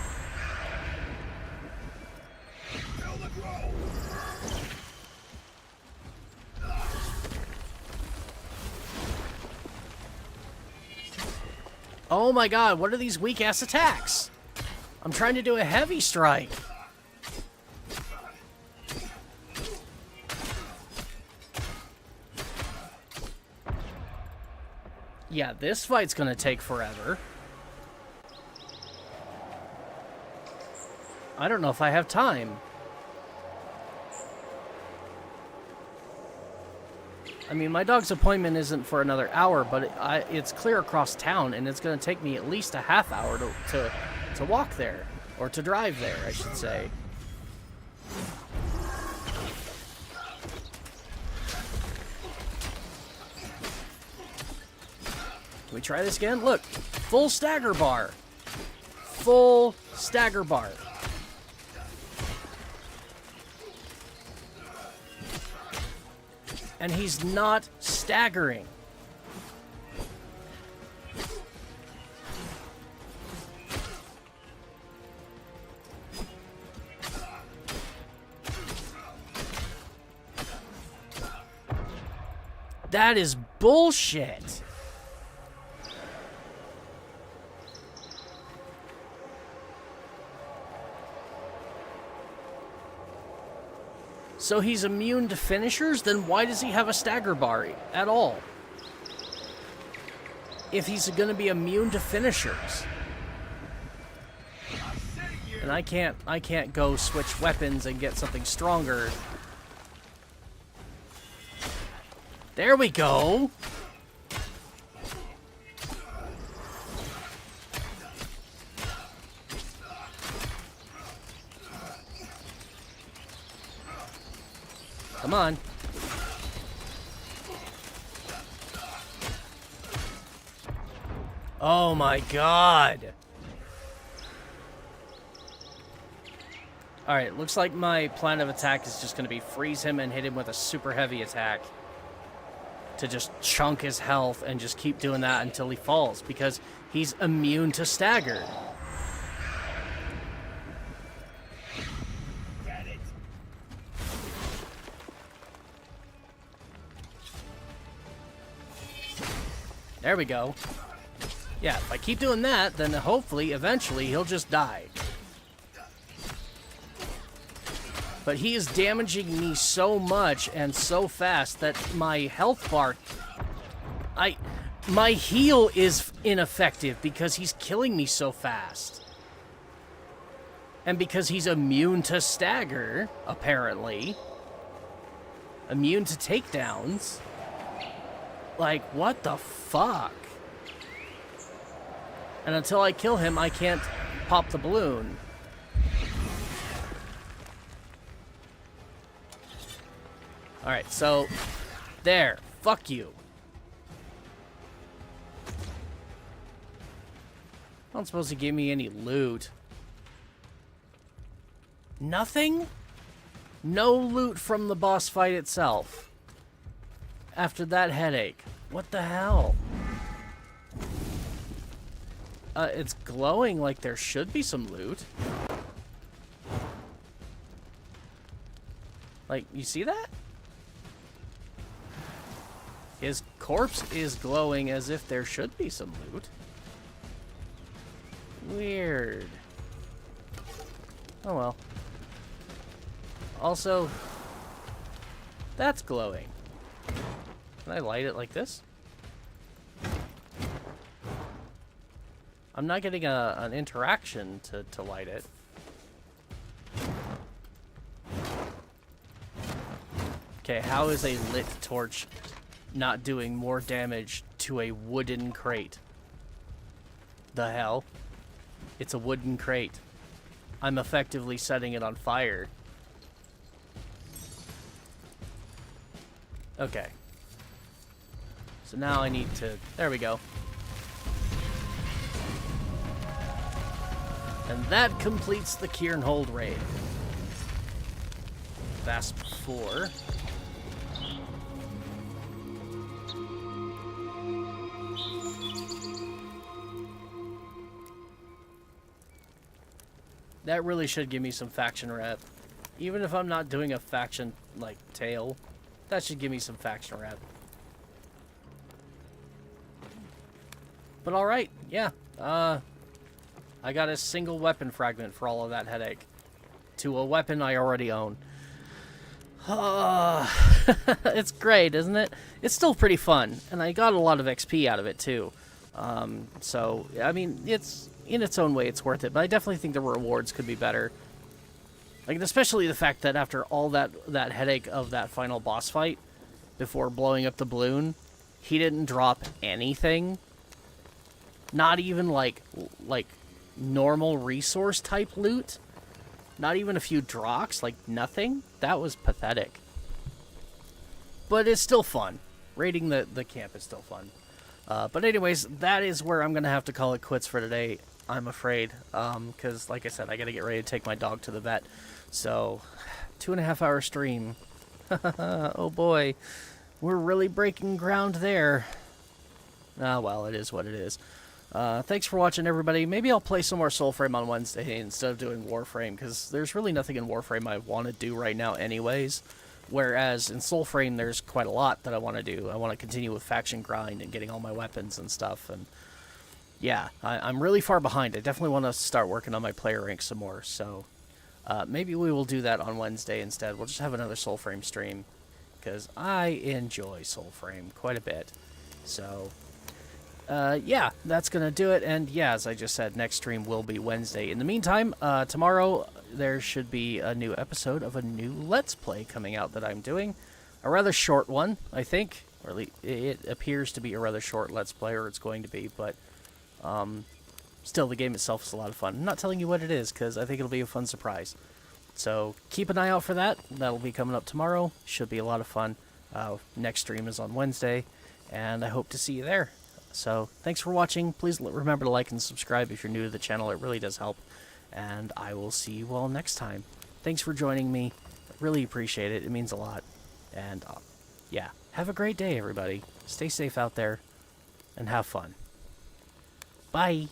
Speaker 1: Oh my god, what are these weak-ass attacks? I'm trying to do a heavy strike. Yeah, this fight's gonna take forever. I don't know if I have time. I mean, my dog's appointment isn't for another hour, but it's clear across town, and it's going to take me at least a half hour to walk there. Or to drive there, I should say. Can we try this again? Look, full stagger bar. Full stagger bar. And he's not staggering. That is bullshit. So he's immune to finishers? Then why does he have a stagger bar at all? If he's going to be immune to finishers. And I can't go switch weapons and get something stronger. There we go. Come on. Oh my god. Alright, looks like my plan of attack is just going to be freeze him and hit him with a super heavy attack. To just chunk his health and just keep doing that until he falls. Because he's immune to stagger. There we go. Yeah, if I keep doing that, then hopefully, eventually, he'll just die. But he is damaging me so much and so fast that my health bar... My heal is ineffective because he's killing me so fast. And because he's immune to stagger, apparently. Immune to takedowns. Like, what the fuck? And until I kill him, I can't pop the balloon. Alright, so... There. Fuck you. I don't suppose he gave me any loot. Nothing? No loot from the boss fight itself. After that headache. What the hell? It's glowing like there should be some loot. Like, you see that? His corpse is glowing as if there should be some loot. Weird. Oh well. Also, that's glowing. Can I light it like this? I'm not getting an interaction to light it. Okay, how is a lit torch not doing more damage to a wooden crate? The hell? It's a wooden crate. I'm effectively setting it on fire. Okay. So now I need to... There we go. And that completes the Kieranhold raid. Vasp 4. That really should give me some faction rep. Even if I'm not doing a faction, like, tail, that should give me some faction rep. But alright, yeah, I got a single weapon fragment for all of that headache. To a weapon I already own. It's great, isn't it? It's still pretty fun, and I got a lot of XP out of it, too. So, I mean, it's in its own way, it's worth it, but I definitely think the rewards could be better. Like, especially the fact that after all that headache of that final boss fight, before blowing up the balloon, he didn't drop anything. Not even, like normal resource-type loot. Not even a few Drox, like, nothing. That was pathetic. But it's still fun. Raiding the camp is still fun. But anyways, that is where I'm going to have to call it quits for today, I'm afraid. Because, like I said, I got to get ready to take my dog to the vet. So, 2.5 hour stream. Oh boy. We're really breaking ground there. Ah, well, it is what it is. Thanks for watching, everybody. Maybe I'll play some more Soulframe on Wednesday instead of doing Warframe, because there's really nothing in Warframe I want to do right now anyways. Whereas in Soulframe, there's quite a lot that I want to do. I want to continue with faction grind and getting all my weapons and stuff. And yeah, I'm really far behind. I definitely want to start working on my player rank some more. So maybe we will do that on Wednesday instead. We'll just have another Soulframe stream, because I enjoy Soulframe quite a bit. So yeah, that's going to do it. And yeah, as I just said, next stream will be Wednesday. In the meantime, tomorrow there should be a new episode of a new Let's Play coming out that I'm doing. A rather short one, I think. Or at least it appears to be a rather short Let's Play, or it's going to be. But still, the game itself is a lot of fun. I'm not telling you what it is, because I think it'll be a fun surprise. So keep an eye out for that. That'll be coming up tomorrow. Should be a lot of fun. Next stream is on Wednesday, and I hope to see you there. So, thanks for watching. Please remember to like and subscribe if you're new to the channel. It really does help. And I will see you all next time. Thanks for joining me. I really appreciate it. It means a lot. And, yeah, have a great day, everybody. Stay safe out there, and have fun. Bye.